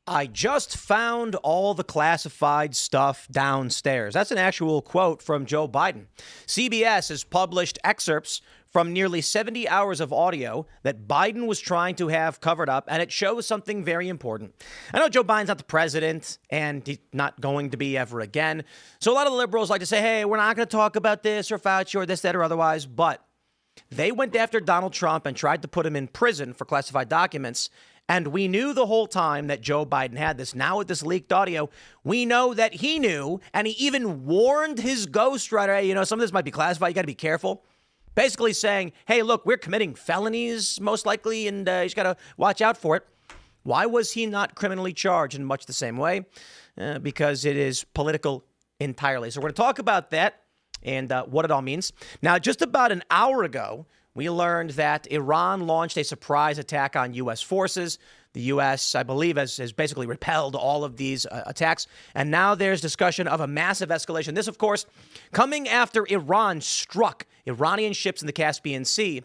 I just found all the classified stuff downstairs. That's an actual quote from Joe Biden. CBS has published excerpts from nearly 70 hours of audio that Biden was trying to have covered up, and it shows something very important. I know Joe Biden's not the president, and he's not going to be ever again. So a lot of the liberals like to say, hey, we're not going to talk about this or Fauci or this, that, or otherwise, but they went after Donald Trump and tried to put him in prison for classified documents. And we knew the whole time that Joe Biden had this. Now with this leaked audio, we know that he knew, and he even warned his ghostwriter, hey, some of this might be classified. You got to be careful. Basically saying, hey, look, we're committing felonies most likely, and you just got to watch out for it. Why was he not criminally charged in much the same way? Because it is political entirely. So we're going to talk about that and what it all means. Now, just about an hour ago, we learned that Iran launched a surprise attack on U.S. forces. The U.S., I believe, has basically repelled all of these attacks. And now there's discussion of a massive escalation. This, of course, coming after Iran struck Iranian ships in the Caspian Sea.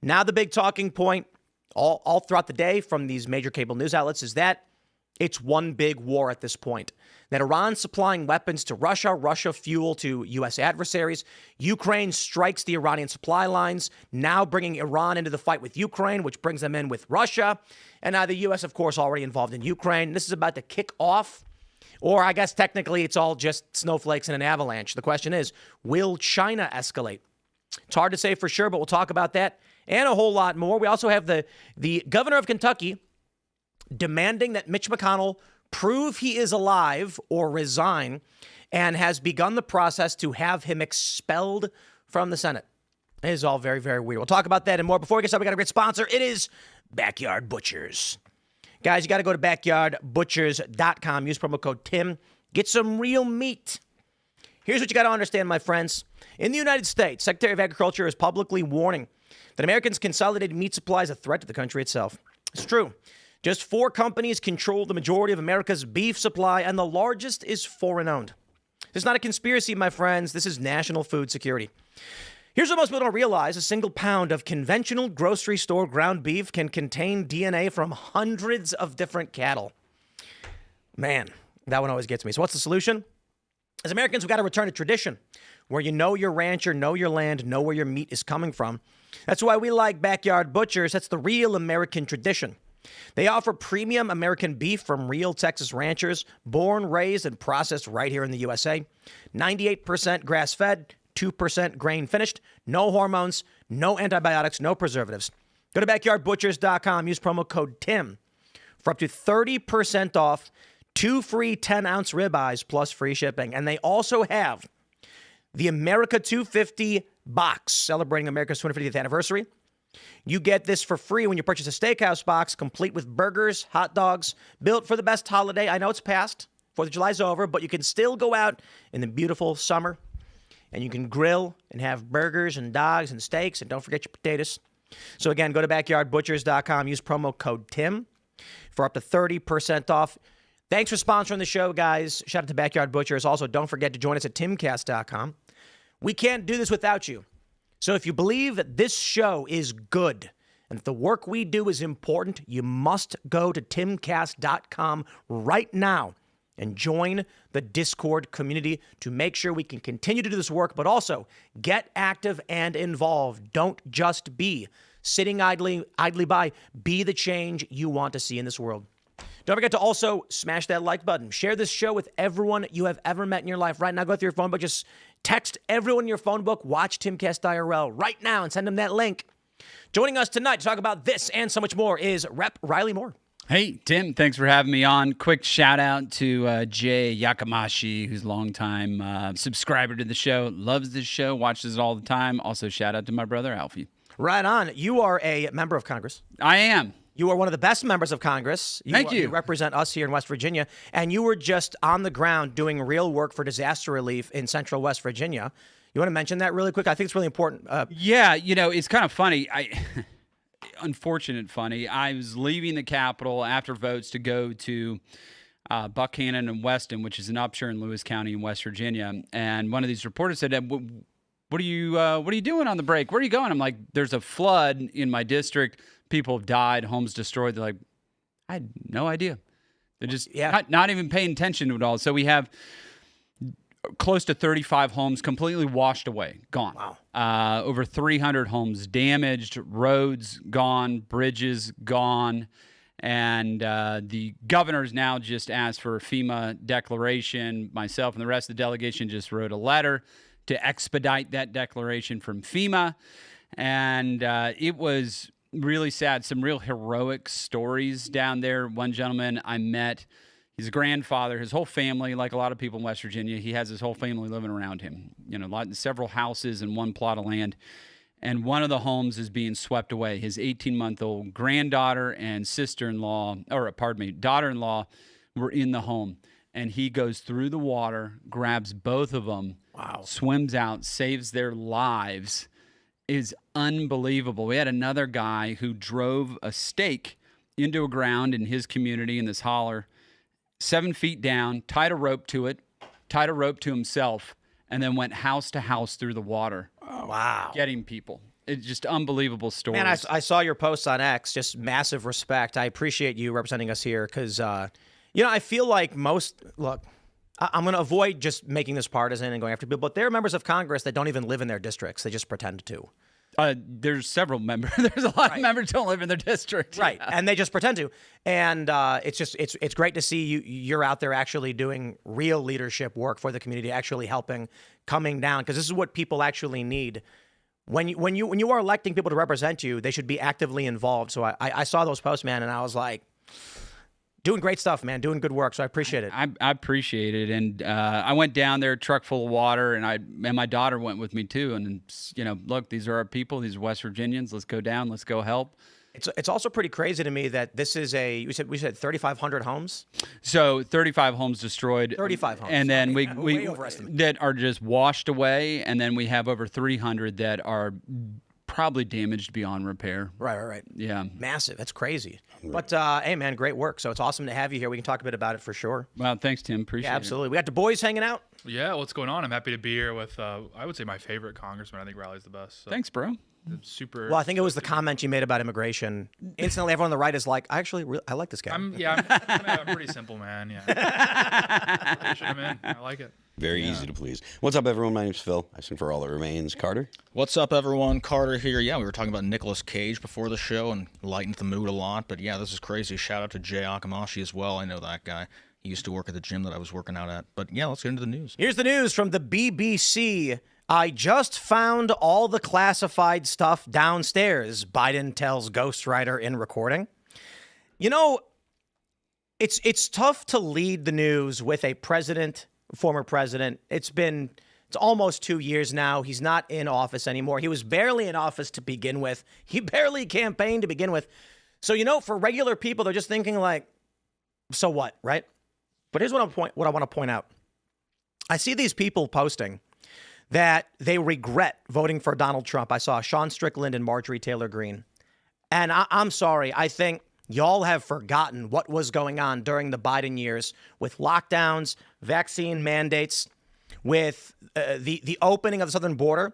Now the big talking point all throughout the day from these major cable news outlets is that it's one big war at this point. That Iran's supplying weapons to Russia, Russia fuel to U.S. adversaries. Ukraine strikes the Iranian supply lines, now bringing Iran into the fight with Ukraine, which brings them in with Russia. And now the U.S., of course, already involved in Ukraine. This is about to kick off, or I guess technically it's all just snowflakes and an avalanche. The question is, will China escalate? It's hard to say for sure, but we'll talk about that and a whole lot more. We also have the governor of Kentucky demanding that Mitch McConnell prove he is alive or resign, and has begun the process to have him expelled from the Senate. It is all very, very weird. We'll talk about that and more. Before we get started, we got a great sponsor. It is Backyard Butchers. Guys, you got to go to backyardbutchers.com. Use promo code TIM. Get some real meat. Here's what you got to understand, my friends. In the United States, Secretary of Agriculture is publicly warning that Americans' consolidated meat supply is a threat to the country itself. It's true. Just 4 companies control the majority of America's beef supply, and the largest is foreign-owned. This is not a conspiracy, my friends. This is national food security. Here's what most people don't realize. A single pound of conventional grocery store ground beef can contain DNA from hundreds of different cattle. Man, that one always gets me. So what's the solution? As Americans, we've got to return to tradition, where you know your rancher, know your land, know where your meat is coming from. That's why we like Backyard Butchers. That's the real American tradition. They offer premium American beef from real Texas ranchers, born, raised, and processed right here in the USA. 98% grass-fed, 2% grain-finished, no hormones, no antibiotics, no preservatives. Go to backyardbutchers.com. Use promo code TIM for up to 30% off, 2 free 10-ounce ribeyes plus free shipping. And they also have the America 250 box celebrating America's 250th anniversary. You get this for free when you purchase a steakhouse box, complete with burgers, hot dogs, built for the best holiday. I know it's past. 4th of July's over, but you can still go out in the beautiful summer, and you can grill and have burgers and dogs and steaks, and don't forget your potatoes. So again, go to backyardbutchers.com. Use promo code TIM for up to 30% off. Thanks for sponsoring the show, guys. Shout out to Backyard Butchers. Also, don't forget to join us at timcast.com. We can't do this without you. So if you believe that this show is good and if the work we do is important, you must go to timcast.com right now and join the Discord community to make sure we can continue to do this work, but also get active and involved. Don't just be sitting idly by. Be the change you want to see in this world. Don't forget to also smash that like button. Share this show with everyone you have ever met in your life. Right now, go through your phone book. Just text everyone in your phone book, watch Timcast IRL right now and send them that link. Joining us tonight to talk about this and so much more is Rep. Riley Moore. Hey, Tim, thanks for having me on. Quick shout out to Jay Yakamashi, who's a longtime subscriber to the show, loves this show, watches it all the time. Also, shout out to my brother, Alfie. Right on. You are a member of Congress. I am. You are one of the best members of Congress. Thank you. You represent us here in West Virginia, and you were just on the ground doing real work for disaster relief in central West Virginia. You want to mention that really quick? I think it's really important. Yeah, it's kind of funny. Unfortunate funny. I was leaving the Capitol after votes to go to Buckhannon and Weston, which is an Upshur in Lewis County in West Virginia, and one of these reporters said, what are you doing on the break? Where are you going? I'm like, there's a flood in my district. People have died, homes destroyed. They're like, I had no idea. They're just not even paying attention to it all. So we have close to 35 homes completely washed away, gone. Wow. Over 300 homes damaged, roads gone, bridges gone. And the governor's now just asked for a FEMA declaration. Myself and the rest of the delegation just wrote a letter to expedite that declaration from FEMA. And it was really sad. Some real heroic stories down there. One gentleman I met, his grandfather, his whole family, like a lot of people in West Virginia, he has his whole family living around him. Several houses and one plot of land. And one of the homes is being swept away. His 18-month-old granddaughter and daughter-in-law were in the home. And he goes through the water, grabs both of them, swims out, saves their lives. Is unbelievable. We had another guy who drove a stake into a ground in his community in this holler, 7 feet down, tied a rope to it, tied a rope to himself, and then went house to house through the water. Wow. Getting people. It's just unbelievable stories. Man, I saw your posts on X. Just massive respect. I appreciate you representing us here because, I feel like I'm going to avoid just making this partisan and going after people, but there are members of Congress that don't even live in their districts. They just pretend to. There's several members. There's a lot of members who don't live in their district. Right. Yeah. And they just pretend to. And it's great to see you're out there actually doing real leadership work for the community, actually helping, coming down, because this is what people actually need. When you are electing people to represent you, they should be actively involved. So I saw those posts, man, and I was like, doing great stuff, man, doing good work. So I appreciate it. I appreciate it. And I went down there, truck full of water, and my daughter went with me too. And, look, these are our people. These are West Virginians. Let's go down. Let's go help. It's also pretty crazy to me that this is we said 3,500 homes. So 35 homes destroyed. 35 homes. And then we overestimated. that are just washed away. And then we have over 300 that are probably damaged beyond repair. Right. Yeah. Massive. That's crazy. But, hey, man, great work. So it's awesome to have you here. We can talk a bit about it for sure. Well, thanks, Tim. Appreciate it. Absolutely. We got the boys hanging out. Yeah, what's going on? I'm happy to be here with, I would say, my favorite congressman. I think Riley's the best. So. Thanks, bro. Super. Well, I think it was the comment you made about immigration. Instantly, everyone on the right is like, I like this guy. I'm pretty simple, man. Yeah. I'm in. I like it. Very easy to please. What's up, everyone? My name's Phil. I sing for All That Remains. Carter? What's up, everyone? Carter here. Yeah, we were talking about Nicolas Cage before the show and lightened the mood a lot. But yeah, this is crazy. Shout out to Jay Akamashi as well. I know that guy. He used to work at the gym that I was working out at. But yeah, let's get into the news. Here's the news from the BBC. I just found all the classified stuff downstairs, Biden tells ghostwriter in recording. It's tough to lead the news with a former president. It's almost 2 years now. He's not in office anymore. He was barely in office to begin with. He barely campaigned to begin with. So, for regular people, they're just thinking like, so what, right? But here's what I want to point out. I see these people posting that they regret voting for Donald Trump. I saw Sean Strickland and Marjorie Taylor Greene. And I'm sorry. I think y'all have forgotten what was going on during the Biden years with lockdowns, vaccine mandates, with the opening of the southern border,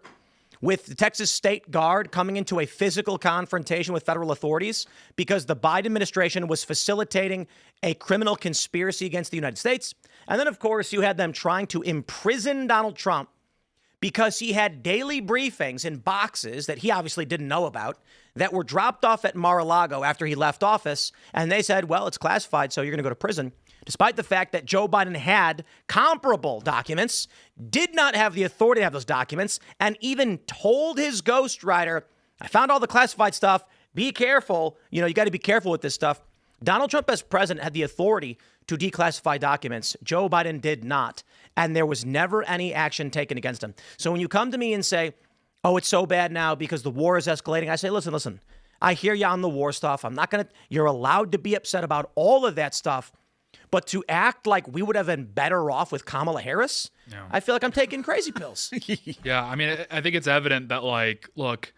with the Texas State Guard coming into a physical confrontation with federal authorities because the Biden administration was facilitating a criminal conspiracy against the United States. And then, of course, you had them trying to imprison Donald Trump because he had daily briefings in boxes that he obviously didn't know about that were dropped off at Mar-a-Lago after he left office. And they said, well, it's classified, so you're going to go to prison. Despite the fact that Joe Biden had comparable documents, did not have the authority to have those documents, and even told his ghostwriter, I found all the classified stuff. Be careful. You got to be careful with this stuff. Donald Trump as president had the authority to declassify documents. Joe Biden did not. And there was never any action taken against him. So when you come to me and say, oh, it's so bad now because the war is escalating, I say, listen, I hear you on the war stuff. You're allowed to be upset about all of that stuff. But to act like we would have been better off with Kamala Harris, no. I feel like I'm taking crazy pills. Yeah, I mean, I think it's evident that, look,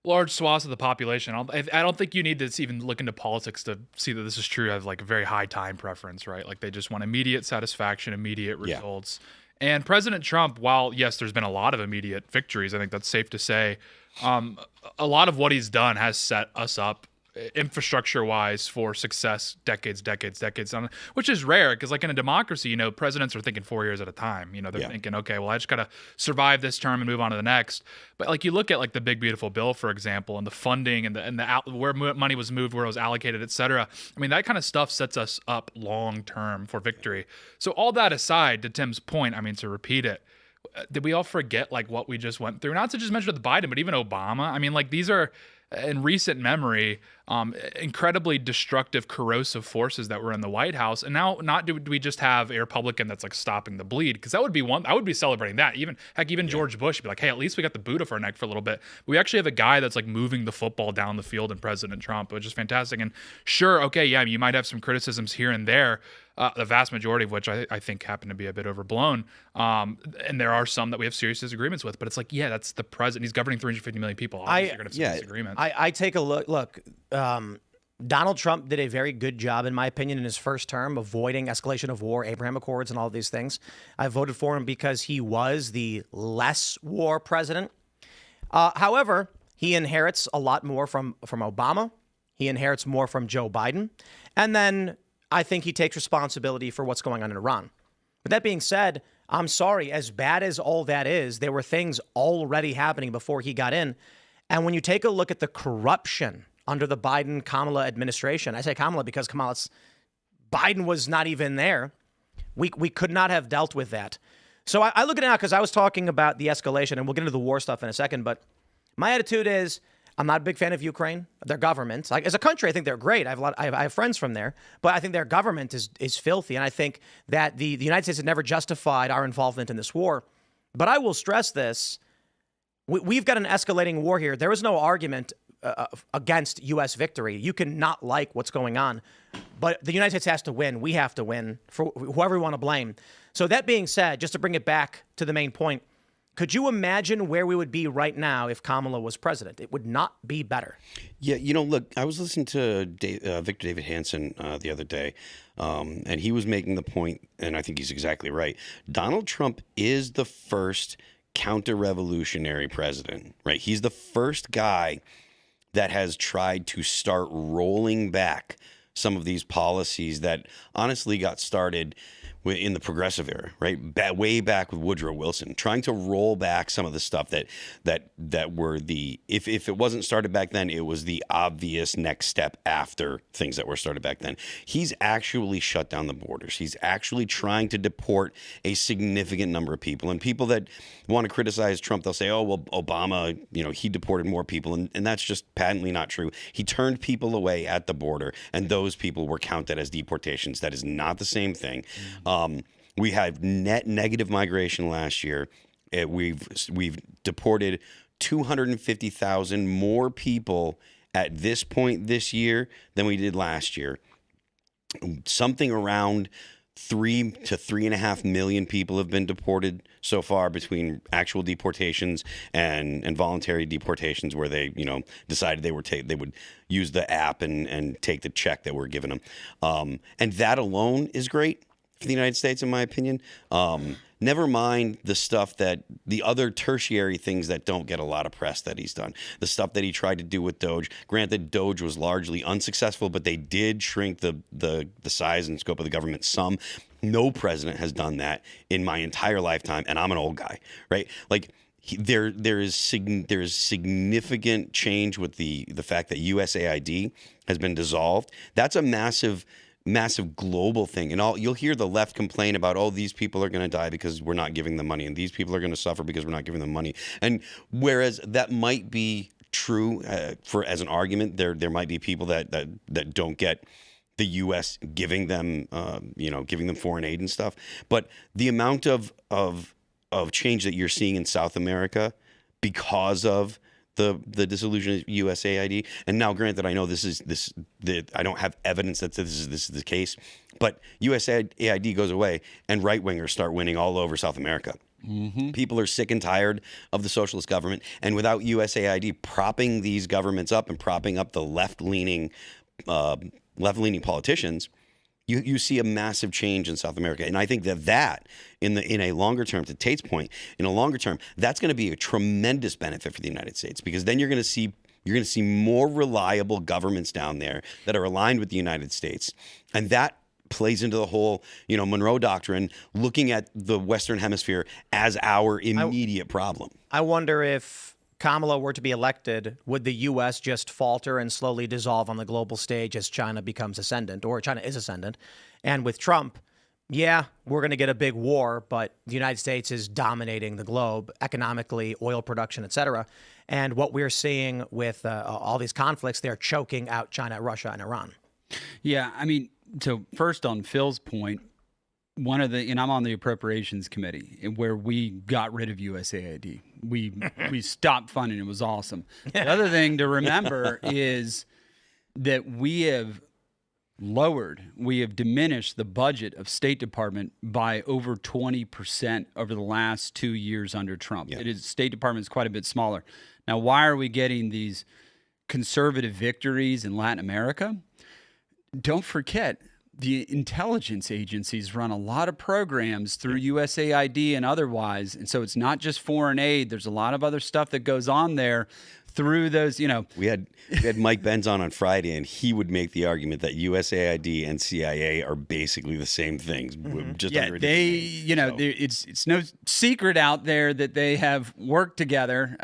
large swaths of the population, I don't think you need to even look into politics to see that this is true. Have a very high time preference, right? Like they just want immediate satisfaction, immediate results. Yeah. And President Trump, while yes, there's been a lot of immediate victories, I think that's safe to say. A lot of what he's done has set us up infrastructure wise for success decades on, which is rare because like in a democracy, you know, presidents are thinking 4 years at a time. You know, they're thinking, okay, well, I just got to survive this term and move on to the next. But like you look at like the big beautiful bill, for example, and the funding and the where money was moved, where it was allocated, et cetera. I mean, that kind of stuff sets us up long term for victory. So all that aside, to Tim's point, I mean, to repeat it, did we all forget like what we just went through? Not to just mention with Biden, but even Obama. I mean, like these are in recent memory, incredibly destructive, corrosive forces that were in the White House. And now not do we just have a Republican that's like stopping the bleed, because that would be one, I would be celebrating that. Even George Bush would be like, hey, at least we got the boot off our neck for a little bit. But we actually have a guy that's like moving the football down the field in President Trump, which is fantastic. And sure, okay, yeah, you might have some criticisms here and there, the vast majority of which I think happen to be a bit overblown. And there are some that we have serious disagreements with, but it's like, yeah, that's the president. He's governing 350 million people. Obviously, you're going to have some disagreements. I take a look. Donald Trump did a very good job, in my opinion, in his first term, avoiding escalation of war, Abraham Accords, and all of these things. I voted for him because he was the less war president. However, he inherits a lot more from Obama. He inherits more from Joe Biden. And then I think he takes responsibility for what's going on in Iran. But that being said, I'm sorry, as bad as all that is, there were things already happening before he got in. And when you take a look at the corruption under the Biden-Kamala administration, I say Kamala because Biden was not even there. We could not have dealt with that. So I look at it now because I was talking about the escalation, and we'll get into the war stuff in a second. But my attitude is I'm not a big fan of Ukraine, their government. Like, as a country, I think they're great. I have friends from there, but I think their government is filthy. And I think that the United States has never justified our involvement in this war. But I will stress this. We've got an escalating war here. There is no argument against U.S. victory. You can not like what's going on, but the United States has to win. We have to win for whoever we want to blame. So that being said, just to bring it back to the main point, could you imagine where we would be right now if Kamala was president? It would not be better. Yeah, you know, look, I was listening to Victor David Hanson the other day, and he was making the point, and I think he's exactly right. Donald Trump is the first counter-revolutionary president, right? He's the first guy that has tried to start rolling back some of these policies that honestly got started in the progressive era, right? Way back with Woodrow Wilson, trying to roll back some of the stuff that were if it wasn't started back then, it was the obvious next step after things that were started back then. He's actually shut down the borders. He's actually trying to deport a significant number of people. And people that want to criticize Trump, they'll say, oh, well, Obama, you know, he deported more people. And that's just patently not true. He turned people away at the border, and those people were counted as deportations. That is not the same thing. We had net negative migration last year. We've deported 250,000 more people at this point this year than we did last year. Something around 3 to 3.5 million people have been deported so far between actual deportations and voluntary deportations, where they, you know, decided they would use the app and take the check that we're giving them. And that alone is great for the United States, in my opinion. Never mind the stuff that the other tertiary things that don't get a lot of press that he's done. The stuff that he tried to do with Doge. Granted, Doge was largely unsuccessful, but they did shrink the size and scope of the government some. No president has done that in my entire lifetime, and I'm an old guy, right? Like, there is significant change with the fact that USAID has been dissolved. That's a massive global thing. And you'll hear the left complain about, oh, these people are going to die because we're not giving them money, and these people are going to suffer because we're not giving them money. And whereas that might be true as an argument, there might be people that don't get the U.S. giving them foreign aid and stuff. But the amount of change that you're seeing in South America because of the dissolution of USAID, and now granted, I know I don't have evidence that this is the case, but USAID goes away and right wingers start winning all over South America. Mm-hmm. People are sick and tired of the socialist government, and without USAID propping these governments up and propping up the left-leaning politicians, you see a massive change in South America. And I think that in a longer term, to Tate's point, in a longer term, that's going to be a tremendous benefit for the United States, because then you're going to see You're going to see more reliable governments down there that are aligned with the United States. And that plays into the whole, Monroe Doctrine, looking at the Western Hemisphere as our immediate problem. I wonder if Kamala were to be elected, would the U.S. just falter and slowly dissolve on the global stage as China becomes ascendant, or China is ascendant? And with Trump, yeah, we're going to get a big war, but the United States is dominating the globe economically, oil production, et cetera. And what we're seeing with all these conflicts, they're choking out China, Russia, and Iran. Yeah, I mean, so first on Phil's point, and I'm on the appropriations committee where we got rid of USAID. We stopped funding. It was awesome. The other thing to remember is that we have diminished the budget of State Department by over 20% over the last 2 years under Trump. Yeah. State Department is quite a bit smaller. Now, why are we getting these conservative victories in Latin America? Don't forget, the intelligence agencies run a lot of programs through USAID and otherwise. And so it's not just foreign aid. There's a lot of other stuff that goes on there through those, We had Mike Benz on Friday, and he would make the argument that USAID and CIA are basically the same things. Just under a different name. It's no secret out there that they have worked together,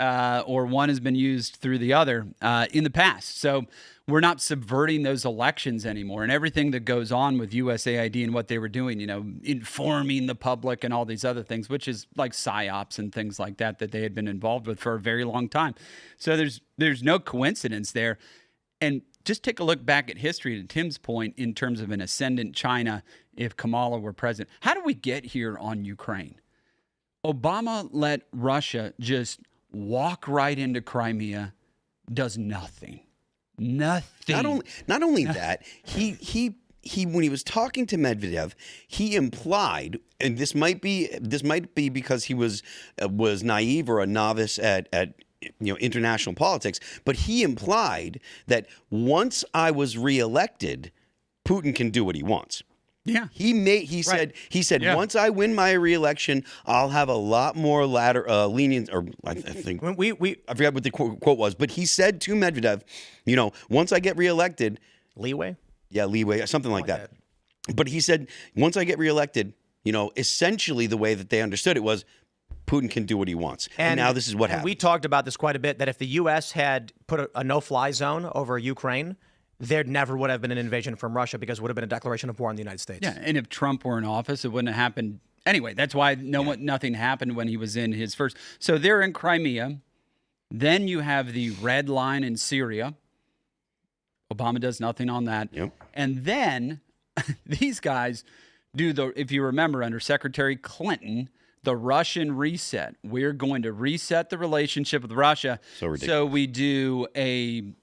or one has been used through the other in the past. So we're not subverting those elections anymore, and everything that goes on with USAID and what they were doing, informing the public and all these other things, which is like PSYOPs and things like that they had been involved with for a very long time. So there's no coincidence there. And just take a look back at history, to Tim's point, in terms of an ascendant China if Kamala were president. How did we get here on Ukraine? Obama let Russia just walk right into Crimea, does nothing. Nothing. Not only that, he when he was talking to Medvedev, he implied, and this might be because he was naive or a novice at international politics, but he implied that once I was reelected, Putin can do what he wants. Yeah. He said Yeah. Once I win my reelection, I'll have a lot more lenient, or I think I forgot what the quote was, but he said to Medvedev, once I get reelected, Leeway, something like that. But he said, once I get reelected, essentially the way that they understood it was Putin can do what he wants. And now this is what happened. We talked about this quite a bit, that if the U.S. had put a no-fly zone over Ukraine, there never would have been an invasion from Russia, because it would have been a declaration of war on the United States. Yeah, and if Trump were in office, it wouldn't have happened anyway. That's why nothing happened when he was in his first. So they're in Crimea. Then you have the red line in Syria. Obama does nothing on that. Yep. And then these guys do if you remember, under Secretary Clinton, the Russian reset. We're going to reset the relationship with Russia. So ridiculous. So we do a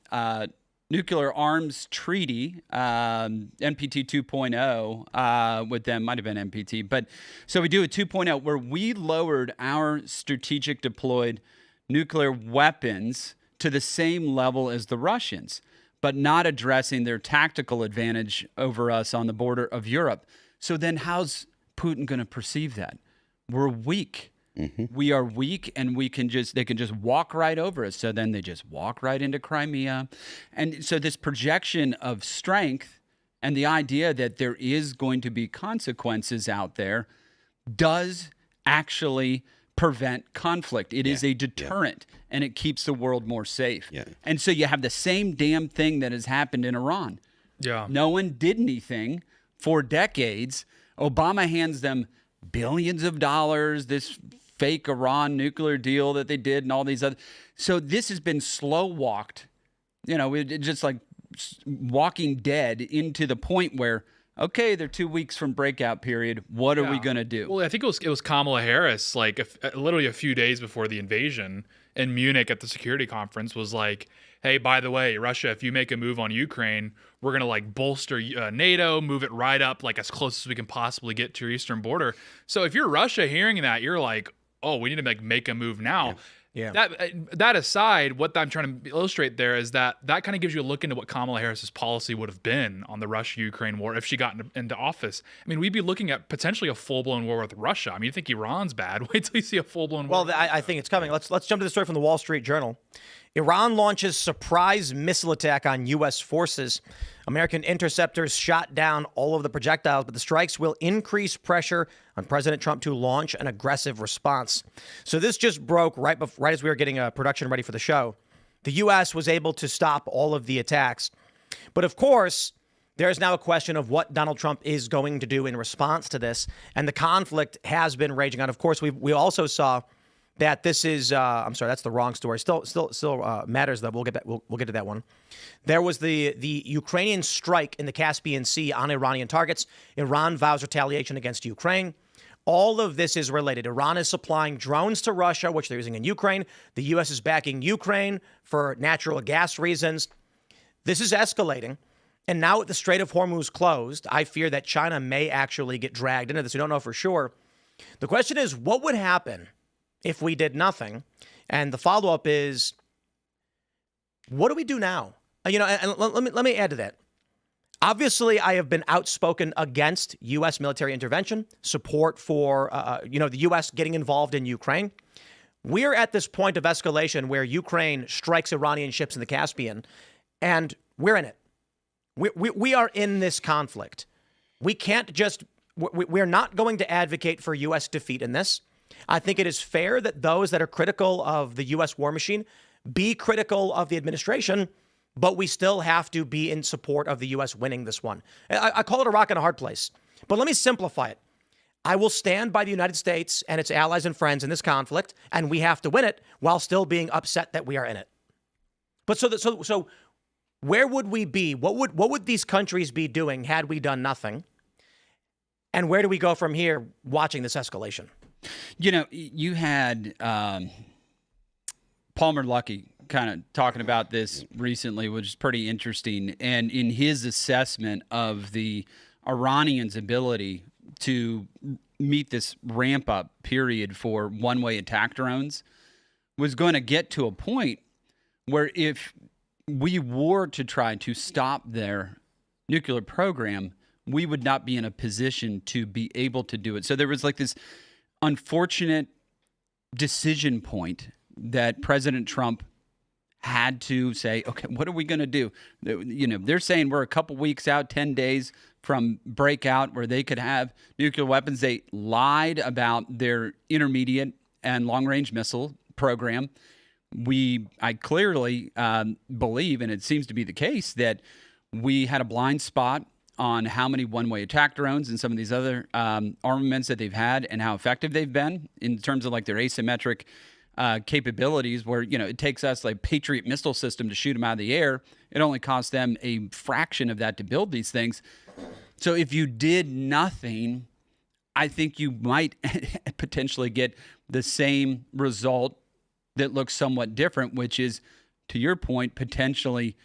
nuclear arms treaty, NPT 2.0 with them, might have been NPT. But so we do a 2.0 where we lowered our strategic deployed nuclear weapons to the same level as the Russians, but not addressing their tactical advantage over us on the border of Europe. So then how's Putin going to perceive that? We're weak. Mm-hmm. We are weak, and they can just walk right over us. So then they just walk right into Crimea. And so this projection of strength and the idea that there is going to be consequences out there does actually prevent conflict. It is a deterrent, and it keeps the world more safe. Yeah. And so you have the same damn thing that has happened in Iran. Yeah. No one did anything for decades. Obama hands them billions of dollars, this fake Iran nuclear deal that they did, and all these other. So this has been slow walked, just like walking dead into the point where, okay, they're 2 weeks from breakout period. What are we going to do? Well, I think it was Kamala Harris, literally a few days before the invasion in Munich at the security conference, was like, hey, by the way, Russia, if you make a move on Ukraine, we're going to bolster NATO, move it right up as close as we can possibly get to your eastern border. So if you're Russia hearing that, you're like, oh, we need to make a move now. Yeah. That aside, what I'm trying to illustrate there is that kind of gives you a look into what Kamala Harris's policy would have been on the Russia-Ukraine war if she got into office. I mean, we'd be looking at potentially a full-blown war with Russia. I mean, you think Iran's bad? Wait till you see a full-blown war. Well, I think it's coming. Let's jump to the story from the Wall Street Journal. Iran launches surprise missile attack on U.S. forces. American interceptors shot down all of the projectiles, but the strikes will increase pressure on President Trump to launch an aggressive response. So this just broke right as we were getting production ready for the show. The U.S. was able to stop all of the attacks. But of course, there's now a question of what Donald Trump is going to do in response to this. And the conflict has been raging on. Of course, we also saw that this is, I'm sorry, that's the wrong story. Still matters though. We'll get to that one. There was the Ukrainian strike in the Caspian Sea on Iranian targets. Iran vows retaliation against Ukraine. All of this is related. Iran is supplying drones to Russia, which they're using in Ukraine. The U.S. is backing Ukraine for natural gas reasons. This is escalating. And now with the Strait of Hormuz closed, I fear that China may actually get dragged into this. We don't know for sure. The question is, what would happen if we did nothing? And the follow-up is, what do we do now? And let me add to that. Obviously, I have been outspoken against U.S. military intervention, support for, the U.S. getting involved in Ukraine. We're at this point of escalation where Ukraine strikes Iranian ships in the Caspian, and we're in it. We are in this conflict. We're not going to advocate for U.S. defeat in this. I think it is fair that those that are critical of the U.S. war machine be critical of the administration, but we still have to be in support of the U.S. winning this one. I call it a rock and a hard place, but let me simplify it. I will stand by the United States and its allies and friends in this conflict, and we have to win it while still being upset that we are in it. But so where would we be? What would these countries be doing had we done nothing? And where do we go from here watching this escalation? You had Palmer Luckey kind of talking about this recently, which is pretty interesting. And in his assessment of the Iranians' ability to meet this ramp-up period for one-way attack drones was going to get to a point where if we were to try to stop their nuclear program, we would not be in a position to be able to do it. So there was like this unfortunate decision point that President Trump had to say, okay, what are we going to do? They're saying we're a couple weeks out, 10 days from breakout where they could have nuclear weapons. They lied about their intermediate and long-range missile program. I clearly believe, and it seems to be the case, that we had a blind spot on how many one-way attack drones and some of these other armaments that they've had and how effective they've been in terms of like their asymmetric capabilities, where it takes us like Patriot missile system to shoot them out of the air. It only costs them a fraction of that to build these things. So if you did nothing, I think you might potentially get the same result that looks somewhat different, which is, to your point, potentially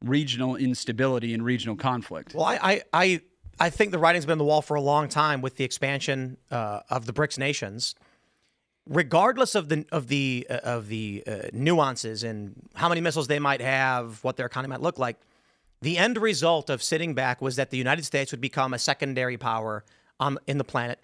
regional instability and regional conflict. Well, I think the writing's been on the wall for a long time with the expansion of the BRICS nations. Regardless of the nuances and how many missiles they might have, what their economy might look like, the end result of sitting back was that the United States would become a secondary power in the planet.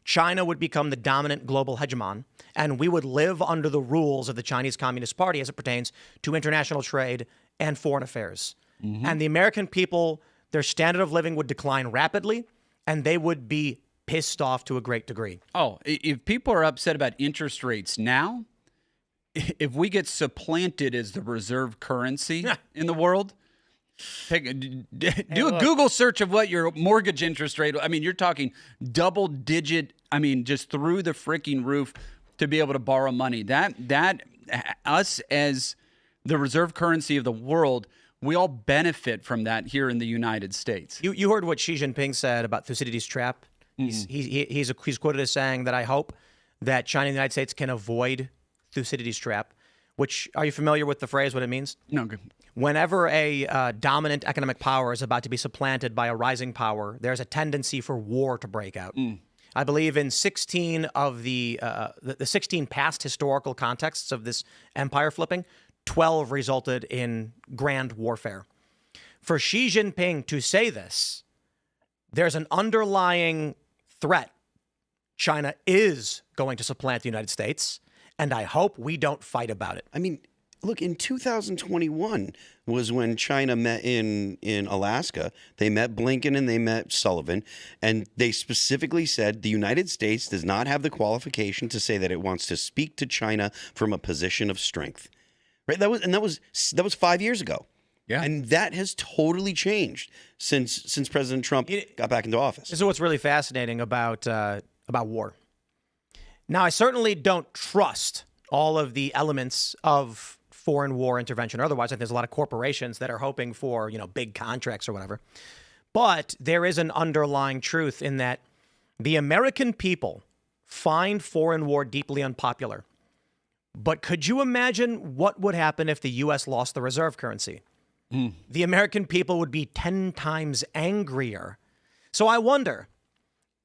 China would become the dominant global hegemon, and we would live under the rules of the Chinese Communist Party as it pertains to international trade and foreign affairs. Mm-hmm. And the American people, their standard of living would decline rapidly, and they would be pissed off to a great degree. Oh, if people are upset about interest rates now, if we get supplanted as the reserve currency in the world, do a Google search of what your mortgage interest rate. I mean, you're talking double digit. I mean, just through the freaking roof to be able to borrow money. That us as the reserve currency of the world, we all benefit from that here in the United States. You heard what Xi Jinping said about Thucydides' trap. He's quoted as saying that I hope that China and the United States can avoid Thucydides' trap, which, are you familiar with the phrase, what it means? No. Good. Whenever a dominant economic power is about to be supplanted by a rising power, there's a tendency for war to break out. I believe in 16 of the 16 past historical contexts of this empire flipping, 12 resulted in grand warfare. For Xi Jinping to say this, there's an underlying threat. China is going to supplant the United States, and I hope we don't fight about it. I mean, look, in 2021 was when China met in Alaska. They met Blinken and they met Sullivan, and they specifically said the United States does not have the qualification to say that it wants to speak to China from a position of strength. Right? That was 5 years ago. Yeah. And that has totally changed since President Trump got back into office. This is what's really fascinating about war. Now, I certainly don't trust all of the elements of foreign war intervention. Otherwise, I think there's a lot of corporations that are hoping for, big contracts or whatever. But there is an underlying truth in that the American people find foreign war deeply unpopular. But could you imagine what would happen if the U.S. lost the reserve currency? The American people would be 10 times angrier. So I wonder,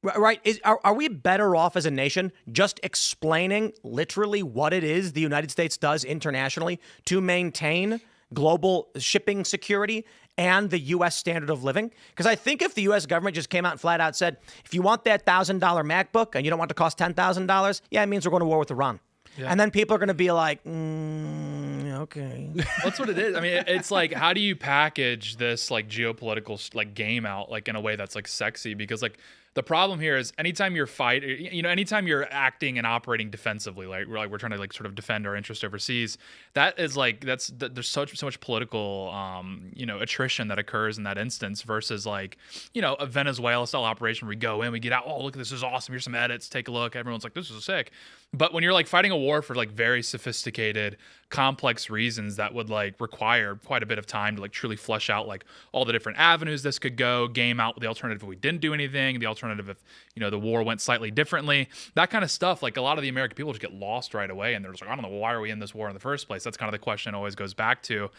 right, are we better off as a nation just explaining literally what it is the United States does internationally to maintain global shipping security and the U.S. standard of living? Because I think if the U.S. government just came out and flat out said, if you want that $1,000 MacBook and you don't want it to cost $10,000, yeah, it means we're going to war with Iran. Yeah. And then people are going to be like, okay. That's what it is. I mean, it's like, how do you package this like geopolitical game out like in a way that's like sexy? Because like the problem here is anytime you're anytime you're acting and operating defensively, like we're trying to like sort of defend our interest overseas, that is like there's so much political attrition that occurs in that instance versus like a Venezuela style operation where we go in, we get out, oh look, this is awesome, here's some edits, take a look, everyone's like, this is sick. But when you're like fighting a war for like very sophisticated, complex reasons that would like require quite a bit of time to like truly flesh out like all the different avenues this could go, game out the alternative if we didn't do anything, the alternative if the war went slightly differently, that kind of stuff, like a lot of the American people just get lost right away and they're just like, I don't know, why are we in this war in the first place? That's kind of the question it always goes back to.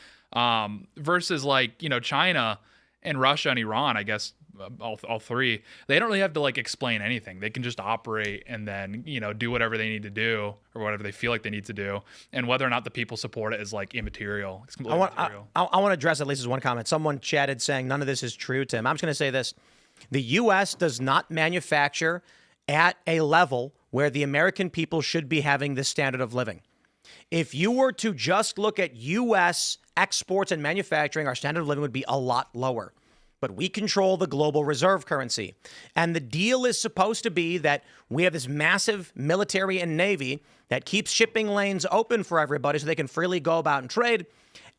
Versus like China and Russia and Iran, I guess all three, they don't really have to like explain anything. They can just operate and then do whatever they need to do or whatever they feel like they need to do, and whether or not the people support it is like immaterial. It's completely immaterial. I want to address at least as one comment. Someone chatted saying none of this is true, Tim. I'm just going to say this: the U.S. does not manufacture at a level where the American people should be having this standard of living. If you were to just look at U.S. exports and manufacturing, our standard of living would be a lot lower. But we control the global reserve currency. And the deal is supposed to be that we have this massive military and navy that keeps shipping lanes open for everybody so they can freely go about and trade.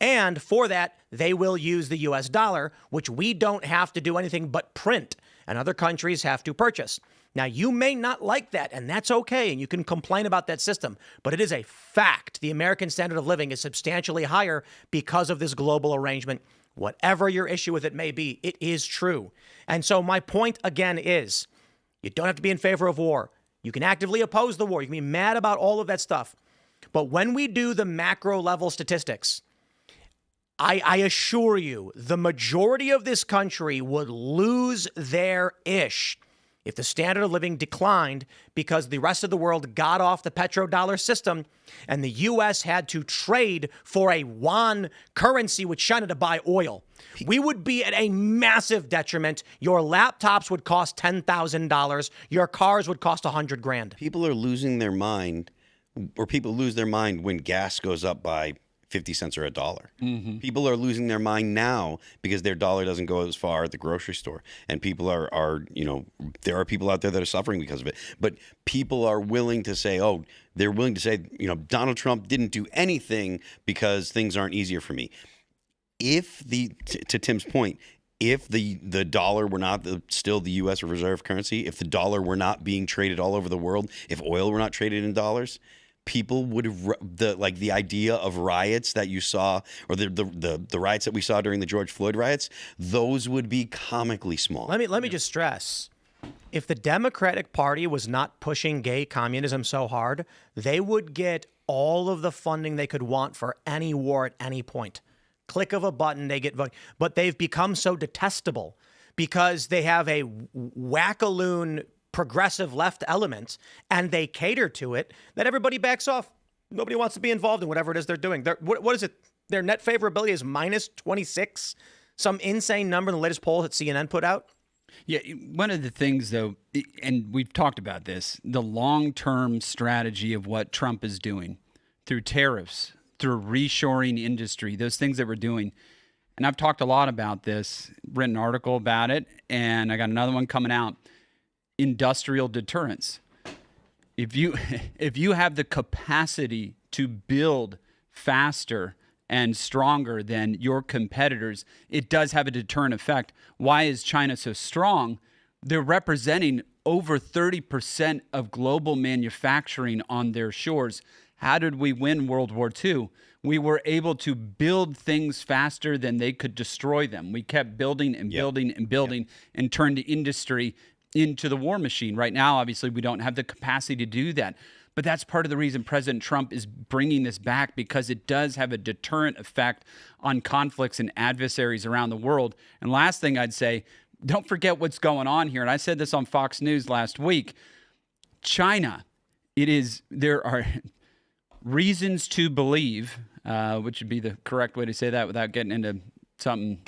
And for that, they will use the U.S. dollar, which we don't have to do anything but print, and other countries have to purchase. Now, you may not like that, and that's okay, and you can complain about that system, but it is a fact. The American standard of living is substantially higher because of this global arrangement. Whatever your issue with it may be, it is true. And so my point again is, you don't have to be in favor of war. You can actively oppose the war. You can be mad about all of that stuff. But when we do the macro level statistics, I assure you, the majority of this country would lose their ish if the standard of living declined because the rest of the world got off the petrodollar system and the U.S. had to trade for a yuan currency with China to buy oil. We would be at a massive detriment. Your laptops would cost $10,000. Your cars would cost $100,000. People are losing their mind, or people lose their mind when gas goes up by 50 cents or $1. Mm-hmm. People are losing their mind now because their dollar doesn't go as far at the grocery store. And people are there are people out there that are suffering because of it. But people are willing to say, Donald Trump didn't do anything because things aren't easier for me. If to Tim's point, if the dollar were not still the U.S. reserve currency, if the dollar were not being traded all over the world, if oil were not traded in dollars, people would the idea of riots that you saw, or the riots that we saw during the George Floyd riots, those would be comically small. Let me just stress, if the Democratic Party was not pushing gay communism so hard, they would get all of the funding they could want for any war at any point. Click of a button, they get voting. But they've become so detestable because they have a wackaloon progressive left element, and they cater to it, that everybody backs off. Nobody wants to be involved in whatever it is they're doing. What is it? Their net favorability is minus 26, some insane number in the latest poll that CNN put out. Yeah, one of the things, though, and we've talked about this, the long-term strategy of what Trump is doing through tariffs, through reshoring industry, those things that we're doing. And I've talked a lot about this, written an article about it, and I got another one coming out. Industrial deterrence. If you have the capacity to build faster and stronger than your competitors, it does have a deterrent effect. Why is China so strong? They're representing over 30% of global manufacturing on their shores. How did we win World War II? We were able to build things faster than they could destroy them. We kept building and building and building and turned industry into the war machine. Right now, obviously, we don't have the capacity to do that. But that's part of the reason President Trump is bringing this back, because it does have a deterrent effect on conflicts and adversaries around the world. And last thing I'd say, don't forget what's going on here. And I said this on Fox News last week. China, there are reasons to believe, which would be the correct way to say that without getting into something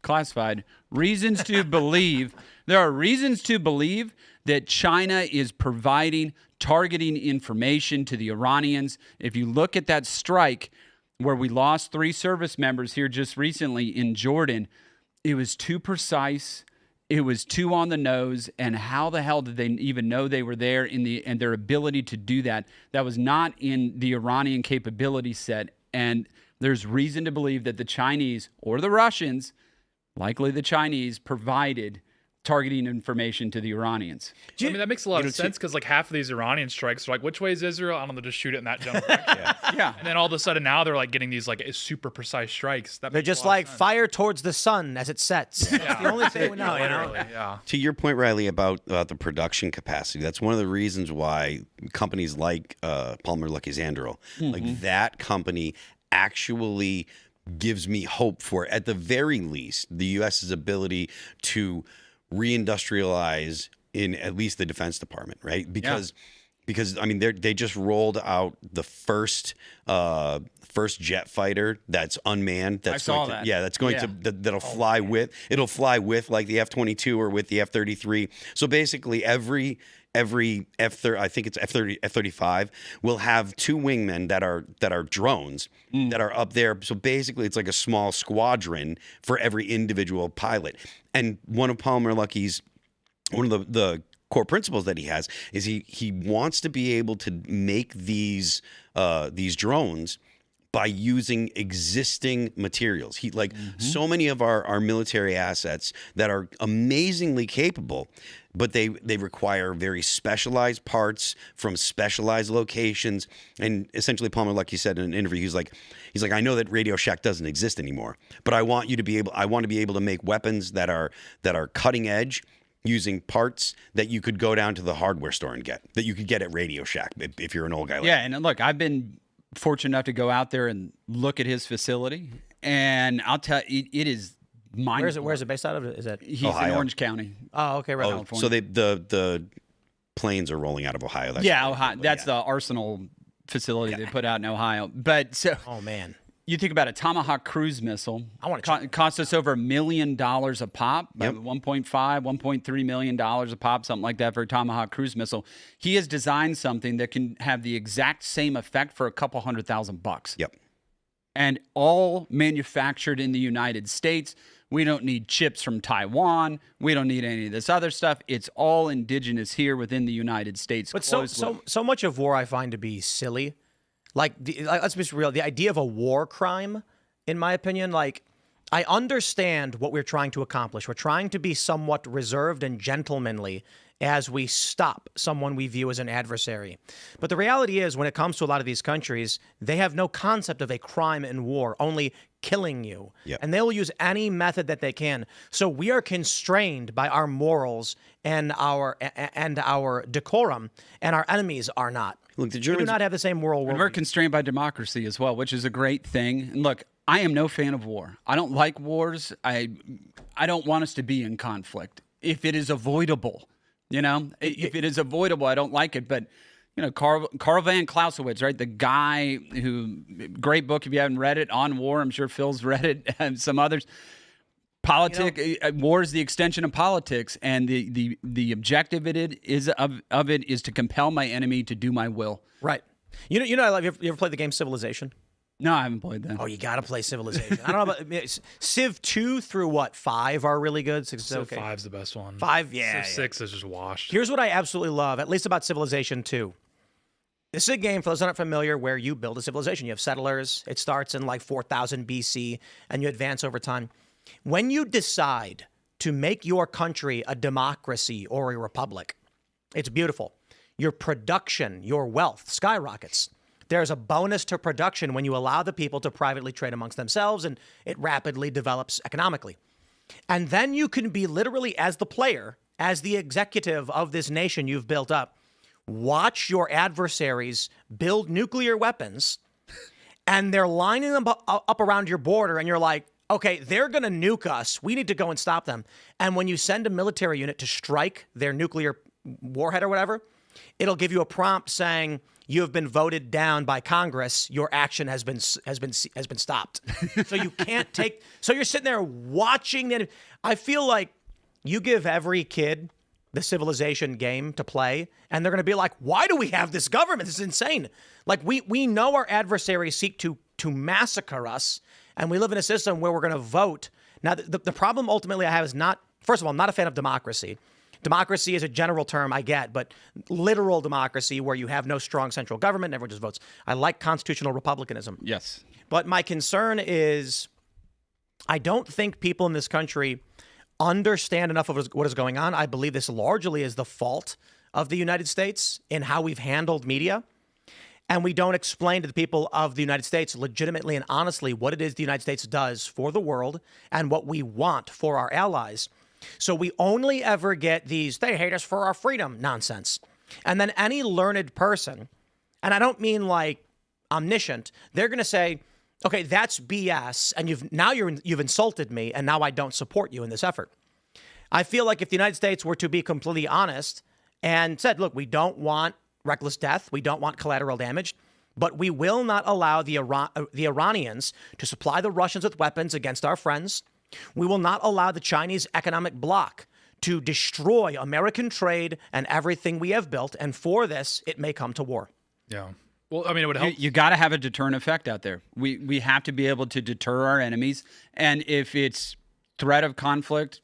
classified, reasons to believe, there are reasons to believe that China is providing targeting information to the Iranians. If you look at that strike where we lost 3 service members here just recently in Jordan, it was too precise. It was too on the nose. And how the hell did they even know they were there and their ability to do that? That was not in the Iranian capability set. And there's reason to believe that the Chinese or the Russians, likely the Chinese, provided targeting information to the Iranians. I mean, that makes a lot of sense, because like half of these Iranian strikes are like, which way is Israel? I don't know, just shoot it in that general direction. Yeah. And then all of a sudden now they're like getting these like super precise strikes. They're just like fire towards the sun as it sets. That's the only thing we know. Literally, yeah. To your point, Riley, about the production capacity, that's one of the reasons why companies like Palmer Luckey Zandril, like that company, actually gives me hope for, at the very least, the U.S.'s ability to reindustrialize in at least the Defense Department, right? Because I mean, they just rolled out the first jet fighter that's unmanned. That's that'll fly with. It'll fly with like the F-22 or with the F-33. So basically, every I think it's F-35 will have 2 wingmen that are drones that are up there. So basically, it's like a small squadron for every individual pilot. And one of the core principles that he has is he wants to be able to make these drones by using existing materials. So many of our military assets that are amazingly capable, but they require very specialized parts from specialized locations. And essentially, Palmer Luckey said in an interview, he's like, I know that Radio Shack doesn't exist anymore, but I want to be able to make weapons that are cutting edge, using parts that you could go down to the hardware store and get, that you could get at Radio Shack if you're an old guy like me. And look, I've been fortunate enough to go out there and look at his facility, and I'll tell you, it is mind-blowing. Where's it based out of? Is that He's Ohio. in Orange County. Oh, okay, right. California. So the planes are rolling out of Ohio. Ohio. That's the Arsenal facility they put out in Ohio. But so, oh man, you think about a Tomahawk cruise missile. I want to cost us over $1 million a pop, $1.3 million a pop, something like that for a Tomahawk cruise missile. He has designed something that can have the exact same effect for a couple $100,000. Yep. And all manufactured in the United States. We don't need chips from Taiwan. We don't need any of this other stuff. It's all indigenous here within the United States. But so much of war I find to be silly. Like, let's be real. The idea of a war crime, in my opinion, like, I understand what we're trying to accomplish. We're trying to be somewhat reserved and gentlemanly as we stop someone we view as an adversary. But the reality is, when it comes to a lot of these countries, they have no concept of a crime in war, only killing you. Yep. And they'll use any method that they can. So we are constrained by our morals and our decorum, and our enemies are not. Look, the We Germans do not have the same moral And world. we're constrained by democracy as well, which is a great thing. And look, I am no fan of war. I don't like wars. I don't want us to be in conflict. If it is avoidable, if it is avoidable, I don't like it. But, Carl Van Clausewitz, right? The guy great book if you haven't read it, On War. I'm sure Phil's read it, and some others. War is the extension of politics, and the objective of it is to compel my enemy to do my will. Right. I love. You ever played the game Civilization? No, I haven't played that. Oh, you got to play Civilization. I don't know about Civ 2 through what? 5 are really good. 6 is Civ okay. 5's the best one. 5, yeah. Civ 6 is just washed. Here's what I absolutely love, at least about Civilization 2. This is a game, for those that aren't familiar, where you build a civilization. You have settlers. It starts in like 4000 BC, and you advance over time. When you decide to make your country a democracy or a republic, it's beautiful. Your production, your wealth skyrockets. There's a bonus to production when you allow the people to privately trade amongst themselves, and it rapidly develops economically. And then you can be literally, as the player, as the executive of this nation you've built up, watch your adversaries build nuclear weapons, and they're lining them up around your border, and you're like, okay, they're going to nuke us. We need to go and stop them. And when you send a military unit to strike their nuclear warhead or whatever, it'll give you a prompt saying, you have been voted down by Congress. Your action has been stopped. So you can't take. So you're sitting there watching it. I feel like you give every kid the Civilization game to play, and they're going to be like, why do we have this government? This is insane. Like, we know our adversaries seek to massacre us, and we live in a system where we're going to vote. Now, the problem ultimately I have is not, first of all, I'm not a fan of democracy. Democracy is a general term, I get, but literal democracy where you have no strong central government and everyone just votes. I like constitutional republicanism. Yes. But my concern is I don't think people in this country understand enough of what is going on. I believe this largely is the fault of the United States in how we've handled media. And we don't explain to the people of the United States legitimately and honestly what it is the United States does for the world and what we want for our allies. So we only ever get these, they hate us for our freedom nonsense. And then any learned person, and I don't mean like omniscient, they're going to say, okay, that's BS, and you've insulted me, and now I don't support you in this effort. I feel like if the United States were to be completely honest and said, look, we don't want reckless death, we don't want collateral damage, but we will not allow the Iranians to supply the Russians with weapons against our friends. We will not allow the Chinese economic bloc to destroy American trade and everything we have built, and for this, it may come to war. Yeah. Well, I mean, it would help. You got to have a deterrent effect out there. We have to be able to deter our enemies. And if it's threat of conflict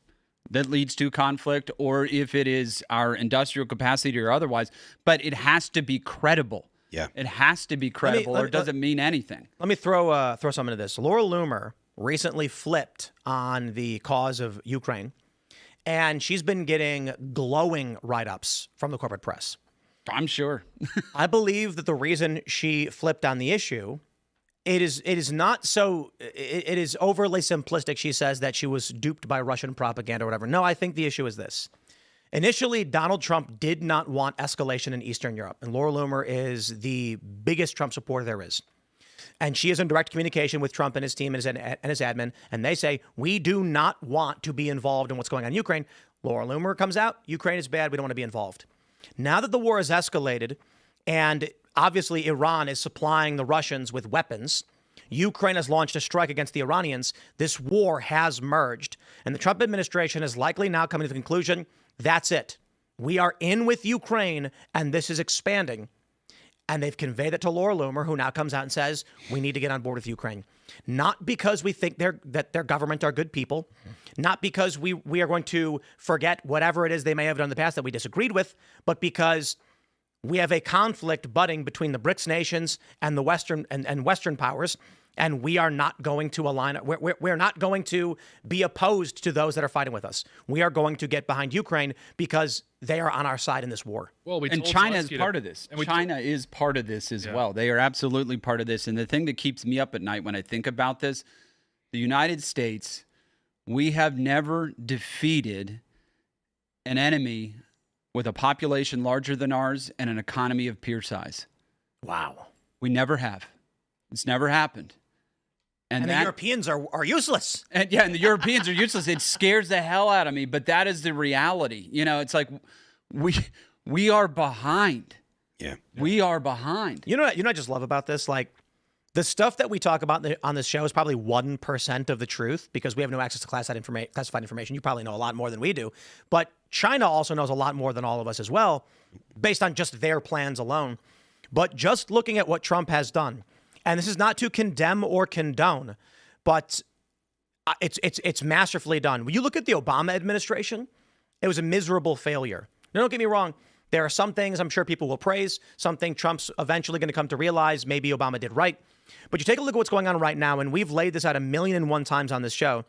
that leads to conflict, or if it is our industrial capacity or otherwise, but it has to be credible. Yeah. It has to be credible, or it doesn't mean anything. Let me throw something into this. Laura Loomer recently flipped on the cause of Ukraine, and she's been getting glowing write-ups from the corporate press. I'm sure. I believe that the reason she flipped on the issue, it is overly simplistic. She says that she was duped by Russian propaganda or whatever. No, I think the issue is this. Initially, Donald Trump did not want escalation in Eastern Europe, and Laura Loomer is the biggest Trump supporter there is. And she is in direct communication with Trump and his team and his admin, and they say, we do not want to be involved in what's going on in Ukraine. Laura Loomer comes out, Ukraine is bad, we don't want to be involved. Now that the war has escalated, and obviously Iran is supplying the Russians with weapons, Ukraine has launched a strike against the Iranians, this war has merged, and the Trump administration is likely now coming to the conclusion, that's it. We are in with Ukraine, and this is expanding. And they've conveyed it to Laura Loomer, who now comes out and says, we need to get on board with Ukraine. Not because we think that their government are good people, not because we are going to forget whatever it is they may have done in the past that we disagreed with, but because we have a conflict budding between the BRICS nations and the Western powers, and we are not going to align. We're not going to be opposed to those that are fighting with us. We are going to get behind Ukraine because they are on our side in this war. Well, and China is part of this. China is part of this as well. They are absolutely part of this. And the thing that keeps me up at night when I think about this, the United States, we have never defeated an enemy with a population larger than ours and an economy of peer size. Wow. We never have. It's never happened. And the Europeans are useless. And the Europeans are useless. It scares the hell out of me, but that is the reality. You know, it's like we are behind. Yeah. We are behind. You know what I just love about this? Like, the stuff that we talk about on this show is probably 1% of the truth because we have no access to classified information. You probably know a lot more than we do. But China also knows a lot more than all of us as well, based on just their plans alone. But just looking at what Trump has done, And this is not to condemn or condone, but it's masterfully done. When you look at the Obama administration, it was a miserable failure. Now, don't get me wrong. There are some things I'm sure people will praise, something Trump's eventually going to come to realize maybe Obama did right. But you take a look at what's going on right now, and we've laid this out 1,000,001 times on this show.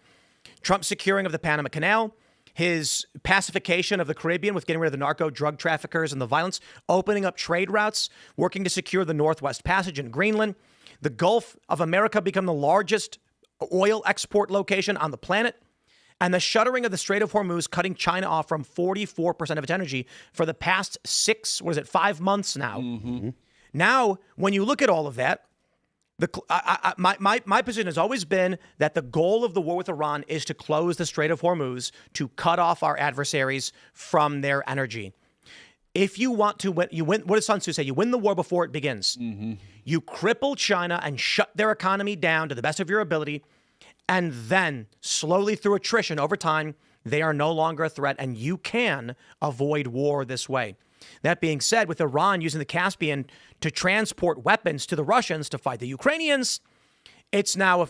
Trump's securing of the Panama Canal, his pacification of the Caribbean with getting rid of the narco drug traffickers and the violence, opening up trade routes, working to secure the Northwest Passage in Greenland, the Gulf of America become the largest oil export location on the planet, and the shuttering of the Strait of Hormuz, cutting China off from 44% of its energy for the past 5 months now. Mm-hmm. Now, when you look at all of that, my position has always been that the goal of the war with Iran is to close the Strait of Hormuz, to cut off our adversaries from their energy. If you want to win, you win. What does Sun Tzu say? You win the war before it begins. Mm-hmm. You cripple China and shut their economy down to the best of your ability. And then slowly through attrition over time, they are no longer a threat, and you can avoid war this way. That being said, with Iran using the Caspian to transport weapons to the Russians to fight the Ukrainians, it's now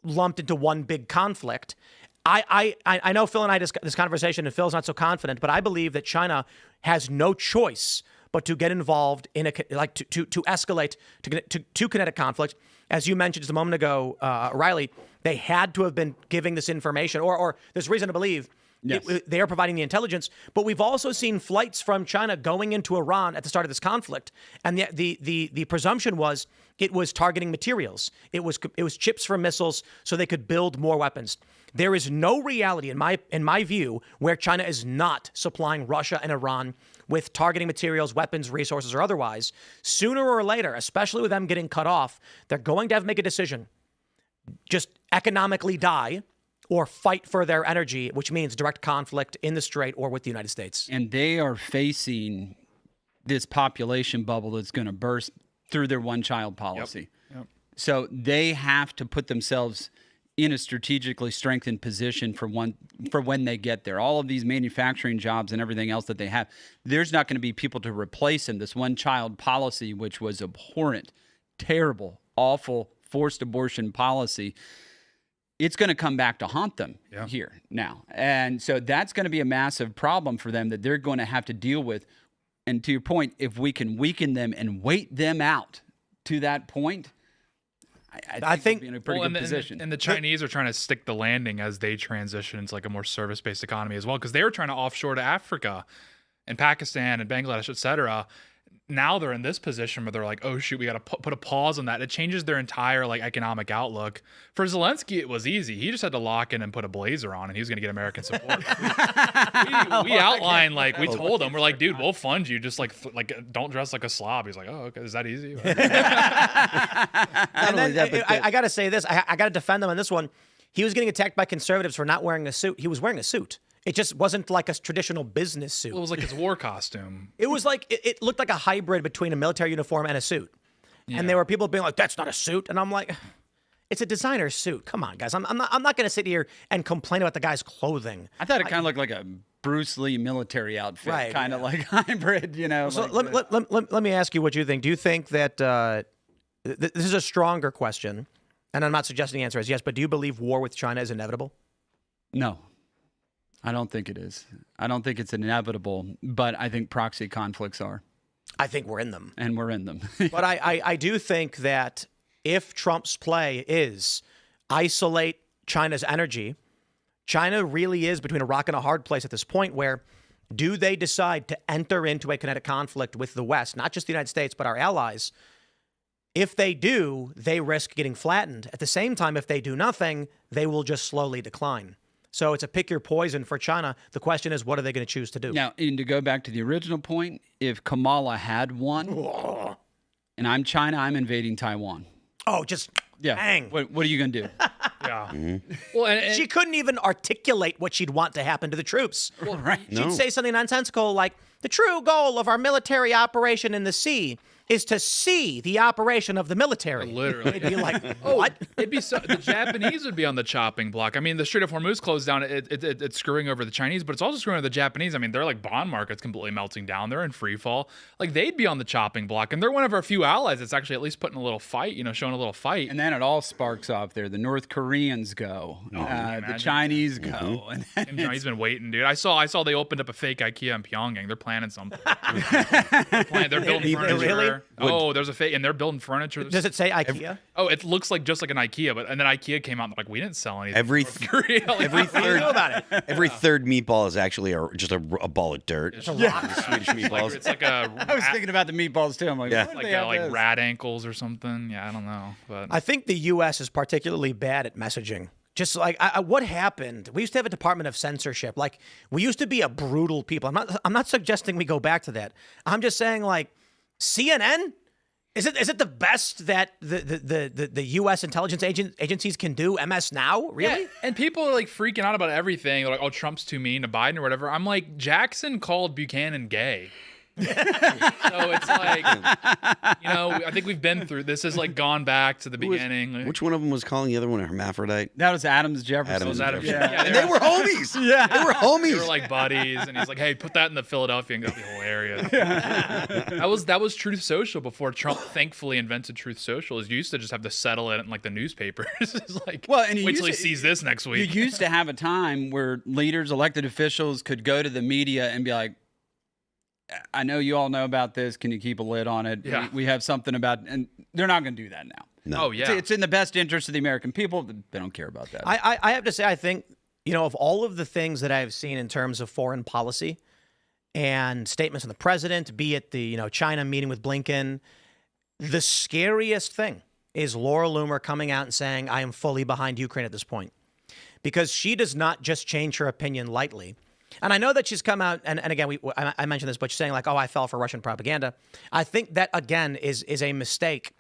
lumped into one big conflict. I know Phil and I discussed this conversation, and Phil's not so confident, but I believe that China has no choice but to get involved in to escalate to kinetic conflict. As you mentioned just a moment ago, Riley, they had to have been giving this information, or there's reason to believe yes. They are providing the intelligence. But we've also seen flights from China going into Iran at the start of this conflict, and the presumption was it was targeting materials. It was chips for missiles, so they could build more weapons. There is no reality, in my view, where China is not supplying Russia and Iran with targeting materials, weapons, resources, or otherwise. Sooner or later, especially with them getting cut off, they're going to have to make a decision. Just economically die or fight for their energy, which means direct conflict in the Strait or with the United States. And they are facing this population bubble that's going to burst through their one-child policy. Yep. So they have to put themselves in a strategically strengthened position for when they get there. All of these manufacturing jobs and everything else that they have, there's not going to be people to replace them. This one-child policy, which was abhorrent, terrible, awful, forced abortion policy, it's going to come back to haunt them here now. And so that's going to be a massive problem for them that they're going to have to deal with. And to your point, if we can weaken them and wait them out to that point, I think we'll be in a pretty good position. And the Chinese are trying to stick the landing as they transition into like a more service-based economy as well, because they were trying to offshore to Africa and Pakistan and Bangladesh, et cetera. Now they're in this position where they're like, oh, shoot, we got to put a pause on that. It changes their entire like economic outlook. For Zelensky, it was easy. He just had to lock in and put a blazer on, and he was going to get American support. we outlined, like, we told him, we're like, dude, we'll fund you. Just like don't dress like a slob. He's like, oh, okay, is that easy? And then, I got to say this. I got to defend him on this one. He was getting attacked by conservatives for not wearing a suit. He was wearing a suit. It just wasn't like a traditional business suit. Well, it was like his war costume. It was like, it looked like a hybrid between a military uniform and a suit. Yeah. And there were people being like, that's not a suit. And I'm like, it's a designer suit. Come on, guys. I'm not going to sit here and complain about the guy's clothing. I thought it kind of looked like a Bruce Lee military outfit, right, kind of like hybrid, you know. So like let me ask you what you think. Do you think that this is a stronger question? And I'm not suggesting the answer is yes, but do you believe war with China is inevitable? No. I don't think it is. I don't think it's inevitable, but I think proxy conflicts are. I think we're in them. And we're in them. But I do think that if Trump's play is isolate China's energy, China really is between a rock and a hard place at this point where do they decide to enter into a kinetic conflict with the West, not just the United States, but our allies? If they do, they risk getting flattened. At the same time, if they do nothing, they will just slowly decline. So it's a pick your poison for China. The question is, what are they going to choose to do? Now, and to go back to the original point, if Kamala had won, and I'm China, I'm invading Taiwan. Oh, just bang. What are you going to do? Yeah. Mm-hmm. Well, and she couldn't even articulate what she'd want to happen to the troops. Well, right. She'd say something nonsensical like, the true goal of our military operation in the sea is to see the operation of the military. Literally. They'd be like, what? It'd be the Japanese would be on the chopping block. I mean, the Strait of Hormuz closed down. It's screwing over the Chinese, but it's also screwing over the Japanese. I mean, they're like bond markets completely melting down. They're in free fall. Like they'd be on the chopping block, and they're one of our few allies that's actually at least putting a little fight. Showing a little fight. And then it all sparks off there. The North Koreans go, the Chinese go. And Kim Jong-un's been waiting, dude. I saw they opened up a fake IKEA in Pyongyang. They're planning something. They're building furniture. Really? Oh, there's a fake, and they're building furniture. Does it say IKEA? Oh, it looks like just like an IKEA, and then IKEA came out and they're like, we didn't sell anything. Every Korea. Like, every What do you know about it? every third meatball is actually just a ball of dirt. It's Swedish like, meatballs. it's like a I was thinking about the meatballs too. I'm like, Yeah. what do like they have like this? rat ankles or something. Yeah, I don't know, but I think the U.S. is particularly bad at messaging. Just like what happened? We used to have a Department of Censorship. Like we used to be a brutal people. I'm not suggesting we go back to that. I'm just saying like CNN. Is it the best that the U.S. intelligence agencies can do? MS Now, really? Yeah, and people are like freaking out about everything. They're like, oh, Trump's too mean to Biden or whatever. I'm like, Jackson called Buchanan gay. So it's like, I think we've been through this. Has like gone back to the beginning. Which one of them was calling the other one a hermaphrodite? That was Adams Jefferson. Adams Adam- Jefferson. yeah, And they were homies. Yeah, they were homies. They were like buddies, and he's like, "Hey, put that in the Philadelphia, and that'd be hilarious." That was Truth Social before Trump thankfully invented Truth Social. Is you used to just have to settle it in like the newspapers. It's like, Well, and you wait till he used to- sees this next week. You used to have a time where leaders, elected officials could go to the media and be like, I know you all know about this. Can you keep a lid on it? Yeah. We have something about, and they're not going to do that now. No. Oh yeah, It's in the best interest of the American people. They don't care about that. I have to say, I think, of all of the things that I've seen in terms of foreign policy and statements from the president, be it the, China meeting with Blinken, the scariest thing is Laura Loomer coming out and saying, I am fully behind Ukraine at this point. Because she does not just change her opinion lightly. And I know that she's come out, and again, I mentioned this, but she's saying like, oh, I fell for Russian propaganda. I think that, again, is a mistake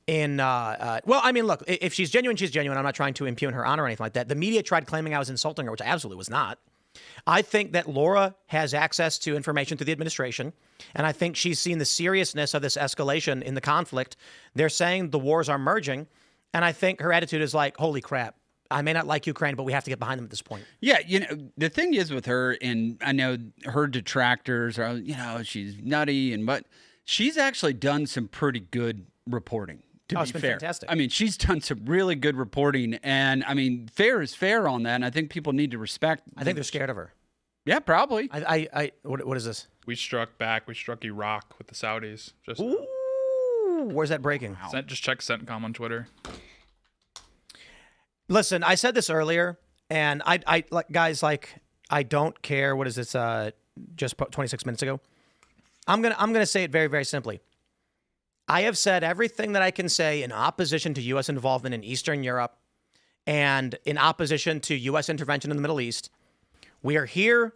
in, well, I mean, look, if she's genuine, she's genuine. I'm not trying to impugn her honor or anything like that. The media tried claiming I was insulting her, which I absolutely was not. I think that Laura has access to information through the administration, and I think she's seen the seriousness of this escalation in the conflict. They're saying the wars are merging, and I think her attitude is like, holy crap. I may not like Ukraine, but we have to get behind them at this point. Yeah, the thing is with her, and I know her detractors are, she's nutty, but she's actually done some pretty good reporting. To it's be been fair, fantastic. I mean, she's done some really good reporting, and I mean, fair is fair on that. And I think people need to respect. I think they're scared of her. Yeah, probably. What is this? we struck back. We struck Iraq with the Saudis. Just Ooh, where's that breaking? just check CENTCOM on Twitter. Listen, I said this earlier, and I guys, I don't care. What is this? Just 26 minutes ago. I'm gonna say it very, very simply. I have said everything that I can say in opposition to U.S. involvement in Eastern Europe and in opposition to U.S. intervention in the Middle East. We are here.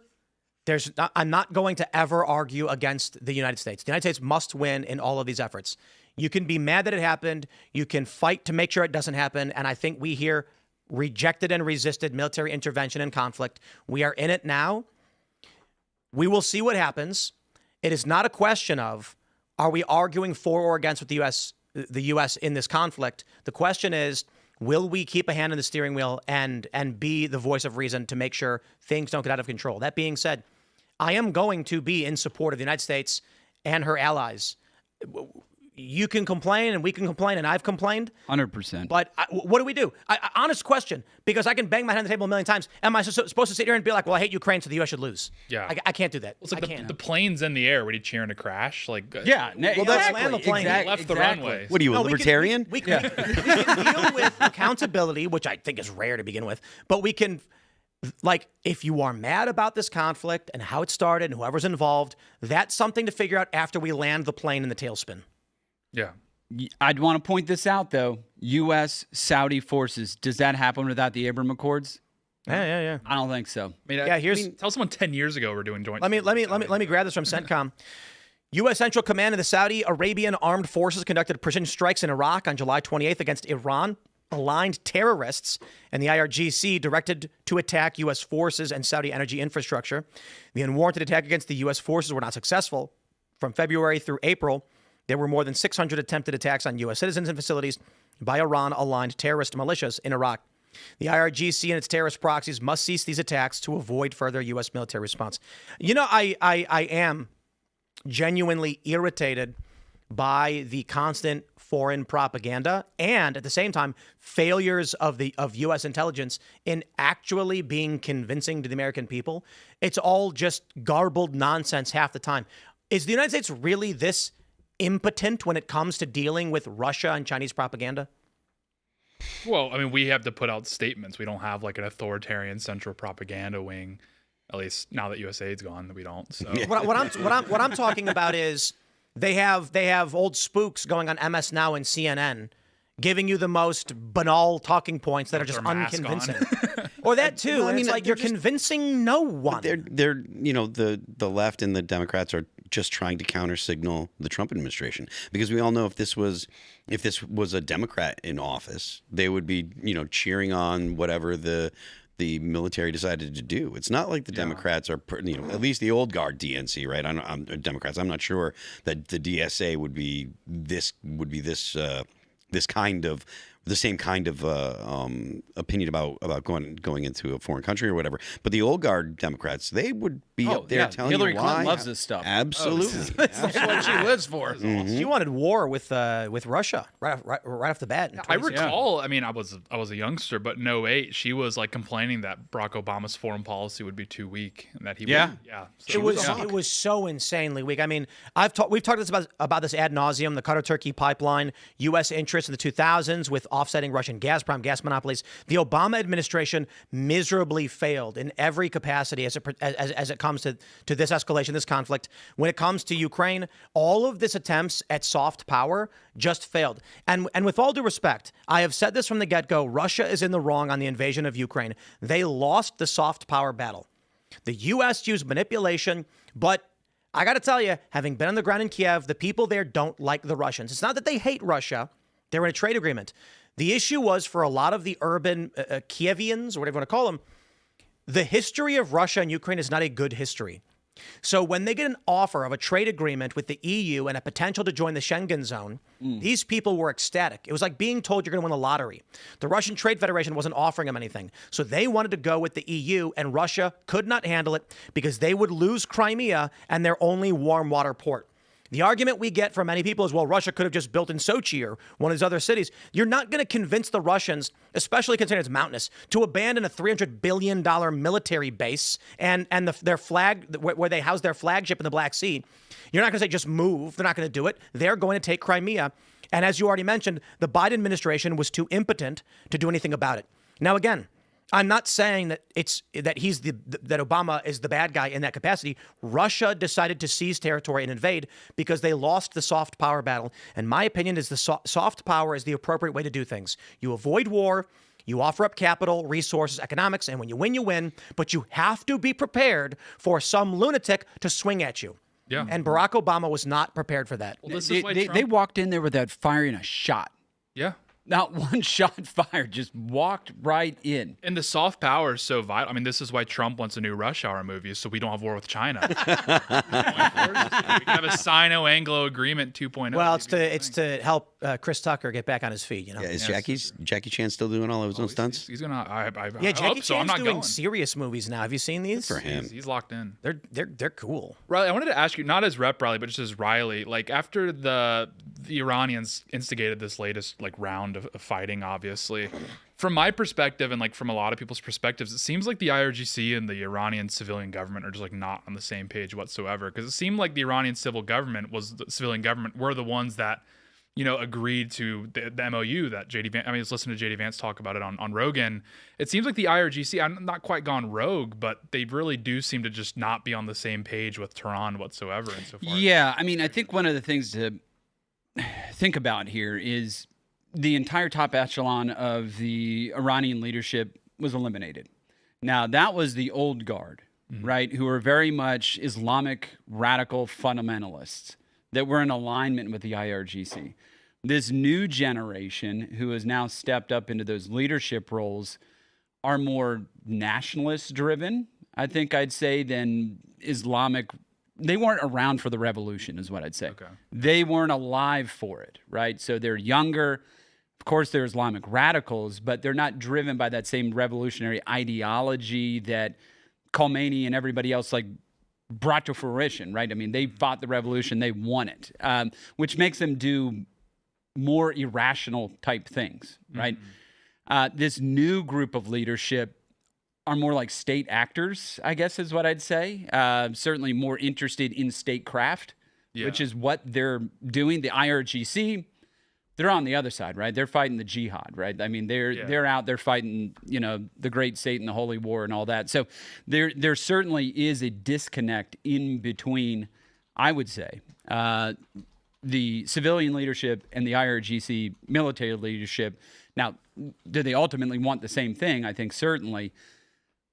I'm not going to ever argue against the United States. The United States must win in all of these efforts. You can be mad that it happened. You can fight to make sure it doesn't happen. And I think we here rejected and resisted military intervention and conflict. We are in it now. We will see what happens. It is not a question of, are we arguing for or against with the U.S. in this conflict? The question is, will we keep a hand on the steering wheel and be the voice of reason to make sure things don't get out of control? That being said, I am going to be in support of the United States and her allies. You can complain and we can complain, and I've complained. 100%. But what do we do? Honest question, because I can bang my head on the table a million times. Am I supposed to sit here and be like, well, I hate Ukraine, so the U.S. should lose? Yeah. I can't do that. It's like I can't. the plane's in the air. What are you cheering to crash? Like Yeah. Well, that's land the plane. left the runway. What are you, a libertarian? We can deal with accountability, which I think is rare to begin with, but we can, if you are mad about this conflict and how it started and whoever's involved, that's something to figure out after we land the plane in the tailspin. Yeah. I'd want to point this out, though. U.S. Saudi forces. Does that happen without the Abraham Accords? Yeah. I don't think so. I mean, here's tell someone 10 years ago we're doing joint. Let me grab this from CENTCOM. U.S. Central Command of the Saudi Arabian Armed Forces conducted precision strikes in Iraq on July 28th against Iran-aligned terrorists, and the IRGC directed to attack U.S. forces and Saudi energy infrastructure. The unwarranted attack against the U.S. forces were not successful. From February through April, there were more than 600 attempted attacks on U.S. citizens and facilities by Iran-aligned terrorist militias in Iraq. The IRGC and its terrorist proxies must cease these attacks to avoid further U.S. military response. You know, I am genuinely irritated by the constant foreign propaganda and, at the same time, failures of U.S. intelligence in actually being convincing to the American people. It's all just garbled nonsense half the time. Is the United States really this impotent when it comes to dealing with Russia and Chinese propaganda? Well, I mean, we have to put out statements. We don't have like an authoritarian central propaganda wing. At least now that USAID's gone, we don't. So What I'm talking about is they have old spooks going on MS Now and CNN, giving you the most banal talking points that are just unconvincing. Or that too. Well, I mean, it's like you're convincing no one. They're you know, the left and the Democrats are just trying to counter signal the Trump administration, because we all know if this was a Democrat in office, they would be, you know, cheering on whatever the military decided to do. It's not like the Democrats are, you know, at least the old guard DNC, right? I'm Democrats. I'm not sure that the DSA would be this kind of the same kind of opinion about going into a foreign country or whatever. But the old guard Democrats, they would be up there telling Hillary you why. Clinton loves this stuff. Absolutely. That's what she lives for. She wanted war with Russia right off the bat. I recall, I mean, I was a youngster, but in '08, she was like complaining that Barack Obama's foreign policy would be too weak and that he would, So It was so insanely weak. I mean, we've talked about this ad nauseum, the Qatar-Turkey pipeline, U.S. interests in the 2000s with offsetting Russian Gazprom gas monopolies. The Obama administration miserably failed in every capacity as it comes to this escalation, this conflict. When it comes to Ukraine, all of this attempts at soft power just failed. And with all due respect, I have said this from the get-go, Russia is in the wrong on the invasion of Ukraine. They lost the soft power battle. The U.S. used manipulation, but I got to tell you, having been on the ground in Kiev, the people there don't like the Russians. It's not that they hate Russia. They're in a trade agreement. The issue was for a lot of the urban Kievians, or whatever you want to call them, the history of Russia and Ukraine is not a good history. So when they get an offer of a trade agreement with the EU and a potential to join the Schengen zone, these people were ecstatic. It was like being told you're going to win the lottery. The Russian Trade Federation wasn't offering them anything. So they wanted to go with the EU, and Russia could not handle it because they would lose Crimea and their only warm water port. The argument we get from many people is, well, Russia could have just built in Sochi or one of these other cities. You're not going to convince the Russians, especially considering it's mountainous, to abandon a $300 billion military base and their flag, where they house their flagship in the Black Sea. You're not going to say just move. They're not going to do it. They're going to take Crimea. And as you already mentioned, the Biden administration was too impotent to do anything about it. Now, again, I'm not saying that that Obama is the bad guy in that capacity. Russia decided to seize territory and invade because they lost the soft power battle. And my opinion is the soft power is the appropriate way to do things. You avoid war, you offer up capital, resources, economics, and when you win, you win. But you have to be prepared for some lunatic to swing at you. Yeah. And Barack Obama was not prepared for that. Well, this is why They walked in there without firing a shot. Yeah. Not one shot fired, just walked right in. And the soft power is so vital. I mean, this is why Trump wants a new Rush Hour movie, so we don't have war with China. We can have a Sino-Anglo agreement 2.0. Well, it's to help Chris Tucker get back on his feet. You know. Yeah, is Jackie Chan still doing all of his own stunts? He's gonna. I Jackie hope so. I'm Chan's not doing going. serious movies now. Have you seen these? For him. He's locked in. They're cool. Riley, I wanted to ask you, not as Rep Riley, but just as Riley, like after the Iranians instigated this latest like round of fighting, obviously, from my perspective and like from a lot of people's perspectives, it seems like the IRGC and the Iranian civilian government are just like not on the same page whatsoever. Because it seemed like the Iranian civilian government were the ones that, you know, agreed to the MOU that JD Vance. I mean, I was listening to JD Vance talk about it on Rogan. It seems like the IRGC, I'm not quite gone rogue, but they really do seem to just not be on the same page with Tehran whatsoever. Insofar. Yeah, I mean, I think one of the things to think about here is the entire top echelon of the Iranian leadership was eliminated. Now, that was the old guard, right, who were very much Islamic radical fundamentalists that were in alignment with the IRGC. This new generation who has now stepped up into those leadership roles are more nationalist driven, I think I'd say, than Islamic weren't around for the revolution, is what I'd say. Okay. They weren't alive for it, right? So they're younger. Of course, they're Islamic radicals, but they're not driven by that same revolutionary ideology that Khomeini and everybody else like brought to fruition, right? I mean, they fought the revolution, they won it, which makes them do more irrational type things, right? This new group of leadership are more like state actors, I guess is what I'd say. Certainly more interested in statecraft, which is what they're doing. The IRGC, they're on the other side, right? They're fighting the jihad, right? I mean, they're out there fighting, the Great Satan, the Holy War, and all that. So there certainly is a disconnect in between, I would say, the civilian leadership and the IRGC military leadership. Now, do they ultimately want the same thing? I think certainly,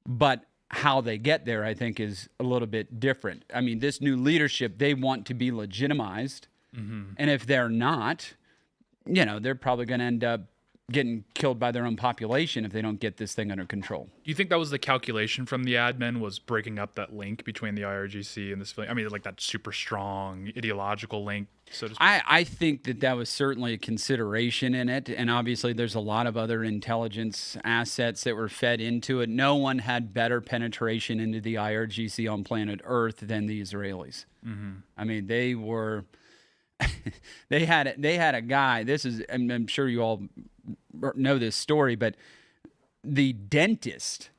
but how they get there, I think, is a little bit different. I mean, this new leadership, they want to be legitimized, and if they're not, they're probably going to end up getting killed by their own population if they don't get this thing under control. Do you think that was the calculation from the admin, was breaking up that link between the IRGC and this? I mean, like that super strong ideological link, so to speak? I think that was certainly a consideration in it, and obviously there's a lot of other intelligence assets that were fed into it. No one had better penetration into the IRGC on planet Earth than the Israelis. I mean, they were... they had a guy. This is, I'm sure you all know this story, but the dentist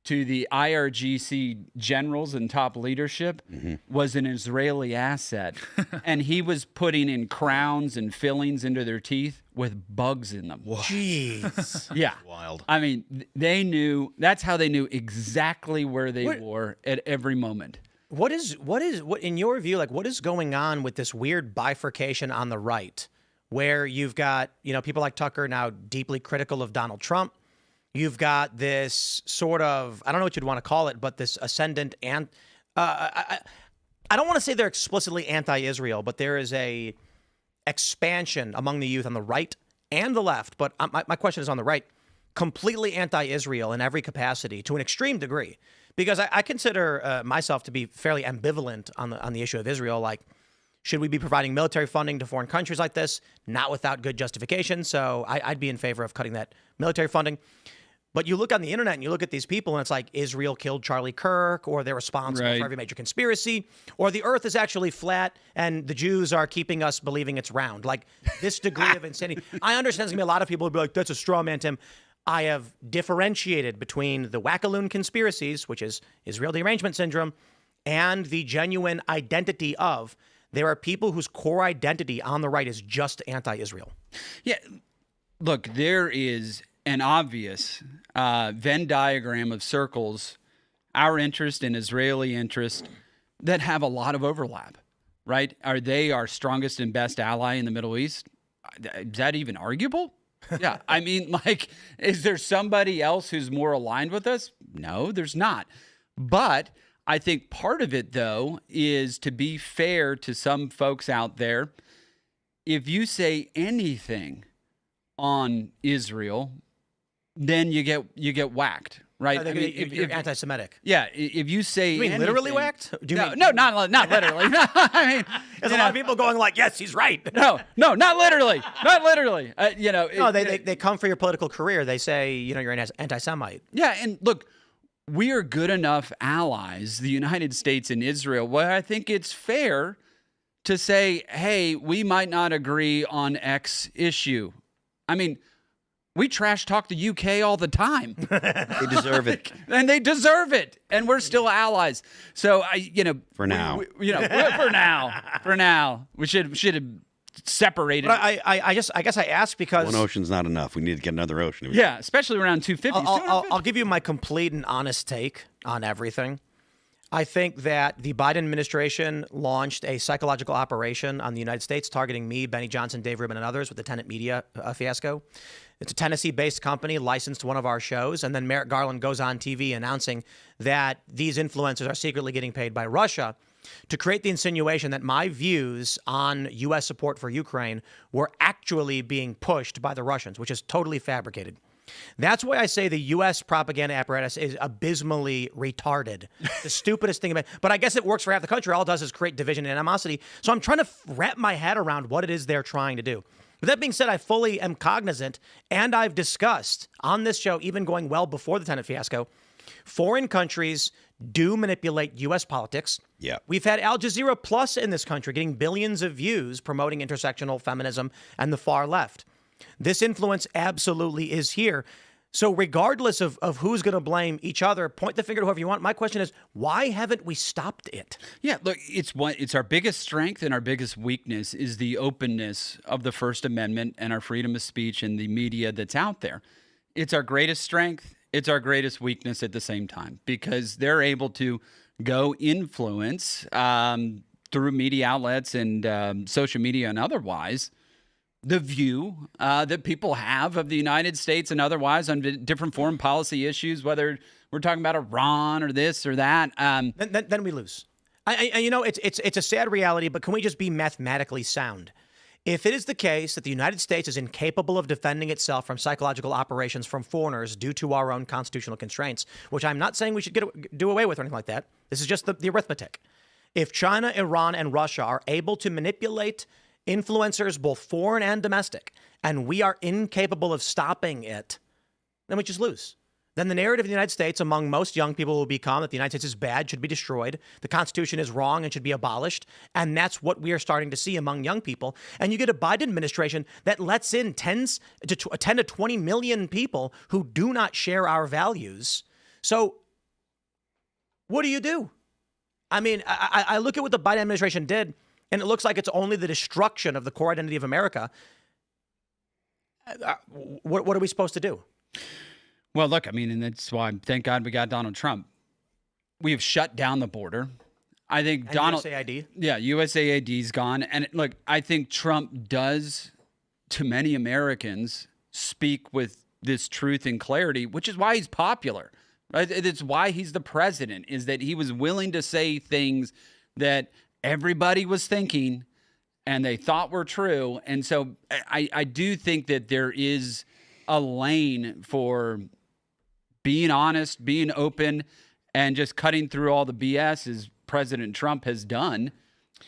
to the IRGC generals and top leadership was an Israeli asset, and he was putting in crowns and fillings into their teeth with bugs in them. Jeez. Yeah, Wild. I mean, they knew. That's how they knew exactly where they were at every moment. What in your view, like, what is going on with this weird bifurcation on the right, where you've got, people like Tucker now deeply critical of Donald Trump. You've got this sort of, I don't know what you'd want to call it, but this ascendant, and I don't want to say they're explicitly anti-Israel, but there is a expansion among the youth on the right and the left. But my question is on the right, completely anti-Israel in every capacity to an extreme degree. Because I consider myself to be fairly ambivalent on the issue of Israel. Like, should we be providing military funding to foreign countries like this? Not without good justification. So I'd be in favor of cutting that military funding. But you look on the internet and you look at these people and it's like Israel killed Charlie Kirk, or they're responsible for every major conspiracy, or the earth is actually flat and the Jews are keeping us believing it's round. Like, this degree of insanity. I understand there's going to be a lot of people who be like, that's a straw man, Tim. I have differentiated between the wackaloon conspiracies, which is Israel derangement syndrome, and the genuine identity of, there are people whose core identity on the right is just anti-Israel. Yeah, look, there is an obvious Venn diagram of circles, our interest and Israeli interest, that have a lot of overlap, right? Are they our strongest and best ally in the Middle East? Is that even arguable? Yeah, I mean, like, is there somebody else who's more aligned with us? No, there's not. But I think part of it, though, is to be fair to some folks out there. If you say anything on Israel, then you get whacked, right? I mean, if you're anti-Semitic. Yeah, if you say You mean anything, literally whacked? Do you mean, no, not literally. No, I mean, there's a lot of people going like, yes, he's right. no, not literally, not literally. No, they come for your political career. They say, you're an anti-Semite. Yeah, and look, we are good enough allies, the United States and Israel, where I think it's fair to say, hey, we might not agree on X issue. I mean, we trash talk the UK all the time. They deserve it. And they deserve it. And we're still allies. So For now. For now, we should have separated. But I guess I asked because One ocean's not enough. We need to get another ocean. Yeah, especially around 250. I'll give you my complete and honest take on everything. I think that the Biden administration launched a psychological operation on the United States targeting me, Benny Johnson, Dave Rubin, and others with the Tenet Media fiasco. It's a Tennessee-based company licensed to one of our shows, and then Merrick Garland goes on TV announcing that these influencers are secretly getting paid by Russia to create the insinuation that my views on U.S. support for Ukraine were actually being pushed by the Russians, which is totally fabricated. That's why I say the U.S. propaganda apparatus is abysmally retarded. The stupidest thing about it. But I guess it works for half the country. All it does is create division and animosity. So I'm trying to wrap my head around what it is they're trying to do. With that being said, I fully am cognizant, and I've discussed on this show, even going well before the Tenet fiasco, foreign countries do manipulate U.S. politics. Yeah. We've had Al Jazeera Plus in this country getting billions of views promoting intersectional feminism and the far left. This influence absolutely is here. So regardless of who's going to blame each other, point the finger to whoever you want. My question is, why haven't we stopped it? Yeah, look, it's our biggest strength and our biggest weakness is the openness of the First Amendment and our freedom of speech and the media that's out there. It's our greatest strength. It's our greatest weakness at the same time because they're able to go influence through media outlets and social media and otherwise the view that people have of the United States and otherwise on different foreign policy issues, whether we're talking about Iran or this or that. Then we lose. It's a sad reality, but can we just be mathematically sound? If it is the case that the United States is incapable of defending itself from psychological operations from foreigners due to our own constitutional constraints, which I'm not saying we should do away with or anything like that. This is just the arithmetic. If China, Iran, and Russia are able to manipulate influencers, both foreign and domestic, and we are incapable of stopping it, then we just lose. Then the narrative of the United States among most young people will become that the United States is bad, should be destroyed, the Constitution is wrong and should be abolished, and that's what we are starting to see among young people. And you get a Biden administration that lets in 10 to 20 million people who do not share our values. So what do you do? I mean, I look at what the Biden administration did, and it looks like it's only the destruction of the core identity of America. What are we supposed to do? Well, look, I mean, and that's why, thank God we got Donald Trump. We have shut down the border. I think USAID? Yeah, USAID's gone. And look, I think Trump does, to many Americans, speak with this truth and clarity, which is why he's popular. Right? It's why he's the president, is that he was willing to say things that everybody was thinking and they thought were true. And so I do think that there is a lane for being honest, being open, and just cutting through all the BS as President Trump has done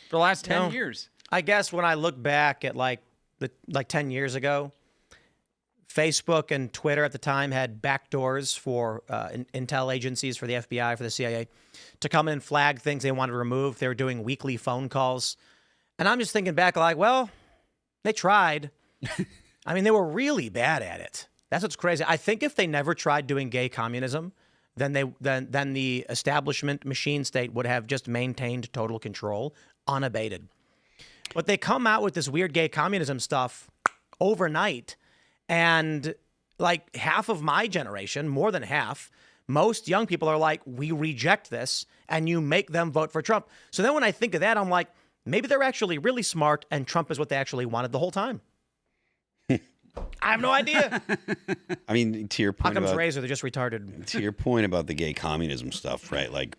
for the last 10 years. I guess when I look back at like 10 years ago, Facebook and Twitter at the time had backdoors for intel agencies, for the FBI, for the CIA, to come in and flag things they wanted to remove. They were doing weekly phone calls. And I'm just thinking back like, well, they tried. I mean, they were really bad at it. That's what's crazy. I think if they never tried doing gay communism, then the establishment machine state would have just maintained total control unabated. But they come out with this weird gay communism stuff overnight. And like half of my generation, more than half, most young people are like, we reject this, and you make them vote for Trump. So then when I think of that, I'm like, maybe they're actually really smart and Trump is what they actually wanted the whole time. I have no idea. I mean, to your point Occam's about razor, they're just retarded. to your point about the gay communism stuff, right? Like,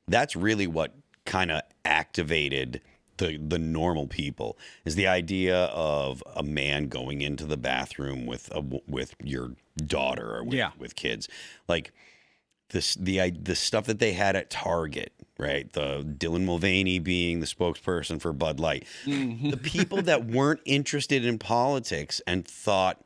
that's really what kind of activated the normal people, is the idea of a man going into the bathroom with your daughter or with kids, like the stuff that they had at Target, right? The Dylan Mulvaney being the spokesperson for Bud Light, the people that weren't interested in politics and thought,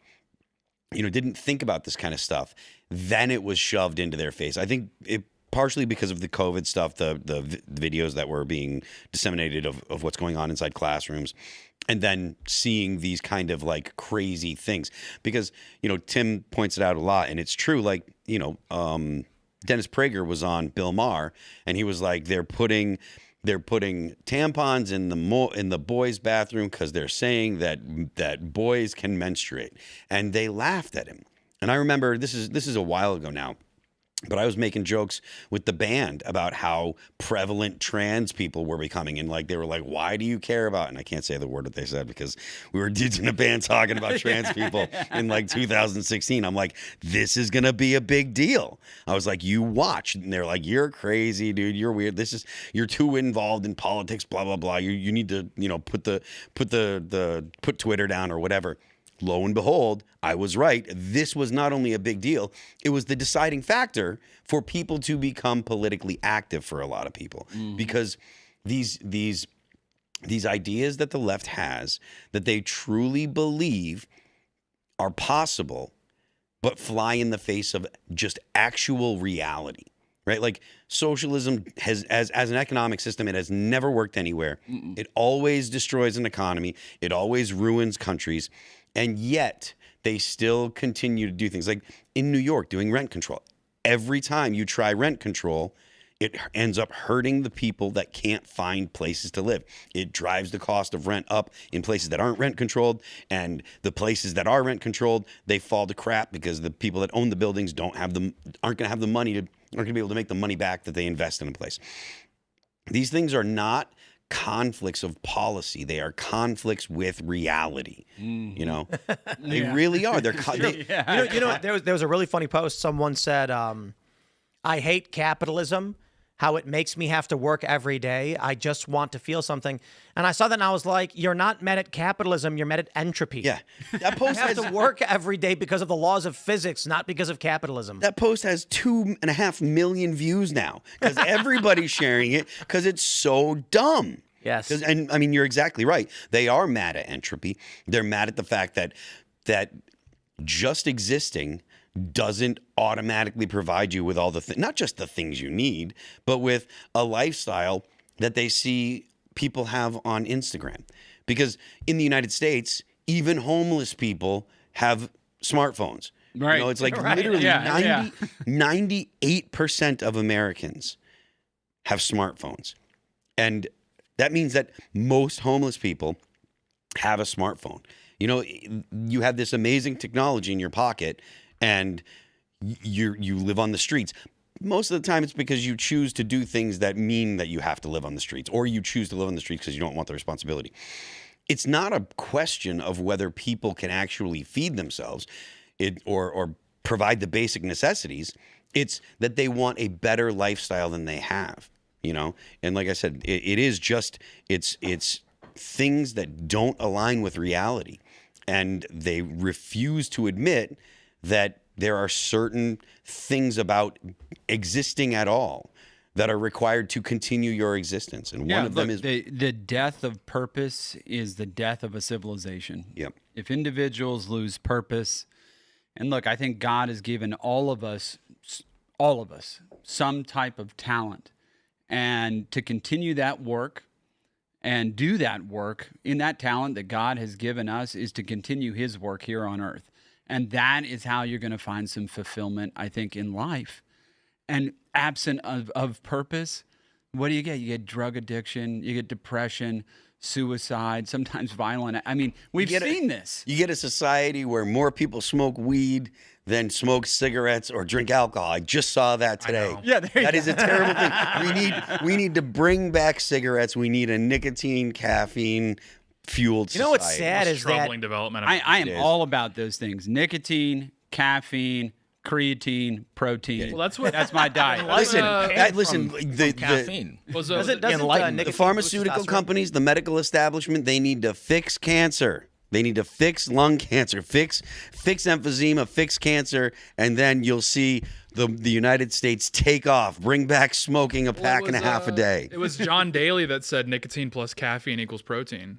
didn't think about this kind of stuff, then it was shoved into their face. I think it partially because of the COVID stuff, the videos that were being disseminated of what's going on inside classrooms, and then seeing these kind of like crazy things. Because, Tim points it out a lot, and it's true. Like, Dennis Prager was on Bill Maher, and he was like, they're putting tampons in the boys' bathroom because they're saying that boys can menstruate, and they laughed at him. And I remember this is a while ago now, but I was making jokes with the band about how prevalent trans people were becoming. And like, they were like, why do you care about, and I can't say the word that they said because we were dudes in a band talking about trans people in like 2016. I'm like, this is going to be a big deal. I was like, you watch. And they're like, you're crazy, dude. You're weird. You're too involved in politics, blah, blah, blah. You need to, put Twitter down or whatever. lo and behold, I was right. This was not only a big deal, it was the deciding factor for people to become politically active for a lot of people. Because these ideas that the left has that they truly believe are possible, but fly in the face of just actual reality, right? Like socialism has, as an economic system, it has never worked anywhere. It always destroys an economy. It always ruins countries. And yet they still continue to do things like in New York, doing rent control. Every time you try rent control, it ends up hurting the people that can't find places to live. It drives the cost of rent up in places that aren't rent controlled, and the places that are rent controlled, they fall to crap because the people that own the buildings aren't going to have the money aren't going to be able to make the money back that they invest in a place. These things are not conflicts of policy. They are conflicts with reality. You know, they really are. They're You know, there was a really funny post. Someone said, "I hate capitalism. How it makes me have to work every day. I just want to feel something." And I saw that and I was like, you're not mad at capitalism, you're mad at entropy. Yeah. That post You have to work every day because of the laws of physics, not because of capitalism. That post has 2.5 million views now because everybody's sharing it because it's so dumb. Yes. And I mean, you're exactly right. They are mad at entropy. They're mad at the fact that just existing doesn't automatically provide you with all the not just the things you need, but with a lifestyle that they see people have on Instagram. Because in the United States, even homeless people have smartphones. Right. You know, it's like Right. literally Yeah. 98% of Americans have smartphones. And that means that most homeless people have a smartphone. You know, you have this amazing technology in your pocket and you live on the streets. Most of the time it's because you choose to do things that mean that you have to live on the streets, or you choose to live on the streets because you don't want the responsibility. It's not a question of whether people can actually feed themselves or provide the basic necessities. It's that they want a better lifestyle than they have, you know? And like I said, it is just, it's things that don't align with reality. And they refuse to admit that there are certain things about existing at all that are required to continue your existence. And one of them is the death of purpose is the death of a civilization. Yep. If individuals lose purpose, and look, I think God has given all of us, some type of talent. And to continue that work and do that work in that talent that God has given us is to continue his work here on earth. And that is how you're going to find some fulfillment, I think, in life. And absent of purpose, what do? You get drug addiction, you get depression, suicide, sometimes violent. I mean, we've seen this. You get a society where more people smoke weed than smoke cigarettes or drink alcohol. I just saw that today. Yeah, that is a terrible thing. We need to bring back cigarettes. We need a nicotine, caffeine fueled society. You know what's sad is that troubling development. I am all about those things: nicotine, caffeine, creatine, protein. Well, that's my diet. Listen, the Caffeine. the pharmaceutical companies, the medical establishment, they need to fix cancer. They need to fix lung cancer, fix emphysema, fix cancer, and then you'll see the United States take off, bring back smoking a pack and a half a day. It was John Daly that said nicotine plus caffeine equals protein.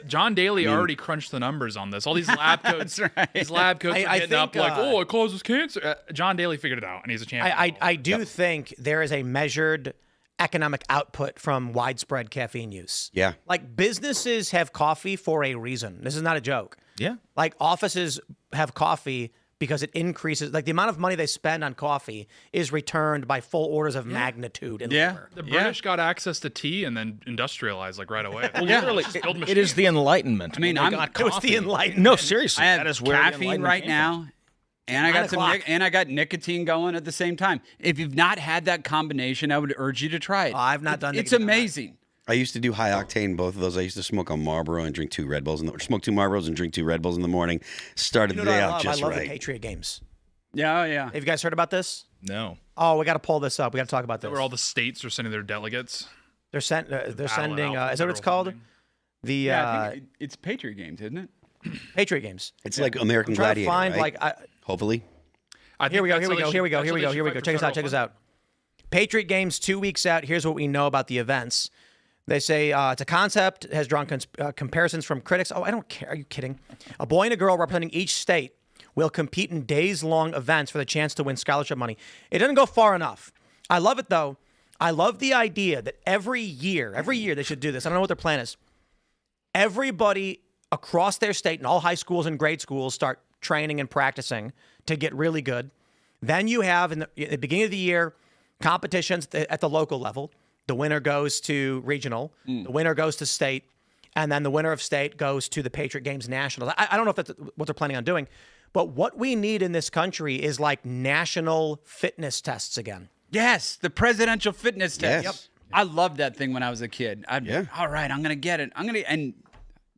John Daly already crunched the numbers on this. All these lab coats, these lab coats are getting up like, oh, it causes cancer. John Daly figured it out, and he's a champion. I do think there is a measured economic output from widespread caffeine use. Yeah. Like businesses have coffee for a reason. This is not a joke. Yeah. Like offices have coffee because it increases, like the amount of money they spend on coffee is returned by full orders of magnitude in labor. The British got access to tea and then industrialized like right away. Literally, it is the Enlightenment. I mean, It was the Enlightenment. No, seriously, I have that is where the caffeine Enlightenment right came now. And I 9 got o'clock. and I got nicotine going at the same time. If you've not had that combination, I would urge you to try it. I've not done It's nicotine. amazing. I used to do high octane, both of those. I used to smoke a Marlboro and drink 2 Red Bulls, smoke 2 Marlboros and drink 2 Red Bulls in the morning. Started You know the what day I out love? just I love right. the Patriot games. Yeah, yeah. Have you guys heard about this? No. Oh, we got to pull this up. We got to talk about this. Where all the states are sending their delegates. They're sending. Battle it Is that out what for it's federal called? funding. The Yeah, I think it's Patriot Games, isn't it? Patriot games. It's like American I'm trying to Gladiator, find right? Hopefully. Here we go. Check us out. Patriot games 2 weeks out. Here's what we know about the events. They say it's a concept, has drawn comparisons from critics. Oh, I don't care. Are you kidding? A boy and a girl representing each state will compete in days-long events for the chance to win scholarship money. It doesn't go far enough. I love it, though. I love the idea that every year they should do this. I don't know what their plan is. Everybody across their state in all high schools and grade schools start training and practicing to get really good. Then you have, in the beginning of the year, competitions at the local level. The winner goes to regional. The winner goes to state. And then the winner of state goes to the Patriot Games Nationals. I don't know if that's what they're planning on doing. But what we need in this country is like national fitness tests again. Yes, the presidential fitness test. Yes. Yep. I loved that thing when I was a kid. All right, I'm going to get it. And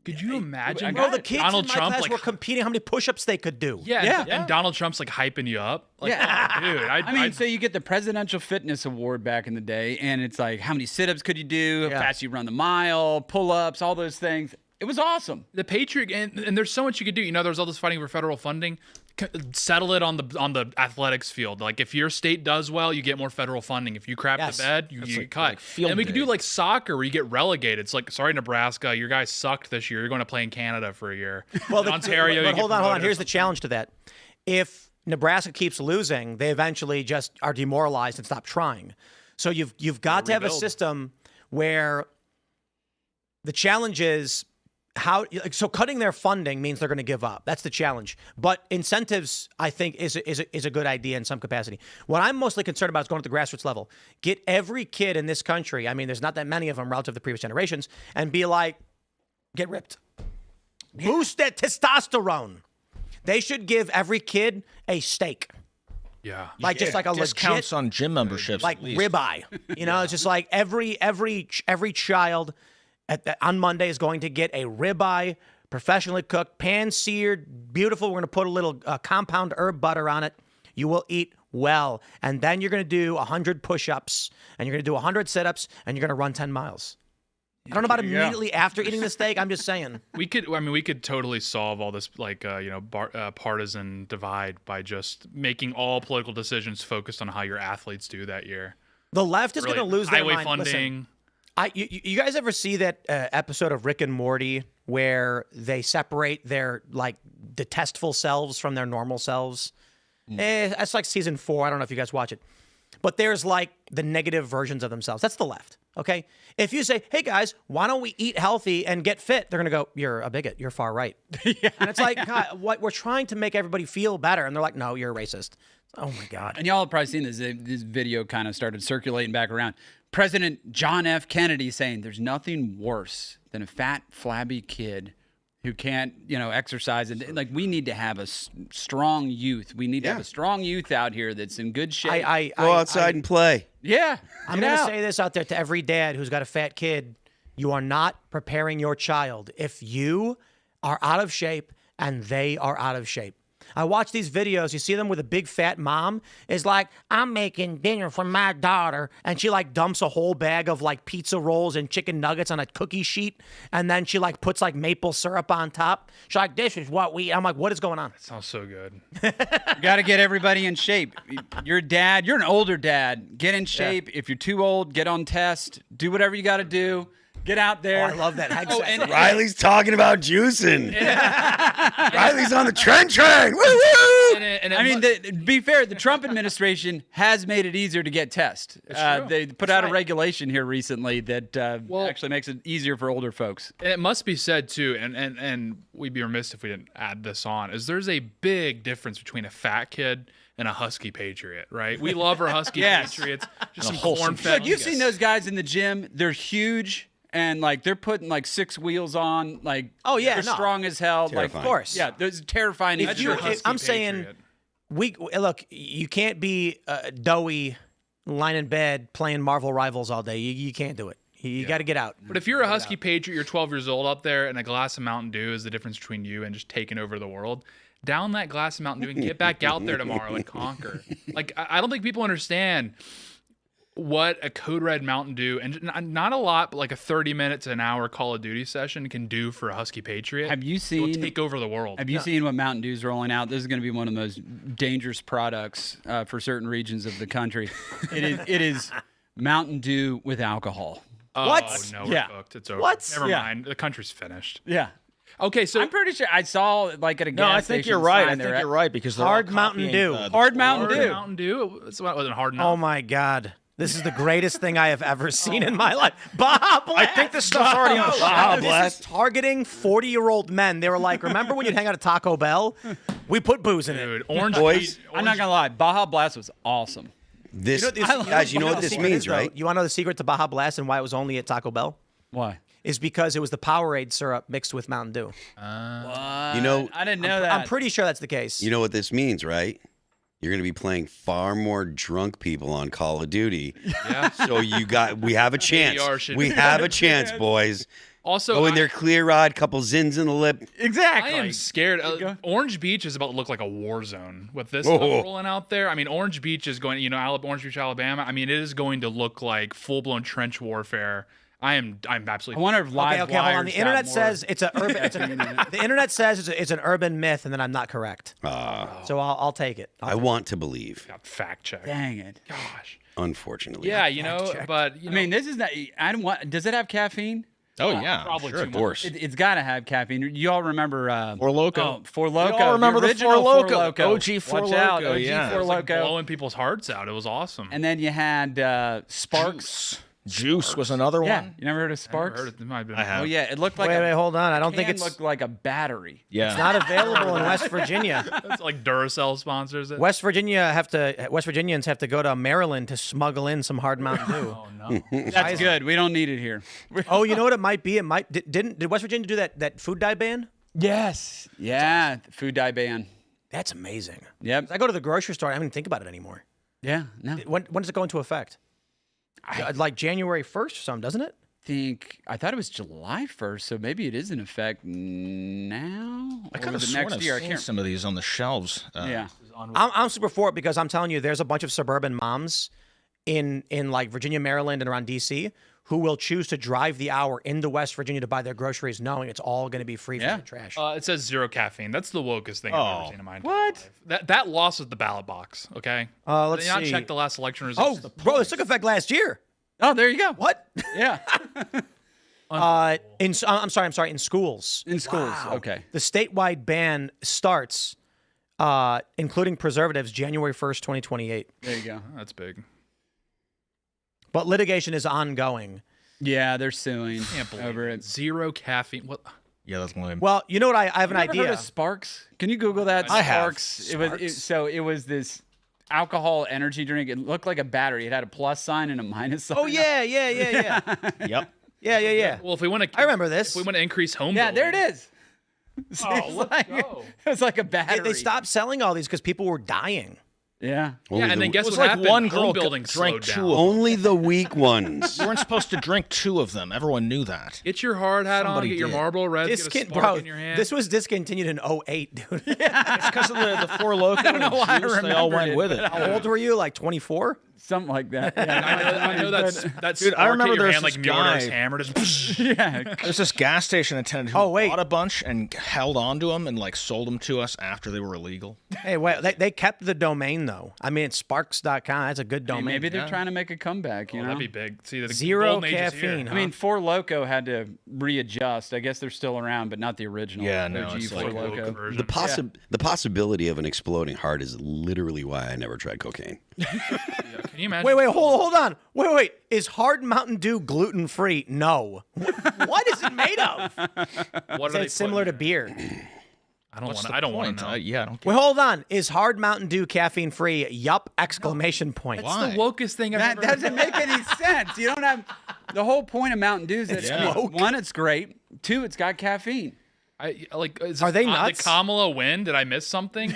Could you imagine? Bro, the kids Donald in my Trump class were competing how many push-ups they could do. Yeah. And Donald Trump's like hyping you up. Like, oh, dude. I mean, so you get the Presidential Fitness Award back in the day, and it's like how many sit-ups could you do, how fast you run the mile, pull-ups, all those things. It was awesome. The Patriot, and there's so much you could do. You know, there's all this fighting for federal funding. Settle it on the athletics field. Like if your state does well, you get more federal funding. If you crap the bed, you get cut. And we could do like soccer where you get relegated. It's like, sorry, Nebraska, your guys sucked this year. You're going to play in Canada for a year. Well, in Ontario, but hold on. Here's the challenge to that. If Nebraska keeps losing, they eventually just are demoralized and stop trying. So you've got to have a system where the challenge is so cutting their funding means they're going to give up. That's the challenge. But incentives, I think, is a good idea in some capacity. What I'm mostly concerned about is going to the grassroots level. Get every kid in this country, I mean, there's not that many of them relative to previous generations, and be like, get ripped. Boost that testosterone. They should give every kid a steak. Yeah. Like just like a discounts legit, on gym memberships, like ribeye. You know, it's just like every child on Monday is going to get a ribeye, professionally cooked, pan-seared, beautiful. We're going to put a little compound herb butter on it. You will eat well. And then you're going to do 100 push-ups, and you're going to do 100 sit-ups, and you're going to run 10 miles. I don't know about immediately after eating the steak. I'm just saying. We could totally solve all this, like, partisan divide by just making all political decisions focused on how your athletes do that year. The left is going to lose their mind. Highway funding. Listen, you guys ever see that episode of Rick and Morty where they separate their like detestful selves from their normal selves? That's like season 4. I don't know if you guys watch it. But there's like the negative versions of themselves. That's the left, okay? If you say, hey guys, why don't we eat healthy and get fit? They're going to go, you're a bigot. You're far right. And it's like, God, we're trying to make everybody feel better. And they're like, no, you're a racist. Oh my God. And y'all have probably seen this. This video kind of started circulating back around. President John F. Kennedy saying there's nothing worse than a fat, flabby kid who can't, exercise. And like, we need to have a strong youth. We need to have a strong youth out here that's in good shape. Go outside and play. Yeah. I'm going to say this out there to every dad who's got a fat kid. You are not preparing your child if you are out of shape and they are out of shape. I watch these videos. You see them with a big fat mom is like, I'm making dinner for my daughter. And she like dumps a whole bag of like pizza rolls and chicken nuggets on a cookie sheet. And then she like puts like maple syrup on top. She's like, this is what we eat. I'm like, what is going on? That sounds so good. You got to get everybody in shape. You're a dad. You're an older dad. Get in shape. If you're too old, get on test. Do whatever you got to do. Get out there. Oh, I love that. And Riley's talking about juicing. Riley's on the trend train. Woo woo! To be fair, the Trump administration has made it easier to get tests. They put out a regulation here recently that actually makes it easier for older folks. And it must be said too, and we'd be remiss if we didn't add this on, is there's a big difference between a fat kid and a husky patriot, right? We love our husky patriots. Just some corn-fed. Look, you've seen those guys in the gym. They're huge. And like they're putting like 6 wheels on, like they're strong as hell. Terrifying. Like, of course, there's terrifying. I'm saying, look, you can't be doughy, lying in bed playing Marvel Rivals all day. You can't do it. You got to get out. But if you're a husky patriot, you're 12 years old up there, and a glass of Mountain Dew is the difference between you and just taking over the world. Down that glass of Mountain Dew and get back out there tomorrow and conquer. Like I don't think people understand. what a Code Red Mountain Dew, and not a lot, but like a 30 minutes to an hour Call of Duty session can do for a Husky Patriot. Have you It seen? will take over the world. Have you seen what Mountain Dew's rolling out? This is going to be one of the most dangerous products for certain regions of the country. It is Mountain Dew with alcohol. Oh, What? no, we're Yeah. cooked. It's over. What? Never Yeah. mind. The country's finished. Yeah. Okay, so I'm pretty sure I saw like at a gas No, I think station you're right. I sign think there. you're right because they're Hard all Mountain copying, Dew. the Hard Mountain Hard Dew. Mountain Dew. It's wasn't hard enough. Oh my God. This is the greatest thing I have ever seen in my life. Baja Blast. I think this stuff's already on the Baja shelf. Blast. This is targeting 40-year-old men. They were like, remember when you'd hang out at Taco Bell? We put booze in it. Dude, orange Boys. Pete- I'm not gonna lie, Baja Blast was awesome. This, You know guys, you know what this secret means, is, though? right? You want to know the secret to Baja Blast and why it was only at Taco Bell? Why? Is because it was the Powerade syrup mixed with Mountain Dew. You know, I didn't know that. I'm pretty sure that's the case. You know what this means, right? You're going to be playing far more drunk people on Call of Duty. Yeah. So we have a chance. ADR should We be- have a chance, boys. Also, Go in there, clear-eyed, couple zins in the lip. I exactly. am scared. go. Orange Beach is about to look like a war zone with this Whoa. stuff rolling out there. I mean, Orange Beach is going, Orange Beach, Alabama. I mean, it is going to look like full-blown trench warfare. I'm I absolutely. wonder if live Okay, hold on. The Wire's internet got more- says it's a urban. The internet says it's an urban myth, and then I'm not correct. So I'll take it. I want to believe, got fact check. Dang it. Gosh. unfortunately. Yeah, check. but I mean, this is not. I don't want. Does it have caffeine? Oh yeah, probably sure. too Of course. It's got to have caffeine. You all remember Four Loco. Four Loco. We all remember the original Four Loko. Loco. OG Four Watch out, Loko, OG yeah. Four It was like Loco. blowing people's hearts out. It was awesome. And then you had Sparks. Juice was another Yeah, one. you never heard of I Sparks? heard it might have been. I have. Oh yeah, it looked like Wait, hold on. I don't think can it's looked like a battery. Yeah. it's not available in West Virginia. That's like Duracell sponsors it. West Virginians have to go to Maryland to smuggle in some hard Mountain Dew. Oh no. That's good. We don't need it here. Oh, you know what it might be? It might did West Virginia do that food dye ban? Yes. Yeah. Food dye ban. That's amazing. Yep. I go to the grocery store. I don't even think about it anymore. Yeah. No. When does it go into effect? Like January 1st or something, doesn't it? I thought it was July 1st, so maybe it is in effect now. I or kind of the sworn next I've year. I seen can't. some of these on the shelves. Yeah. I'm super for it because I'm telling you, there's a bunch of suburban moms in like Virginia, Maryland, and around DC who will choose to drive the hour into West Virginia to buy their groceries, knowing it's all going to be free Yeah. from the trash. It says zero caffeine. That's the wokest thing I've ever Oh. seen in my entire What? life. That loss was the ballot box. Okay. Let's Did they not see. check the last election Oh, results? bro, this took effect last year. Oh, there you go. What? Yeah. I'm sorry. In schools, In schools. Okay. the statewide ban starts, including preservatives, January 1st, 2028. There you go. That's big. But litigation is ongoing. Yeah, they're suing Can't believe over it. Zero caffeine. What? Yeah, that's lame. Well, you know what? I have an You ever idea. heard of Sparks? Can you Google that? I have. Sparks. It was this alcohol energy drink. It looked like a battery. It had a plus sign and a minus sign. Oh yeah. Yep. Yeah. Well, if we want to, I remember this. If we want to increase home, Yeah, there it building- is. It's let's like, go. It's like a battery. They stopped selling all these because people were dying. Yeah. Only Yeah, and the- then guess It was what like happened? one Home girl building drank slowed two down. of only the weak ones. You weren't supposed to drink two of them. Everyone knew that. Get your hard hat on. Somebody Get your did. Marlboro Reds. Get a spark Bro, in your hand. this was discontinued in 2008, dude. It's because of the Four Loco and know why I the juice. They all remembered went it, with it. How old were you? Like 24? Something like that. Yeah. I know that's Dude, I remember your there's hand like this Mjolnir's guy- hammer. Just Yeah. There's this gas station attendant who Oh, wait. bought a bunch and held on to them and like sold them to us after they were illegal. Hey, wait, they kept the domain though. I mean, it's sparks.com. That's a good domain. Maybe they're trying to make a comeback, you know? that'd be big. See, the Zero golden age is here. caffeine, I mean, Four Loco had to readjust. I guess they're still around, but not the original. Yeah, no, OG it's Four like Woke Loco. version. The possibility of an exploding heart is literally why I never tried cocaine. Can you imagine? Wait, hold on. Wait. Is hard Mountain Dew gluten free? No. What is it made of? What Is are they it similar to putting beer? there? I don't What's want. the I don't want point? to know. Yeah, I don't Wait, hold on. Is hard Mountain Dew caffeine free? Yup! Exclamation point. That's Why? the wokest thing I've That ever heard. doesn't make any sense. You don't have the whole point of Mountain Dew is that Yeah. one, it's great. Two, it's got caffeine. Are they Did nuts? Kamala win? Did I miss something?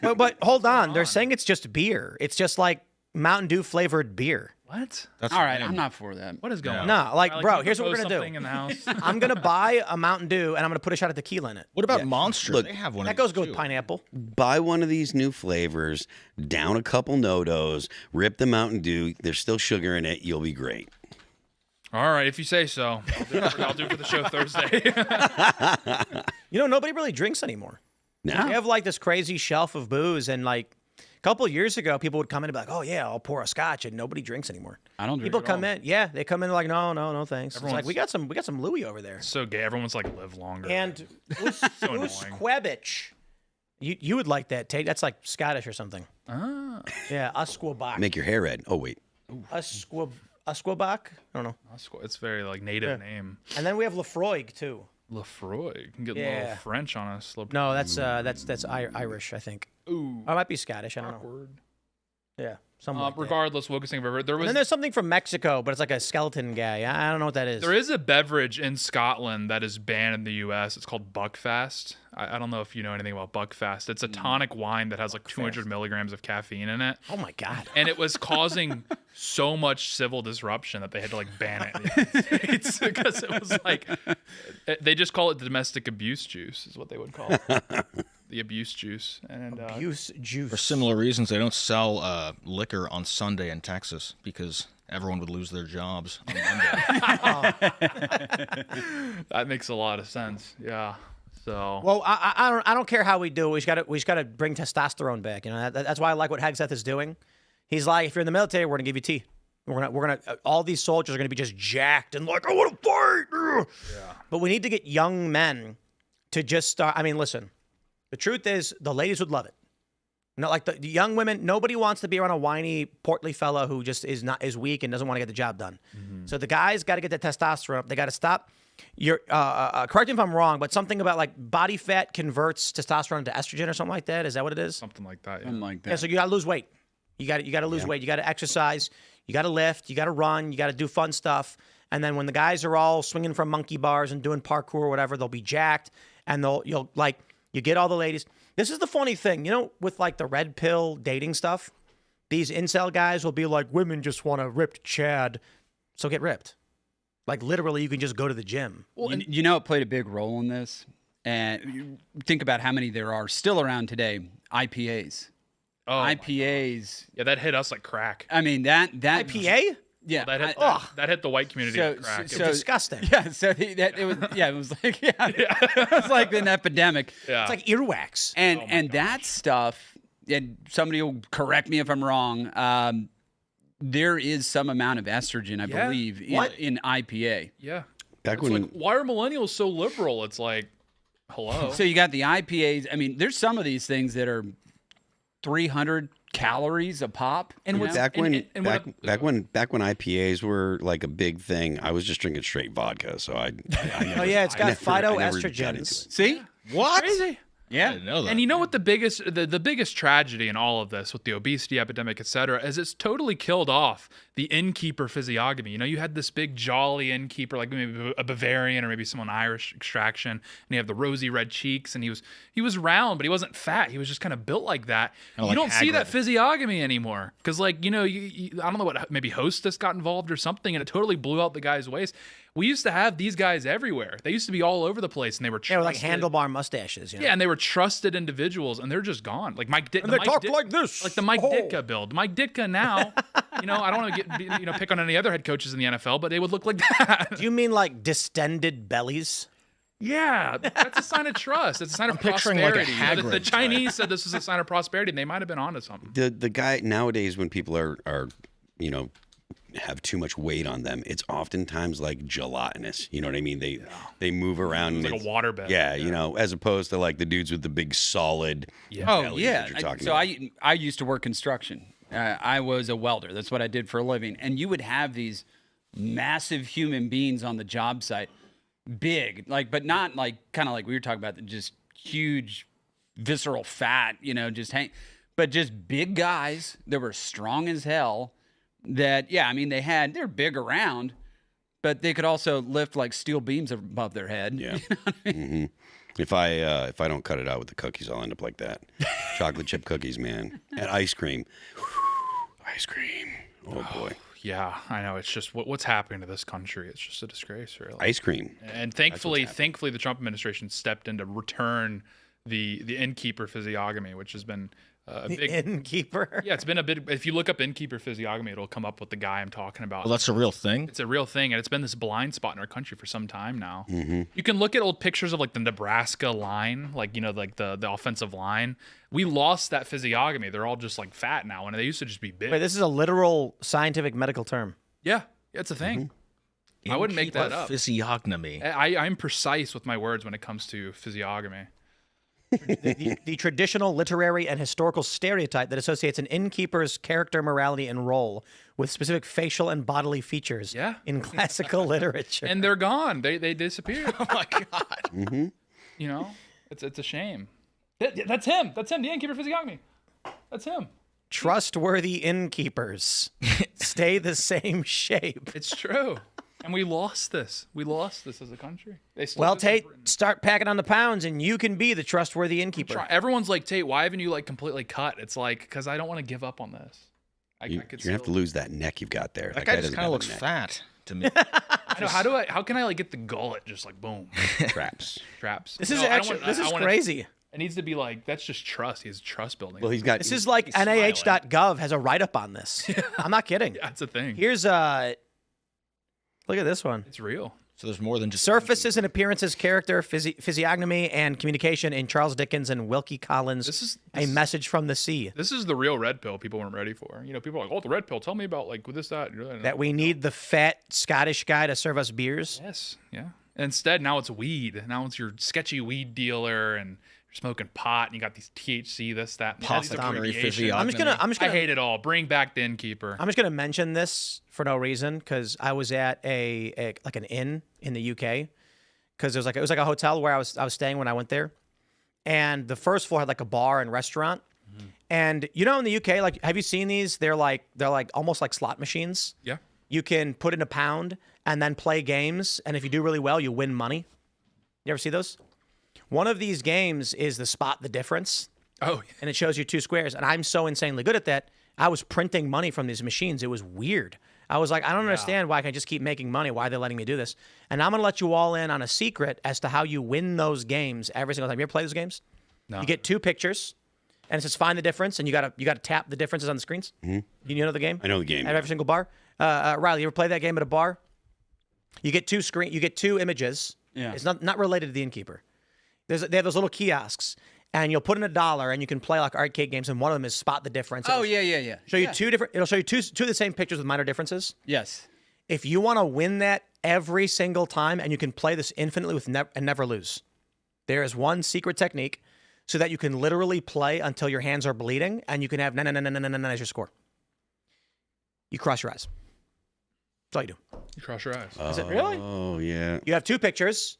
But hold on. They're saying it's just beer. It's just like Mountain Dew flavored beer. What? That's All right, lame. I'm not for that. What is going on? No, like, Riley, bro, can you here's what we're propose gonna something do. in the house? I'm gonna buy a Mountain Dew and I'm gonna put a shot of tequila in it. What about Yeah. Monster? Look, they have one. That of goes these good too. with pineapple. Buy one of these new flavors, down a couple No-Dos, rip the Mountain Dew. There's still sugar in it. You'll be great. All right, if you say so. I'll do it for the show Thursday. You know, nobody really drinks anymore. Now, They have like this crazy shelf of booze, and like a couple of years ago, people would come in and be like, "Oh yeah, I'll pour a scotch," and nobody drinks anymore. I don't drink People at come all. in, yeah, they come in like, no, thanks. It's like Everyone's- we got some Louis over there, So gay. Everyone's like, live longer. and annoying. Usquebbich. You would like that, Tate. That's like Scottish or something. Ah, Yeah, Usquebac. make your hair red. Oh, wait. Usquebac. I don't know. it's very like native name. And then we have Lafroig too. Lefroy. You can get a Yeah. little French on us. No, that's Irish, I think. Ooh. Or it might be Scottish. I don't know. Awkward. Yeah, something like that. Regardless, focusing there And was then there's something from Mexico, but it's like a skeleton guy. I don't know what that is. there is a beverage in Scotland that is banned in the U.S. It's called Buckfast. I don't know if you know anything about Buckfast. It's a tonic wine that has like 200 milligrams of caffeine in it. Oh my god. And it was causing so much civil disruption that they had to like ban it in the United States because it was like they just call it domestic abuse juice is what they would call it. The abuse juice. And Abuse juice. For similar reasons, they don't sell liquor on Sunday in Texas because everyone would lose their jobs on Monday. that makes a lot of sense. Yeah. So Well, I don't care how we do it. We just gotta bring testosterone back. You know, that's why I like what Hegseth is doing. He's like, if you're in the military, we're gonna give you tea. We're gonna all these soldiers are gonna be just jacked and like, I want to fight. Yeah. But we need to get young men to just start. I mean, listen. The truth is, the ladies would love it. Not like the young women. Nobody wants to be around a whiny, portly fella who just is weak and doesn't want to get the job done. So the guys got to get the testosterone up. They got to stop. You're correct me if I'm wrong, but something about like body fat converts testosterone to estrogen or something like that. Is that what it is? something like that. Yeah. Something like that. Yeah. So you got to lose weight. You got to lose weight. You got to exercise. You got to lift. You got to run. You got to do fun stuff. And then when the guys are all swinging from monkey bars and doing parkour or whatever, they'll be jacked, and you get all the ladies. This is the funny thing, you know, with like the red pill dating stuff. These incel guys will be like, women just want a ripped Chad, so get ripped. Like literally, you can just go to the gym. You know, it played a big role in this. And you think about how many there are still around today. IPAs. Oh, my IPAs. yeah, that hit us like crack. I mean, that IPA? Yeah. That hit the white community like crack. so- Disgusting. Yeah, so it was like it was like an epidemic. Yeah. It's like earwax. And that stuff, and somebody will correct me if I'm wrong. There is some amount of estrogen, I Yeah. believe, What? in IPA. yeah. Back It's when like, why are millennials so liberal? It's like, hello. So you got the IPAs. I mean, there's some of these things that are 300 calories a pop. And you what's- know? back when and back, what- back when IPAs were like a big thing, I was just drinking straight vodka. So I never, Oh yeah, it's got I never got into phytoestrogens. it. See? What? Crazy. I Yeah. didn't know that. And you know what the biggest tragedy in all of this with the obesity epidemic, et cetera, is it's totally killed off the innkeeper physiognomy. You know, you had this big jolly innkeeper, like maybe a Bavarian or maybe someone Irish extraction, and he had the rosy red cheeks, and he was round, but he wasn't fat. He was just kind of built like that. Kinda You like don't see that Hagrid. physiognomy anymore, because like you I don't know what maybe Hostess got involved or something, and it totally blew out the guy's waist. We used to have these guys everywhere. They used to be all over the place, and they were Yeah, with like trusted- handlebar mustaches. You know? Yeah, and they were trusted individuals, and they're just gone. Like Mike Ditka. And they talk like this. Like the Mike Oh. Ditka build. Mike Ditka now, I don't want to pick on any other head coaches in the NFL, but they would look like that. Do you mean like distended bellies? Yeah, that's a sign of trust. It's a sign of picturing like a prosperity. You know, the Hagrid Chinese said this was a sign of prosperity, and they might have been onto something. The guy nowadays when people are have too much weight on them, it's oftentimes like gelatinous. You know what I mean? They move around and Like a it's- waterbed. Yeah, you know, as opposed to like the dudes with the big solid. Oh bellies yeah. that you're talking So about. I used to work construction. I was a welder. That's what I did for a living. And you would have these massive human beings on the job site, big, like, but not like kind of like we were talking about, just huge, visceral fat. You know, but just big guys that were strong as hell. That I mean they're big around, but they could also lift like steel beams above their head. Yeah. You know what I mean? If I don't cut it out with the cookies, I'll end up like that. Chocolate chip cookies, man, and ice cream. Ice cream. Oh boy. Yeah, I know. It's just what's happening to this country. It's just a disgrace, really. Ice cream. And thankfully, the Trump administration stepped in to return the innkeeper physiognomy, which has been a big innkeeper. Yeah, it's been a bit. If you look up innkeeper physiognomy, it'll come up with the guy I'm talking about. Well, that's a real thing. It's a real thing, and it's been this blind spot in our country for some time now. Mm-hmm. You can look at old pictures of like the Nebraska line, like like the offensive line. We lost that physiognomy. They're all just like fat now, and they used to just be big. Wait, this is a literal scientific medical term. Yeah, it's a thing. I wouldn't make that up. Physiognomy. I'm precise with my words when it comes to physiognomy. The traditional literary and historical stereotype that associates an innkeeper's character, morality, and role with specific facial and bodily features in classical literature. And they're gone. They disappeared. Oh my God. Mm-hmm. You know, it's a shame. That's him. That's him. The innkeeper physiognomy. That's him. Trustworthy innkeepers stay the same shape. It's true. And we lost this. We lost this as a country. Well, Tate, start packing on the pounds, and you can be the trustworthy innkeeper. Everyone's like, Tate, why haven't you like completely cut? It's like, because I don't want to give up on this. You're gonna have to lose that neck you've got there. That guy just kind of looks fat to me. I know. How can I like get the gullet just like boom? Traps. This is crazy. It needs to be like, that's just trust. He has trust building. Well, he's got. This is like NIH.gov has a write up on this. I'm not kidding. Yeah, it's a thing. Here's look at this one. It's real. So there's more than just surfaces and appearances, character, physiognomy, and communication in Charles Dickens and Wilkie Collins. A Message from the Sea. This is the real red pill people weren't ready for. You know, people are like, oh, the red pill. Tell me about like this, that. That we need the fat Scottish guy to serve us beers. Yes. Yeah. Instead, now it's weed. Now it's your sketchy weed dealer, and you're smoking pot, and you got these THC, this, that. Physiognomy. I'm just gonna. I hate it all. Bring back the innkeeper. I'm just gonna mention this for no reason because I was at like an inn in the UK because it was like a hotel where I was staying when I went there, and the first floor had like a bar and restaurant. And you know, in the UK, like, have you seen these? They're like almost like slot machines. Yeah. You can put in a pound and then play games, and if you do really well, you win money. You ever see those? One of these games is the spot the difference. Oh. And it shows you two squares. And I'm so insanely good at that. I was printing money from these machines. It was weird. I was like, I don't understand why I can just keep making money. Why are they letting me do this? And I'm going to let you all in on a secret as to how you win those games every single time. You ever play those games? No. You get two pictures, and it says find the difference, and you gotta tap the differences on the screens. Mm-hmm. You know the game? I know the game. At every single bar. Riley, you ever play that game at a bar? You get two images. Yeah. It's not related to the innkeeper. They have those little kiosks, and you'll put in $1, and you can play like arcade games, and one of them is spot the difference. Oh, yeah. Show you two different. It'll show you two of the same pictures with minor differences. Yes. If you want to win that every single time, and you can play this infinitely and never lose, there is one secret technique, so that you can literally play until your hands are bleeding, and you can have no as your score. You cross your eyes. That's all you do. You cross your eyes. Is it really? Oh, yeah. You have two pictures.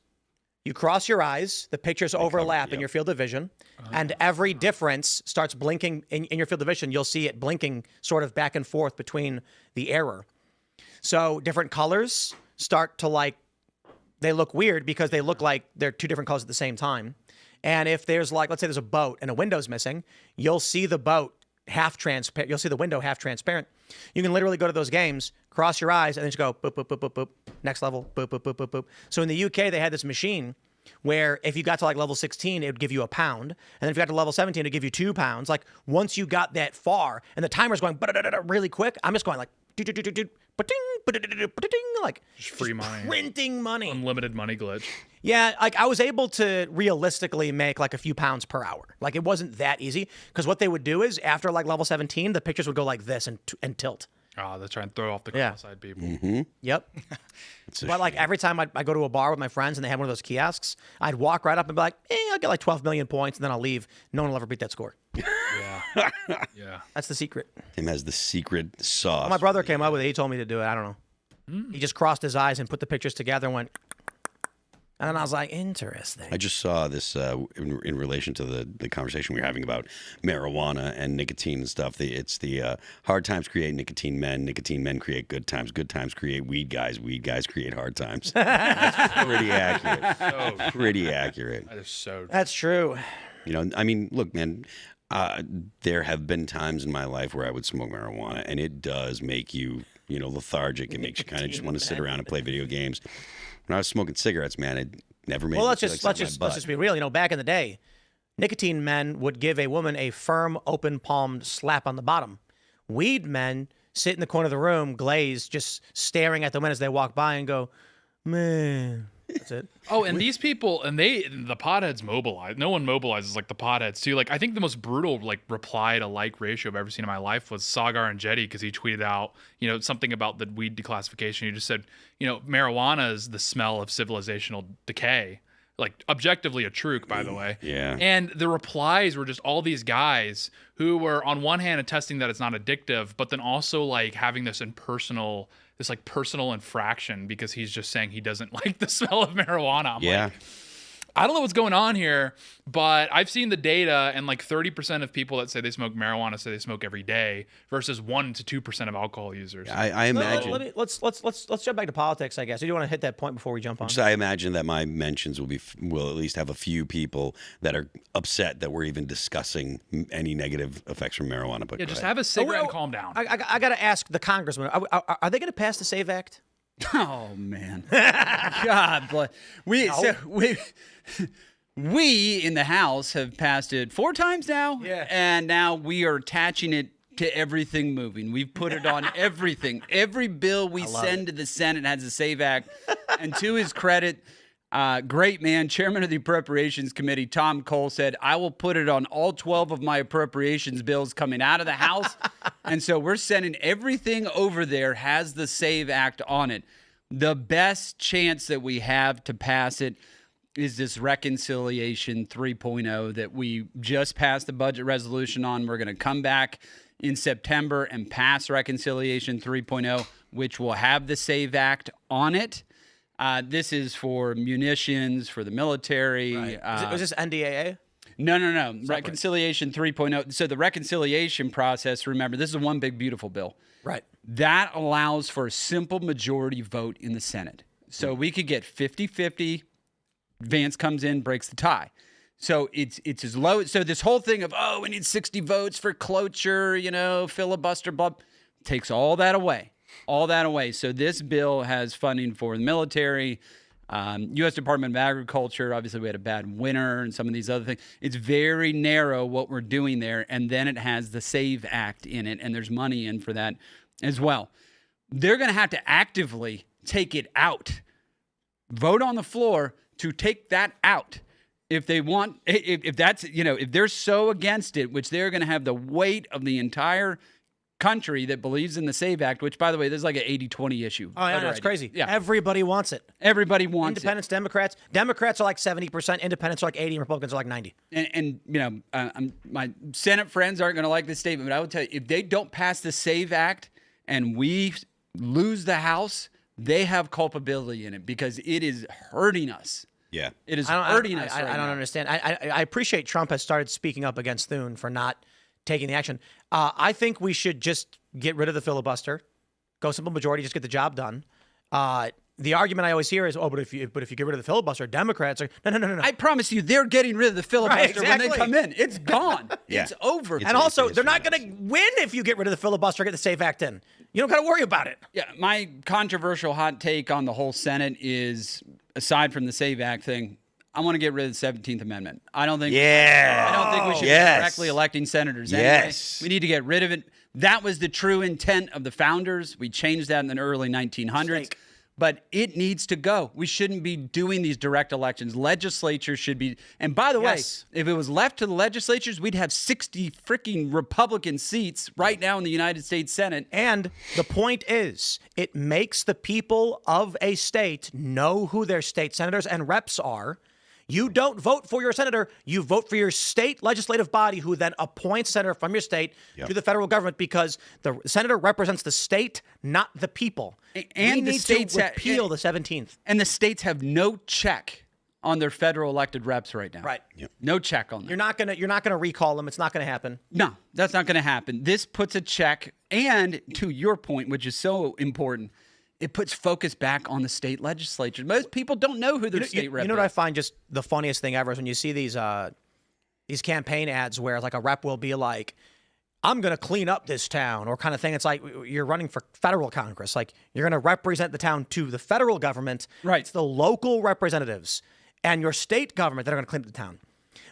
You cross your eyes. The pictures overlap in your field of vision. And every difference starts blinking in your field of vision. You'll see it blinking sort of back and forth between the error. So different colors start to they look weird because they look like they're two different colors at the same time. And if there's let's say there's a boat and a window's missing, you'll see the boat half transparent. You'll see the window half transparent. You can literally go to those games, cross your eyes, and then just go boop, boop, boop, boop, boop. Next level, boop, boop, boop, boop, boop. So in the UK, they had this machine where if you got to level 16, it would give you £1. And then if you got to level 17, it'd give you £2. Like once you got that far and the timer's going really quick, I'm just going like like Just free money. Printing money. Unlimited money glitch. Yeah, I was able to realistically make like a few pounds per hour. Like it wasn't that easy because what they would do is after level 17, the pictures would go like this and tilt. Oh, they're trying to throw off the cross-eyed people. Mm-hmm. Yep. But every time I go to a bar with my friends and they have one of those kiosks, I'd walk right up and be like, I'll get 12 million points and then I'll leave. No one will ever beat that score. Yeah. Yeah. That's the secret. Tim has the secret sauce. Well, my brother came up with it. He told me to do it. I don't know. He just crossed his eyes and put the pictures together and went, and then I was like, interesting. I just saw this in relation to the conversation we were having about marijuana and nicotine and stuff. It's the hard times create nicotine men create good times create weed guys create hard times. That's pretty accurate. Pretty accurate. That is so true. That's true. You know, I mean, look, man, there have been times in my life where I would smoke marijuana, and it does make you lethargic. It makes you kind of just want to sit around and play video games. When I was smoking cigarettes, man, it never made. Well, me let's feel just like let's just be real. Back in the day, nicotine men would give a woman a firm, open-palmed slap on the bottom. Weed men sit in the corner of the room, glazed, just staring at the women as they walk by and go, man. That's it. Oh, and these people, and the potheads mobilize. No one mobilizes like the potheads too. Like, I think the most brutal reply to like ratio I've ever seen in my life was Sagar and Jetty, because he tweeted out, something about the weed declassification. He just said, marijuana is the smell of civilizational decay. Like, objectively a truc, by the way. Yeah. And the replies were just all these guys who were on one hand attesting that it's not addictive, but then also having this personal infraction because he's just saying he doesn't like the smell of marijuana. I'm like, I don't know what's going on here, but I've seen the data, and 30% of people that say they smoke marijuana say they smoke every day versus 1 to 2% of alcohol users. I imagine. Let's jump back to politics, I guess. Do you want to hit that point before we jump on? I imagine that my mentions will at least have a few people that are upset that we're even discussing any negative effects from marijuana. But just have a cigarette and calm down. I got to ask the congressman: are they going to pass the SAVE Act? Oh man, God bless. We in the House have passed it 4 times now, and now we are attaching it to everything moving. We've put it on everything. Every bill we send to the Senate has a SAVE Act, and to his credit, great man, Chairman of the Appropriations Committee, Tom Cole, said, I will put it on all 12 of my appropriations bills coming out of the House. And so we're sending everything over there has the SAVE Act on it. The best chance that we have to pass it is this Reconciliation 3.0 that we just passed the budget resolution on. We're going to come back in September and pass Reconciliation 3.0, which will have the SAVE Act on it. This is for munitions, for the military. Right. Was this NDAA? No. Reconciliation 3.0. So the reconciliation process, remember, this is a one big beautiful bill. Right. That allows for a simple majority vote in the Senate. So we could get 50-50. Vance comes in, breaks the tie. So it's as low. So this whole thing of, we need 60 votes for cloture, filibuster, blah, takes all that away. So this bill has funding for the military, U.S. Department of Agriculture. Obviously, we had a bad winter and some of these other things. It's very narrow what we're doing there. And then it has the SAVE Act in it, and there's money in for that as well. They're going to have to actively take it out, vote on the floor to take that out. If they want, if that's, if they're so against it, which they're going to have the weight of the entire country that believes in the SAVE Act, which, by the way, this is like an 80-20 issue. Oh, yeah, that's crazy. Yeah. Everybody wants it. Everybody wants Independents, Democrats. Democrats are like 70%. Independents are like 80%. And Republicans are like 90%. And my Senate friends aren't going to like this statement, but I would tell you, if they don't pass the SAVE Act and we lose the House, they have culpability in it because it is hurting us. Yeah. It is hurting us. I don't understand. I appreciate Trump has started speaking up against Thune for not taking the action. I think we should just get rid of the filibuster, go simple majority, just get the job done. The argument I always hear is, but if you get rid of the filibuster, Democrats are no. I promise you, they're getting rid of the filibuster when they come in. It's gone. Yeah. It's over. And also, they're not going to win if you get rid of the filibuster, get the SAFE Act in. You don't got to worry about it. Yeah, my controversial hot take on the whole Senate is, aside from the SAVE Act thing, I want to get rid of the 17th Amendment. I don't think we should be directly electing senators. Anyway. We need to get rid of it. That was the true intent of the founders. We changed that in the early 1900s. But it needs to go. We shouldn't be doing these direct elections. Legislatures should be. And by the way, if it was left to the legislatures, we'd have 60 freaking Republican seats right now in the United States Senate. And the point is, it makes the people of a state know who their state senators and reps are. You don't vote for your senator. You vote for your state legislative body, who then appoints a senator from your state to the federal government, because the senator represents the state, not the people. And we the states need to repeal the 17th. And the states have no check on their federal elected reps right now. Right. Yep. No check on them. You're not gonna recall them. It's not gonna happen. No, that's not gonna happen. This puts a check, and to your point, which is so important, it puts focus back on the state legislatures. Most people don't know who their state rep is. You know what I find just the funniest thing ever is when you see these campaign ads where like a rep will be like, I'm going to clean up this town or kind of thing. It's like you're running for federal Congress. Like you're going to represent the town to the federal government. Right. It's the local representatives and your state government that are going to clean up the town.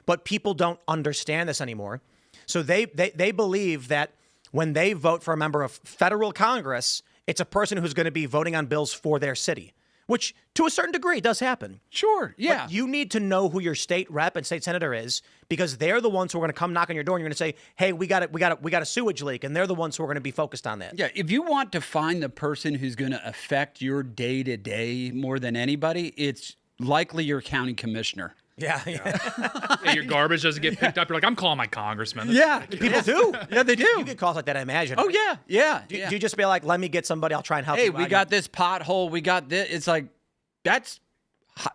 But people don't understand this anymore. So they believe that when they vote for a member of federal Congress, it's a person who's going to be voting on bills for their city, which to a certain degree does happen. Sure. Yeah. But you need to know who your state rep and state senator is because they're the ones who are going to come knock on your door and you're going to say, hey, we got a sewage leak. And they're the ones who are going to be focused on that. Yeah. If you want to find the person who's going to affect your day to day more than anybody, it's likely your county commissioner. Yeah. Yeah, your garbage doesn't get picked up. You're like, I'm calling my congressman. People do. Yeah, they do. You get calls like that, I imagine. Oh, right? yeah. Do you just be like, let me get somebody, I'll try and help Hey, you. we got this pothole. We got this. It's like, that's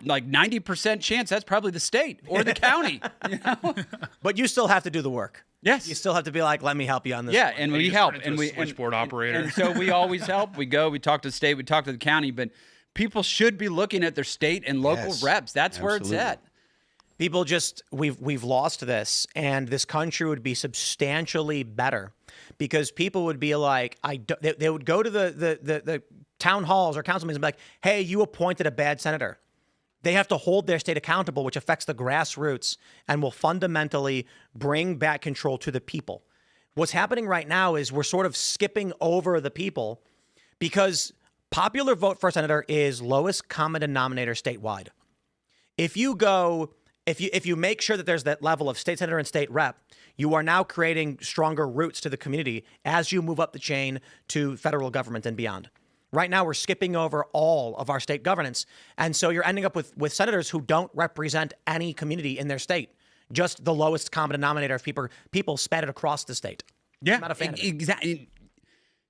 like 90% chance that's probably the state or the county. You know? But you still have to do the work. Yes. You still have to be like, let me help you on this. Yeah, one. and You we just help. turn into And a we switchboard operator. And so we always help. We go, we talk to the state, we talk to the county, but people should be looking at their state and local Yes, reps. That's where it's absolutely. at. People just we've lost this, and this country would be substantially better because people would be like, they would go to the town halls or council meetings and be like, hey, you appointed a bad senator. They have to hold their state accountable, which affects the grassroots and will fundamentally bring back control to the people. What's happening right now is we're sort of skipping over the people because popular vote for senator is lowest common denominator statewide. If you make sure that there's that level of state senator and state rep, you are now creating stronger roots to the community as you move up the chain to federal government and beyond. Right now, we're skipping over all of our state governance. And so you're ending up with senators who don't represent any community in their state, just the lowest common denominator of people scattered across the state. Yeah, I'm not a fan of it. Exactly.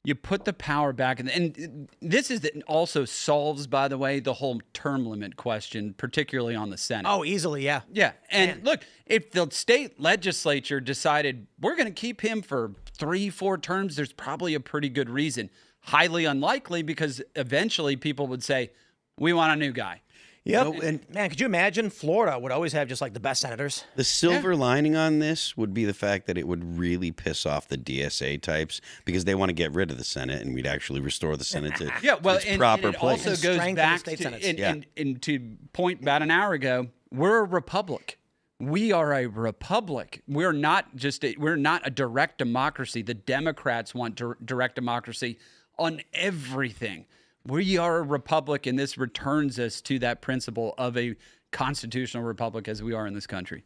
You put the power back in, and this is that also solves, by the way, the whole term limit question, particularly on the Senate. Oh, easily, yeah. Yeah, and look, if the state legislature decided we're going to keep him for 3-4 terms, there's probably a pretty good reason. Highly unlikely because eventually people would say, we want a new guy. Yep. No, and- man, could you imagine? Florida would always have just like the best senators. The silver lining on this would be the fact that it would really piss off the DSA types because they want to get rid of the Senate and we'd actually restore the Senate to its proper and it place. also And goes strengthen the back state to, senates. and to point about an hour ago, we're a republic. We are a republic. We're not a direct democracy. The Democrats want direct democracy on everything. We are a republic, and this returns us to that principle of a constitutional republic as we are in this country.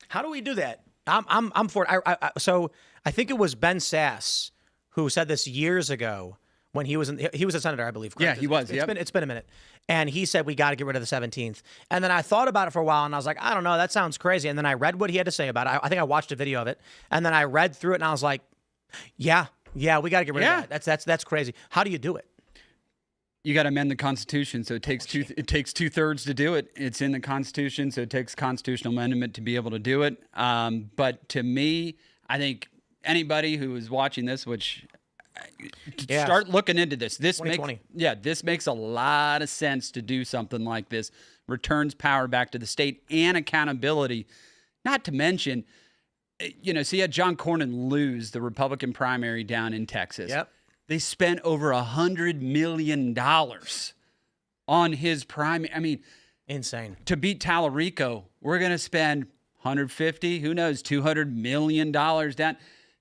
How do we do that? I'm for it. So I think it was Ben Sass who said this years ago when he was a senator, I believe. Correct? Yeah, he was. It's been a minute, and he said we got to get rid of the 17th. And then I thought about it for a while, and I was like, I don't know, that sounds crazy. And then I read what he had to say about it. I think I watched a video of it, and then I read through it, and I was like, yeah, we got to get rid of that. That's crazy. How do you do it? You got to amend the Constitution, so it takes 2/3 to do it. It's in the Constitution, so it takes constitutional amendment to be able to do it. But to me, I think anybody who is watching this, start looking into this. This makes a lot of sense to do something like this. Returns power back to the state and accountability. Not to mention, so you had John Cornyn lose the Republican primary down in Texas. Yep. They spent over $100 million on his primary. I mean, insane. To beat Tallarico, we're going to spend 150, who knows, $200 million down.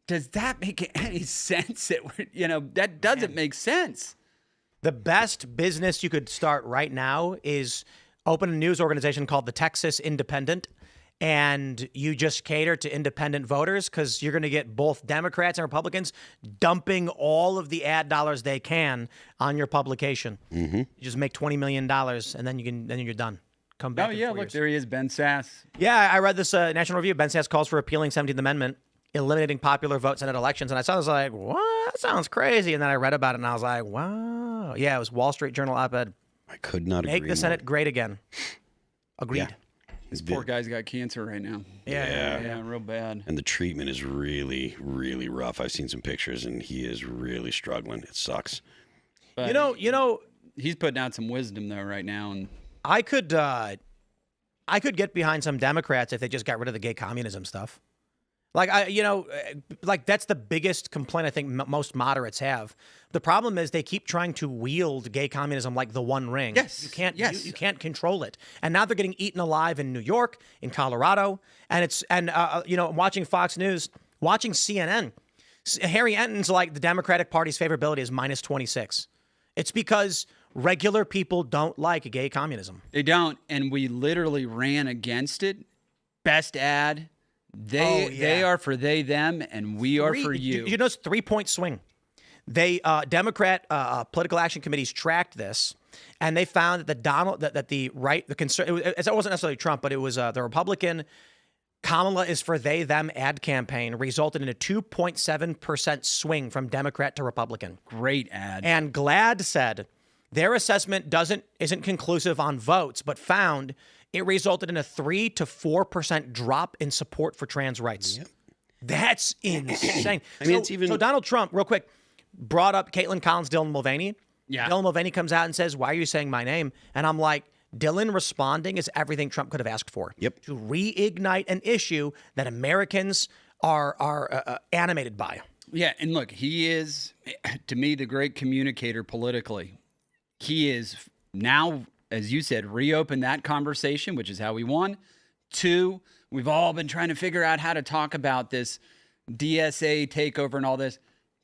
Does that make any sense? That doesn't make sense. The best business you could start right now is open a news organization called the Texas Independent, and you just cater to independent voters because you're going to get both Democrats and Republicans dumping all of the ad dollars they can on your publication. Mm-hmm. You just make $20 million, and then you're done. Come back. Oh yeah, look, there he is, Ben Sass. Yeah, I read this National Review. Ben Sass calls for repealing 17th Amendment, eliminating popular vote Senate elections, and I was like, what? That sounds crazy. And then I read about it, and I was like, wow. Yeah, it was Wall Street Journal op-ed. I could not agree Make the Senate great again. Agreed. Yeah. This poor guy's got cancer right now. Yeah, real bad. And the treatment is really, really rough. I've seen some pictures, and he is really struggling. It sucks. But You know, he's putting out some wisdom though right now, and I could get behind some Democrats if they just got rid of the gay communism stuff. Like like that's the biggest complaint I think most moderates have. The problem is they keep trying to wield gay communism like the One Ring. Yes. You can't. Yes. You can't control it. And now they're getting eaten alive in New York, in Colorado, and watching Fox News, watching CNN. Harry Enton's like the Democratic Party's favorability is -26. It's because regular people don't like gay communism. They don't, and we literally ran against it. Best ad. They are for they, them, and we are for you. You know, it's 3-point swing. They Democrat political action committees tracked this, and they found that it wasn't necessarily Trump, but it was the Republican Kamala is for they, them ad campaign resulted in a 2.7% swing from Democrat to Republican. Great ad. And GLAAD said their assessment isn't conclusive on votes, but found it resulted in a 3 to 4% drop in support for trans rights. Yep. That's insane. So Donald Trump, real quick, brought up Caitlin Collins, Dylan Mulvaney. Yeah. Dylan Mulvaney comes out and says, "Why are you saying my name?" And I'm like, Dylan responding is everything Trump could have asked for. Yep. To reignite an issue that Americans are animated by. Yeah, and look, he is, to me, the great communicator politically. He is now, as you said, reopen that conversation, which is how we won. 2, we've all been trying to figure out how to talk about this DSA takeover and all this.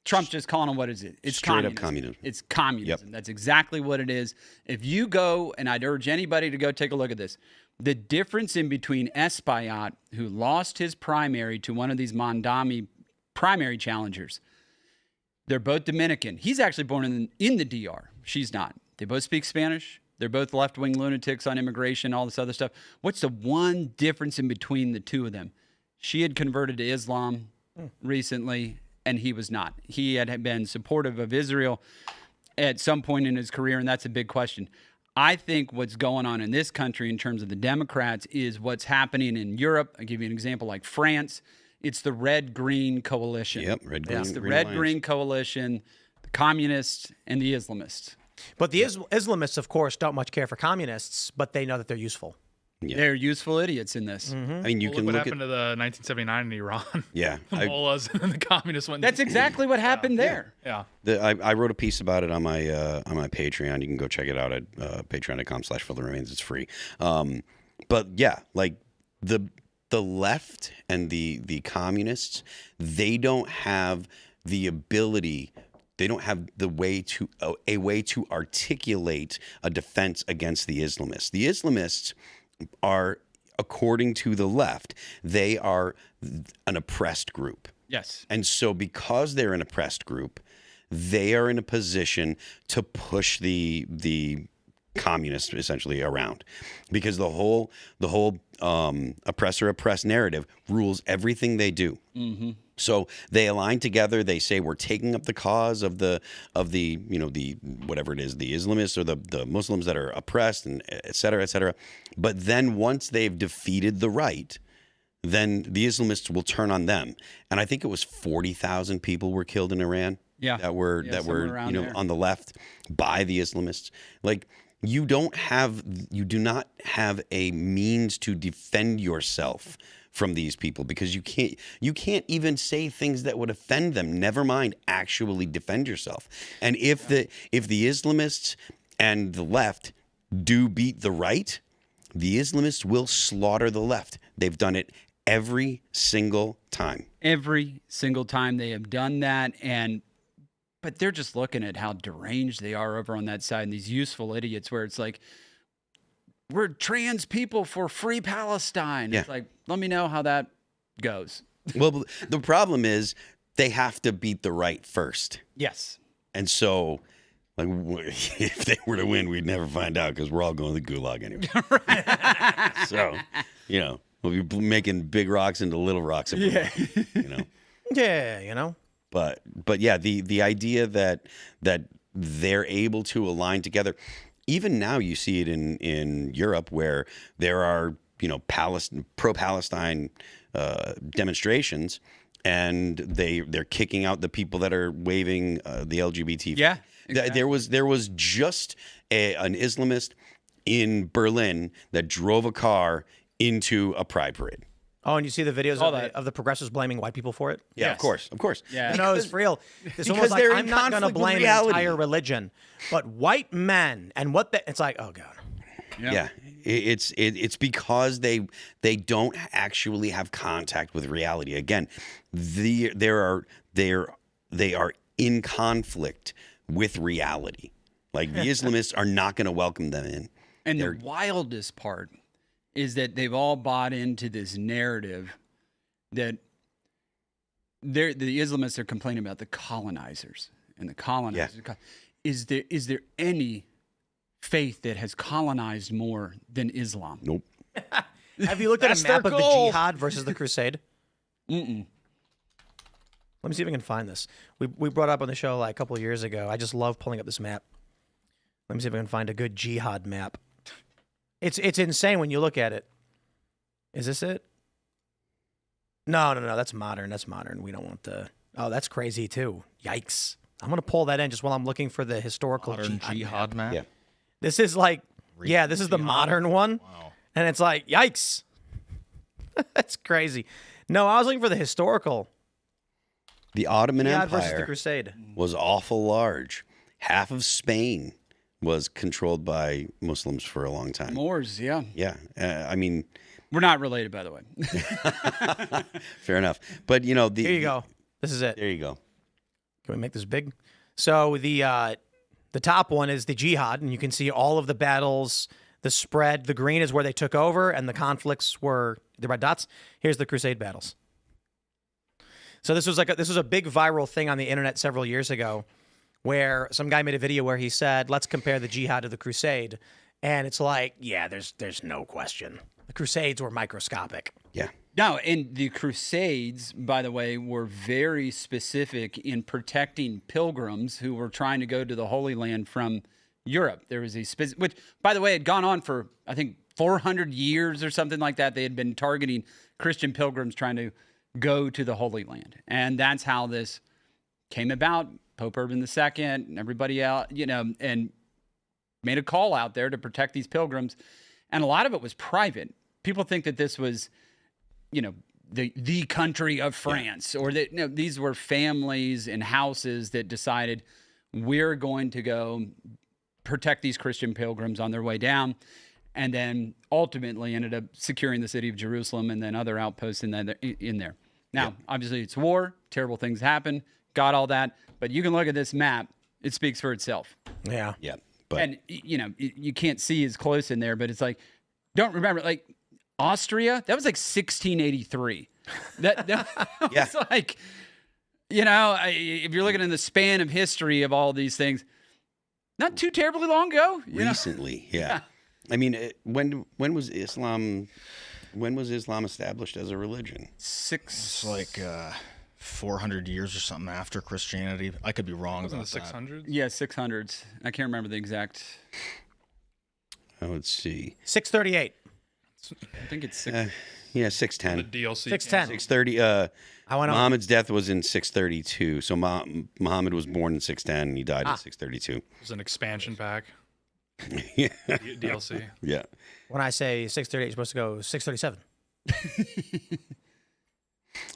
Trump's just calling them what is it? It's straight up communism. It's communism. Yep. That's exactly what it is. If you go, and I'd urge anybody to go take a look at this, the difference in between Espaillat, who lost his primary to one of these Mondami primary challengers, they're both Dominican. He's actually born in the DR. She's not. They both speak Spanish. They're both left-wing lunatics on immigration, all this other stuff. What's the one difference in between the two of them? She had converted to Islam recently, and he was not. He had been supportive of Israel at some point in his career, and that's a big question. I think what's going on in this country in terms of the Democrats is what's happening in Europe. I'll give you an example like France. It's the red-green coalition. Yep, red-green. It's the red-green coalition, the communists and the Islamists. But the Islamists, of course, don't much care for communists, but they know that they're useful. Yeah. They're useful idiots in this. Mm-hmm. I mean, you can what look happened to the 1979 in Iran? Yeah, The mullahs and the communists went. That's exactly what happened there. Yeah. I wrote a piece about it on my Patreon. You can go check it out at patreon.com/ForTheRemains. It's free. But yeah, like the left and the communists, they don't have the ability. They don't have a way to articulate a defense against the Islamists. The Islamists are, according to the left, they are an oppressed group. Yes. And so because they're an oppressed group, they are in a position to push the communists essentially around, because the whole oppressor-oppressed narrative rules everything they do. Mm-hmm. So they align together. They say we're taking up the cause of the whatever it is, the Islamists or the Muslims that are oppressed, and et cetera, et cetera. But then once they've defeated the right, then the Islamists will turn on them. And I think it was 40,000 people were killed in Iran. Yeah. That were there. on the left by the Islamists. Like you do not have a means to defend yourself from these people, because you can't even say things that would offend them, never mind actually defend yourself. And if the Islamists and the left do beat the right, the Islamists will slaughter the left. They've done it every single time. Every single time they have done that, but they're just looking at how deranged they are over on that side, and these useful idiots where it's like, we're trans people for free Palestine. Yeah. It's like, let me know how that goes. Well, the problem is they have to beat the right first. Yes. And so, like, if they were to win, we'd never find out because we're all going to the gulag anyway. So, we'll be making big rocks into little rocks. Yeah. Yeah, But yeah, the idea that they're able to align together. Even now, you see it in Europe where there are pro-Palestine demonstrations, and they're kicking out the people that are waving the LGBT. Yeah, exactly. There was just an Islamist in Berlin that drove a car into a pride parade. Oh, and you see the videos Saw of that. the progressives blaming white people for it? Yeah, Yes. of course, of course. Yeah. No, it's real. It's because almost like they're in I'm not going to conflict with blame an reality. entire religion, but white men and what it's like. Oh God. Yeah, it's because they don't actually have contact with reality. Again, they are in conflict with reality. Like the Islamists are not going to welcome them in. And the wildest part is that they've all bought into this narrative that the Islamists are complaining about the colonizers and the colonizers. Is there any faith that has colonized more than Islam? Nope. Have you looked at That's a map their of the goal. jihad versus the crusade? Mm-mm. Let me see if I can find this. We brought it up on the show like a couple of years ago. I just love pulling up this map. Let me see if I can find a good jihad map. It's insane when you look at it. Is this it? No. That's modern. That's modern. We don't want the. Oh, that's crazy too. Yikes. I'm gonna pull that in just while I'm looking for the historical Modern jihad map. Yeah. This is like, yeah, this is the modern one, Wow. and it's like, yikes. That's crazy. No, I was looking for the historical. The Ottoman Jihad versus the Empire crusade. was awful large. Half of Spain was controlled by Muslims for a long time. Moors, yeah. Yeah, I mean, We're not related, by the way. fair enough. But you know, Here you go. This is it. There you go. Can we make this big? So the top one is the jihad, and you can see all of the battles, the spread. The green is where they took over, and the conflicts were the red dots. Here's the crusade battles. So this was a big viral thing on the internet several years ago, where some guy made a video where he said, "Let's compare the jihad to the crusade," and it's like, yeah, there's no question. The crusades were microscopic. Yeah. No, and the Crusades, by the way, were very specific in protecting pilgrims who were trying to go to the Holy Land from Europe. There was a which, by the way, had gone on for, I think, 400 years or something like that. They had been targeting Christian pilgrims trying to go to the Holy Land. And that's how this came about. Pope Urban II and everybody else, and made a call out there to protect these pilgrims. And a lot of it was private. People think that this was, the country of France, or that these were families and houses that decided we're going to go protect these Christian pilgrims on their way down, and then ultimately ended up securing the city of Jerusalem and then other outposts in there. Now, obviously, it's war. Terrible things happen. Got all that. But you can look at this map. It speaks for itself. Yeah. Yeah. But And, you can't see as close in there, but it's like, don't remember, like, Austria, that was like 1683. That Yeah. was like, if you're looking in the span of history of all these things, not too terribly long ago. recently, yeah. I mean, when was Islam? When was Islam established as a religion? It's like 400 years or something after Christianity. I could be wrong Was in the about that. 600s? Yeah, 600s. I can't remember the exact. Let's see. 638. I think it's six. Yeah, The 610. DLC. 610. 630. I went on. Muhammad's death was in 632. So Muhammad was born in 610 and he died in 632. It was an expansion pack. Yeah. DLC. Yeah. When I say 638, you're supposed to go 637.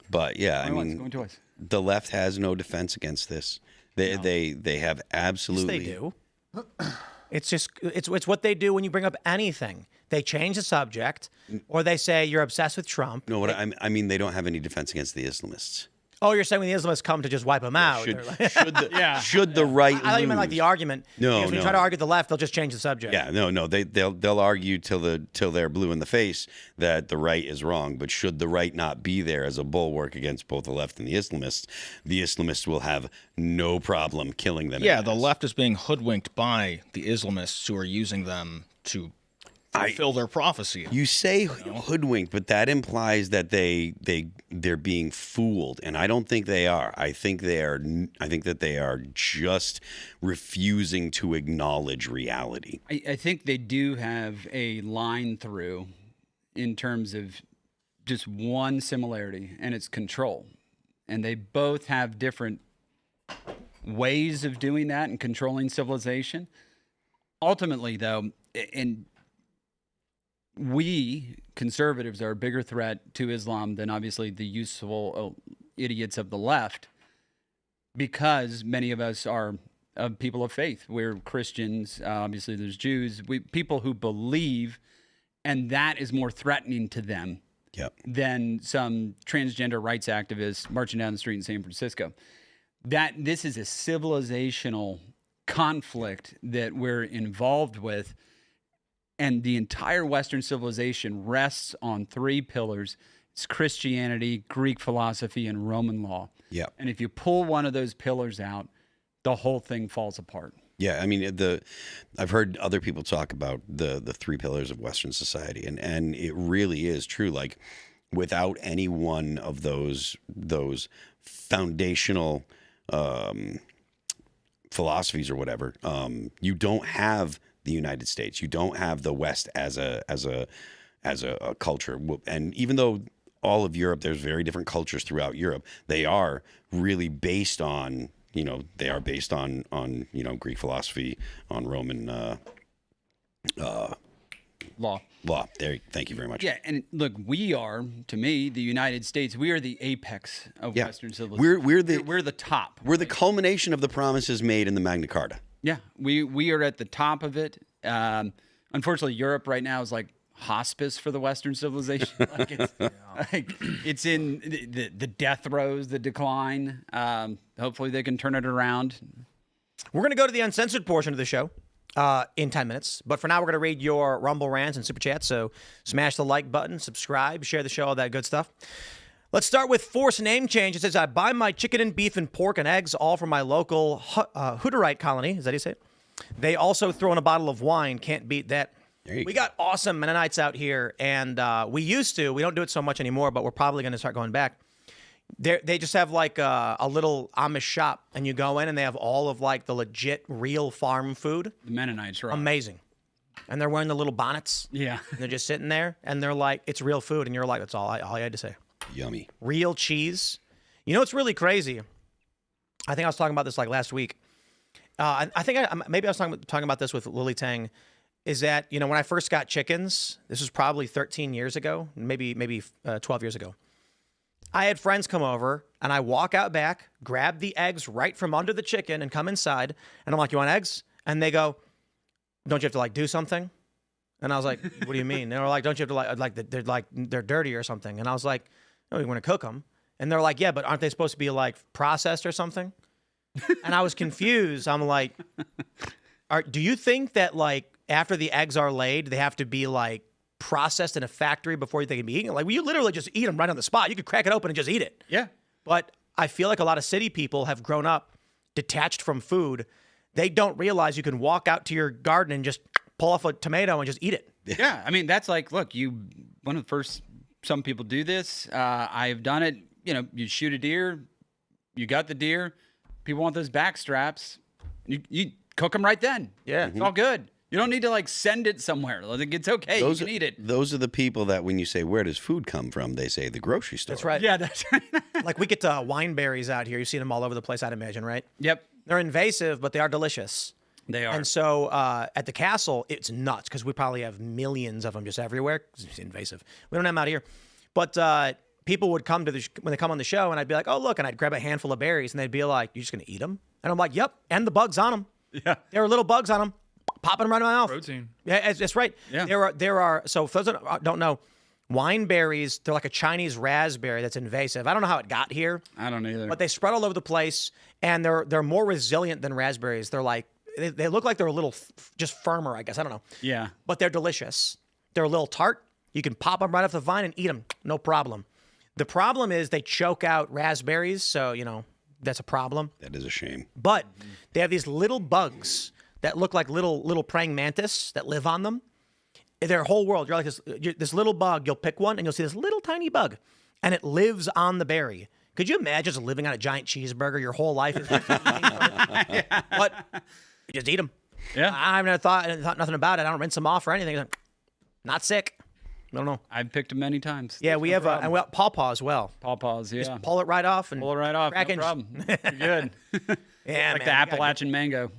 But yeah, I Going once, mean, going twice. the left has no defense against this. They have Yes, absolutely. they do. It's just it's what they do when you bring up anything. They change the subject, or they say you're obsessed with Trump. No, I mean they don't have any defense against the Islamists. Oh, you're saying when the Islamists come to just wipe them out. Should, They're like- should the right? I thought you meant like the lose? argument. No, because when you no. try to argue the left, they'll just change the subject. Yeah, no, they'll argue till they're blue in the face that the right is wrong. But should the right not be there as a bulwark against both the left and the Islamists will have no problem killing them. Yeah, en the masse. left is being hoodwinked by the Islamists who are using them to fulfill their prophecy. You say hoodwinked, but that implies that they're being fooled, and I don't think they are. I think that they are just refusing to acknowledge reality. I think they do have a line through in terms of just one similarity, and it's control. And they both have different ways of doing that and controlling civilization. Ultimately, though, and we conservatives are a bigger threat to Islam than obviously the useful idiots of the left, because many of us are people of faith. We're Christians. Obviously, there's Jews. People who believe, and that is more threatening to them than some transgender rights activists marching down the street in San Francisco. This is a civilizational conflict that we're involved with, and the entire Western civilization rests on 3 pillars. It's Christianity, Greek philosophy, and Roman law. Yeah. And if you pull one of those pillars out, the whole thing falls apart. Yeah, I mean, I've heard other people talk about the 3 pillars of Western society, and it really is true. Like, without any one of those foundational philosophies or whatever, you don't have the United States. You don't have the West as a culture. And even though all of Europe, there's very different cultures throughout Europe, they are really based on, Greek philosophy, on Roman Law. Thank you very much. Yeah, and look, we are, to me, the United States. We are the apex of Western civilization. We're the top. We're the culmination of the promises made in the Magna Carta. Yeah, we are at the top of it. Unfortunately, Europe right now is like hospice for the Western civilization. It's in the death throes, the decline. Hopefully, they can turn it around. We're going to go to the uncensored portion of the show in 10 minutes. But for now, we're going to read your Rumble rants and Super Chats. So smash the like button, subscribe, share the show, all that good stuff. Let's start with forced name change. It says, I buy my chicken and beef and pork and eggs all from my local Hutterite colony. Is that how you say it? They also throw in a bottle of wine. Can't beat that. We got awesome Mennonites out here, and we don't do it so much anymore, but we're probably going to start going back. They just have like a little Amish shop, and you go in and they have all of like the legit real farm food. The Mennonites, right? Amazing. And they're wearing the little bonnets. Yeah. And they're just sitting there, and they're like, it's real food, and you're like, that's all I had to say. Yummy. Real cheese. You know what's really crazy? I think I was talking about this like last week. I think maybe I was talking about this with Lily Tang. Is that, when I first got chickens, this was probably 13 years ago, maybe 12 years ago. I had friends come over, and I walk out back, grab the eggs right from under the chicken, and come inside. And I'm like, you want eggs? And they go, don't you have to like do something? And I was like, what do you mean? They were like, don't you have to they're dirty or something? And I was like, no, you want to cook them? And they're like, yeah, but aren't they supposed to be like processed or something? And I was confused. I'm like, do you think that like after the eggs are laid, they have to be like processed in a factory before they can be eaten? Like, well, you literally just eat them right on the spot. You could crack it open and just eat it. Yeah. But I feel like a lot of city people have grown up detached from food. They don't realize you can walk out to your garden and just pull off a tomato and just eat it. Yeah. I mean, that's like, look, one of the first, some people do this. I've done it. You shoot a deer, you got the deer. People want those back straps. You cook them right then. Yeah. It's all good. You don't need to like send it somewhere. Like, it's okay. You can eat it. Those are the people that when you say, where does food come from? They say the grocery store. That's right. Yeah, that's right. Like we get wine berries out here. You've seen them all over the place, I'd imagine, right? Yep. They're invasive, but they are delicious. They are. And so at the castle, it's nuts because we probably have millions of them just everywhere. It's invasive. We don't have them out here. But people would come when they come on the show, and I'd be like, oh, look, and I'd grab a handful of berries, and they'd be like, you just going to eat them? And I'm like, yep, and the bugs on them. Yeah. There are little bugs on them, popping them right in my mouth. Protein. Yeah, that's right. Yeah. There are. So for those that don't know, wine berries, they're like a Chinese raspberry that's invasive. I don't know how it got here. I don't either. But they spread all over the place, and they're more resilient than raspberries. They're like, they look like they're a little just firmer, I guess. I don't know. Yeah. But they're delicious. They're a little tart. You can pop them right off the vine and eat them. No problem. The problem is they choke out raspberries, so, that's a problem. That is a shame. But they have these little bugs that look like little praying mantis that live on them. Their whole world, you're like this little bug, you'll pick one, and you'll see this little tiny bug, and it lives on the berry. Could you imagine just living on a giant cheeseburger your whole life? Yeah. But you just eat them. Yeah. I haven't thought nothing about it. I don't rinse them off or anything. Not sick. I don't know. I've picked them many times. Yeah, we have and we have pawpaw as well. Pawpaws, yeah. Just pull it right off and Pull it right off. crack No and- problem. You're good. Yeah, Like man, the you gotta Appalachian mango.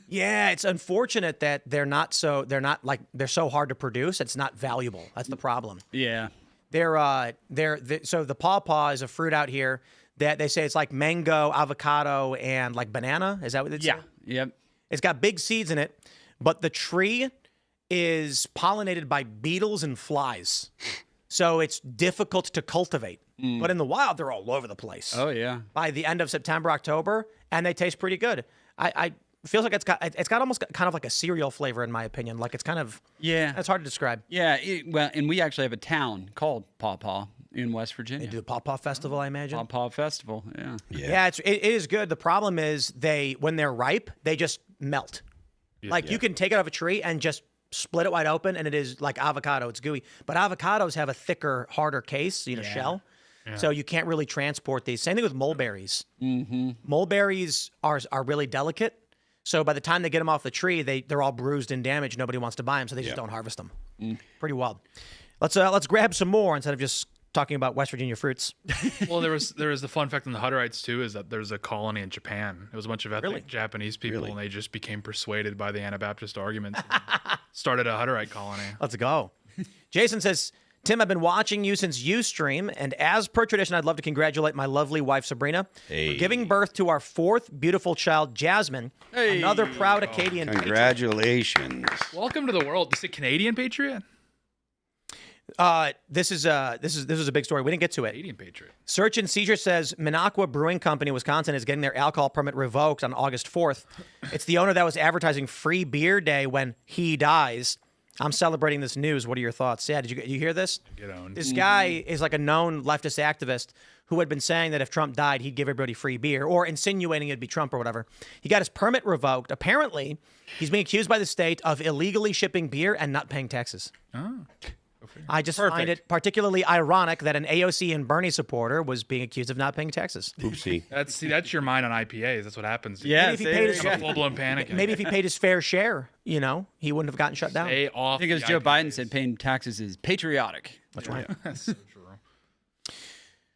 Yeah, it's unfortunate that they're so hard to produce. It's not valuable. That's the problem. Yeah. So the pawpaw is a fruit out here that they say it's like mango, avocado, and like banana. Is that what it's? Yeah. Yep. It's got big seeds in it, but the tree is pollinated by beetles and flies. So it's difficult to cultivate. But in the wild, they're all over the place. Oh yeah. By the end of September, October, and they taste pretty good. I feels like it's got almost kind of like a cereal flavor in my opinion. Like it's kind of it's hard to describe. Yeah. Well, and we actually have a town called Pawpaw in West Virginia. They do the Pawpaw Festival, I imagine. Pawpaw Festival. Yeah. Yeah, it is good. The problem is when they're ripe, they just melt. Like you can take it off a tree and just split it wide open, and it is like avocado. It's gooey. But avocados have a thicker, harder case, shell. Yeah. So you can't really transport these. Same thing with mulberries. Mm-hmm. Mulberries are really delicate. So by the time they get them off the tree, they're all bruised and damaged. Nobody wants to buy them, so they just don't harvest them. Pretty wild. Let's grab some more instead of just talking about West Virginia fruits. Well, there was the fun fact on the Hutterites too, is that there's a colony in Japan. It was a bunch of ethnic Japanese people, and they just became persuaded by the Anabaptist arguments, and started a Hutterite colony. Let's go. Jason says, Tim, I've been watching you since Ustream, and as per tradition, I'd love to congratulate my lovely wife, Sabrina, for giving birth to our fourth beautiful child, Jasmine, another proud Acadian patriot. Congratulations. Welcome to the world. Is it Canadian patriot? This is a big story. We didn't get to it. Canadian patriot. Search and Seizure says Minocqua Brewing Company, Wisconsin, is getting their alcohol permit revoked on August 4th. It's the owner that was advertising free beer day when he dies. I'm celebrating this news. What are your thoughts? Yeah, did you hear this? Get owned. This guy is like a known leftist activist who had been saying that if Trump died, he'd give everybody free beer, or insinuating it'd be Trump or whatever. He got his permit revoked. Apparently, he's being accused by the state of illegally shipping beer and not paying taxes. Oh. I just find it particularly ironic that an AOC and Bernie supporter was being accused of not paying taxes. Oopsie. That's your mind on IPAs. That's what happens. Yeah. Maybe if he paid his full-blown panic. Maybe if he paid his fair share, he wouldn't have gotten shut down. Stay off. I think it was the Joe IPAs. Biden said paying taxes is patriotic. That's right. That's so true.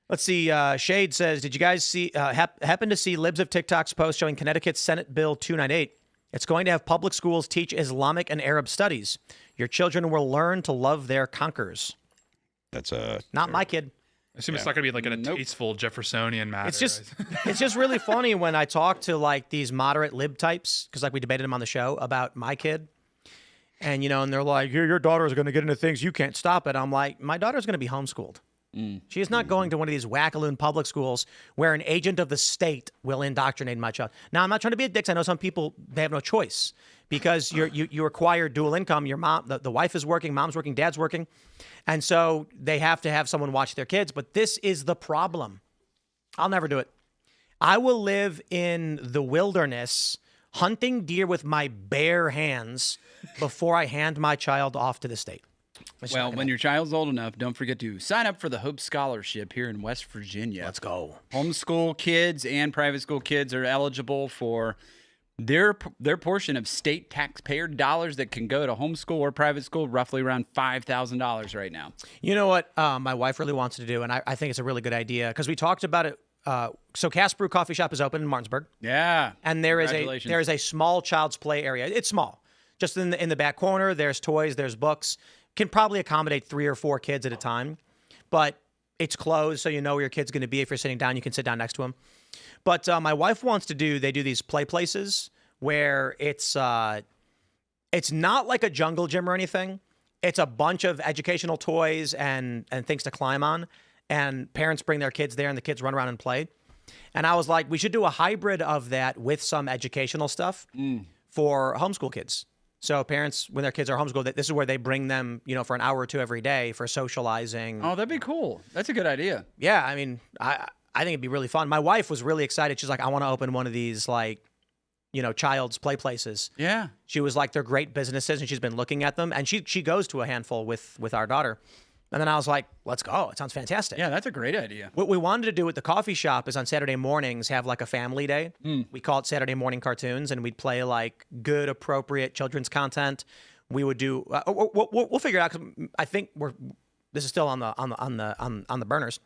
Let's see. Shade says, did you guys see happen to see Libs of TikTok's post showing Connecticut's Senate Bill 298? It's going to have public schools teach Islamic and Arab studies. Your children will learn to love their conquerors. That's not my kid. I assume it's not going to be like a tasteful Jeffersonian matter. It's just really funny when I talk to like these moderate lib types, because like we debated them on the show about my kid, and and they're like, your daughter is going to get into things you can't stop it. I'm like, my daughter's going to be homeschooled. She is not going to one of these wackaloon public schools where an agent of the state will indoctrinate my child. Now, I'm not trying to be a dick. I know some people, they have no choice because you require dual income. Your mom, the wife is working, mom's working, dad's working. And so they have to have someone watch their kids. But this is the problem. I'll never do it. I will live in the wilderness hunting deer with my bare hands before I hand my child off to the state. Well, when your child's old enough, don't forget to sign up for the Hope Scholarship here in West Virginia. Let's go. Homeschool kids and private school kids are eligible for their portion of state taxpayer dollars that can go to homeschool or private school, roughly around $5,000 right now. You know what my wife really wants to do, and I think it's a really good idea, because we talked about it. So Cask Brew Coffee Shop is open in Martinsburg. Yeah. And there is a small child's play area. It's small. Just in the back corner, there's toys, there's books. Can probably accommodate 3 or 4 kids at a time, but it's closed, so you know where your kid's going to be. If you're sitting down, you can sit down next to him. But my wife wants to they do these play places where it's not like a jungle gym or anything. It's a bunch of educational toys and things to climb on, and parents bring their kids there, and the kids run around and play. And I was like, we should do a hybrid of that with some educational stuff for homeschool kids. So parents, when their kids are homeschooled, this is where they bring them, for an hour or 2 every day for socializing. Oh, that'd be cool. That's a good idea. Yeah, I mean, I think it'd be really fun. My wife was really excited. She's like, I want to open one of these, like, child's play places. Yeah. She was like, they're great businesses, and she's been looking at them. And she goes to a handful with our daughter. And then I was like, let's go. It sounds fantastic. Yeah, that's a great idea. What we wanted to do at the coffee shop is on Saturday mornings have like a family day. We call it Saturday morning cartoons, and we'd play like good, appropriate children's content. We would do. We'll figure it out, 'cause I think this is still on the burners.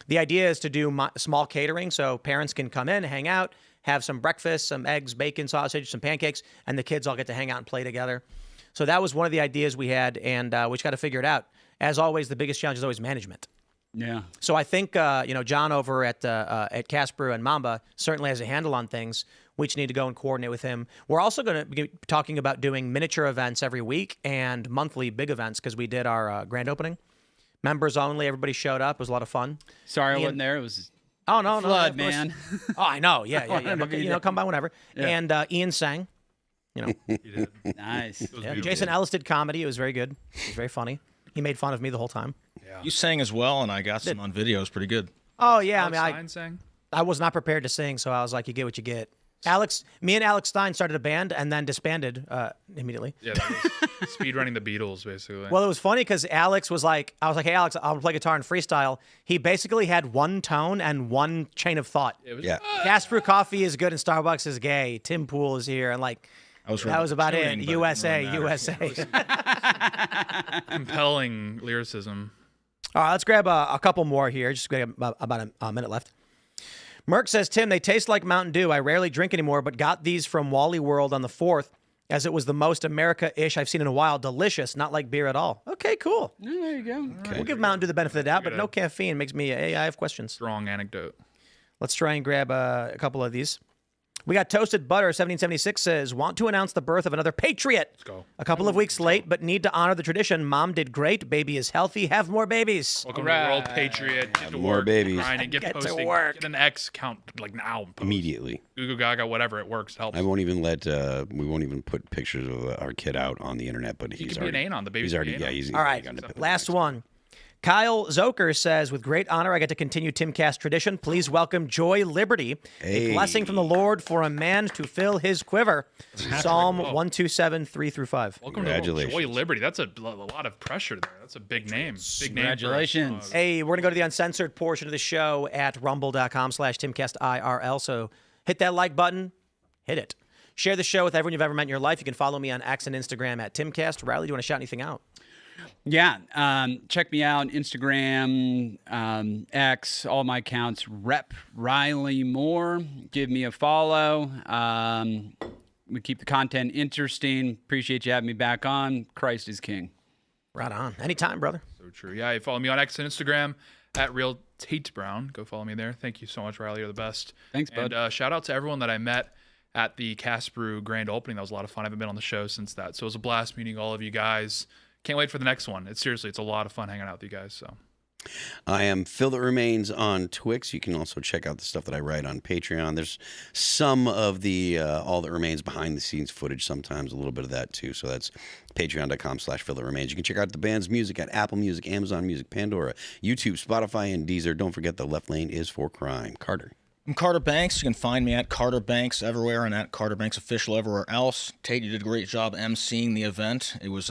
The idea is to do small catering, so parents can come in, hang out, have some breakfast, some eggs, bacon, sausage, some pancakes, and the kids all get to hang out and play together. So that was one of the ideas we had, and we just got to figure it out. As always, the biggest challenge is always management. Yeah. So I think John over at Casper and Mamba certainly has a handle on things. We just need to go and coordinate with him. We're also going to be talking about doing miniature events every week and monthly big events because we did our grand opening. Members only. Everybody showed up. It was a lot of fun. Sorry I wasn't there. It was no, flood, of course. man. Oh, I know. Yeah. But, come by whenever. Yeah. And Ian sang. He did. Nice. It was Yeah, beautiful. Jason Ellis did comedy. It was very good. It was very funny. He made fun of me the whole time. Yeah. You sang as well, and I got some on video. It's pretty good. Oh yeah, Alex I mean, Stein sang? I was not prepared to sing, so I was like, you get what you get. Me and Alex Stein started a band and then disbanded immediately. Yeah, that was speed running the Beatles, basically. Well, it was funny because Alex was like, I was like, hey, Alex, I'll play guitar and freestyle. He basically had one tone and one chain of thought. It was, Yeah. Casper Coffee is good and Starbucks is gay. Tim Pool is here. And like, that was about it. tuning, but USA, didn't really matter. USA. compelling lyricism. All right, let's grab a couple more here. Just got about a minute left. Merck says, Tim, they taste like Mountain Dew. I rarely drink anymore, but got these from Wally World on the 4th, as it was the most America-ish I've seen in a while. Delicious, not like beer at all. Okay, cool. There you go. We'll give Mountain Dew the benefit of the doubt, but no caffeine makes me, I have questions. Strong anecdote. Let's try and grab a couple of these. We got Toasted Butter 1776 says, want to announce the birth of another patriot. Let's go. A couple of weeks late, but need to honor the tradition. Mom did great. Baby is healthy. Have more babies. Welcome to World Patriot. Get to More work. babies. Grind and get Get to posting. work. Get an X count like now. Post. Immediately. Google Gaga, whatever. It works. Helps. I won't even we won't even put pictures of our kid out on the internet, but he's can be an already, anon. The baby's he's already, an anon. he's All right, gonna put last one. Kyle Zoker says, with great honor, I get to continue Timcast tradition. Please welcome Joy Liberty, a blessing from the Lord for a man to fill his quiver. Psalm 127, 3-5. Welcome to Congratulations. Joy Liberty. That's a lot of pressure there. That's a big name. Big name. Congratulations. Hey, we're going to go to the uncensored portion of the show at rumble.com/Timcast IRL. So hit that like button. Hit it. Share the show with everyone you've ever met in your life. You can follow me on X and Instagram at Timcast. Riley, do you want to shout anything out? Yeah, check me out, Instagram, X, all my accounts, Rep Riley Moore. Give me a follow. We keep the content interesting. Appreciate you having me back on. Christ is King. Right on. Anytime, brother. So true. Yeah, you follow me on X and Instagram at Real Tate Brown. Go follow me there. Thank you so much, Riley. You're the best. Thanks, bud. And shout out to everyone that I met at the Casper grand opening. That was a lot of fun. I haven't been on the show since that. So it was a blast meeting all of you guys. Can't wait for the next one. It's a lot of fun hanging out with you guys. So I am Phil That Remains on Twix. You can also check out the stuff that I write on Patreon. There's some of the All That Remains behind the scenes footage, sometimes a little bit of that too. So that's patreon.com/Phil That Remains. You can check out the band's music at Apple Music, Amazon Music, Pandora, YouTube, Spotify, and Deezer. Don't forget the left lane is for crime. Carter. I'm Carter Banks. You can find me at Carter Banks everywhere and at Carter Banks Official everywhere else. Tate, you did a great job emceeing the event. It was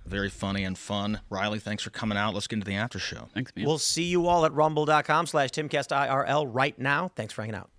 very funny and fun. Riley, thanks for coming out. Let's get into the after show. Thanks, man. We'll see you all at rumble.com/Timcast IRL right now. Thanks for hanging out.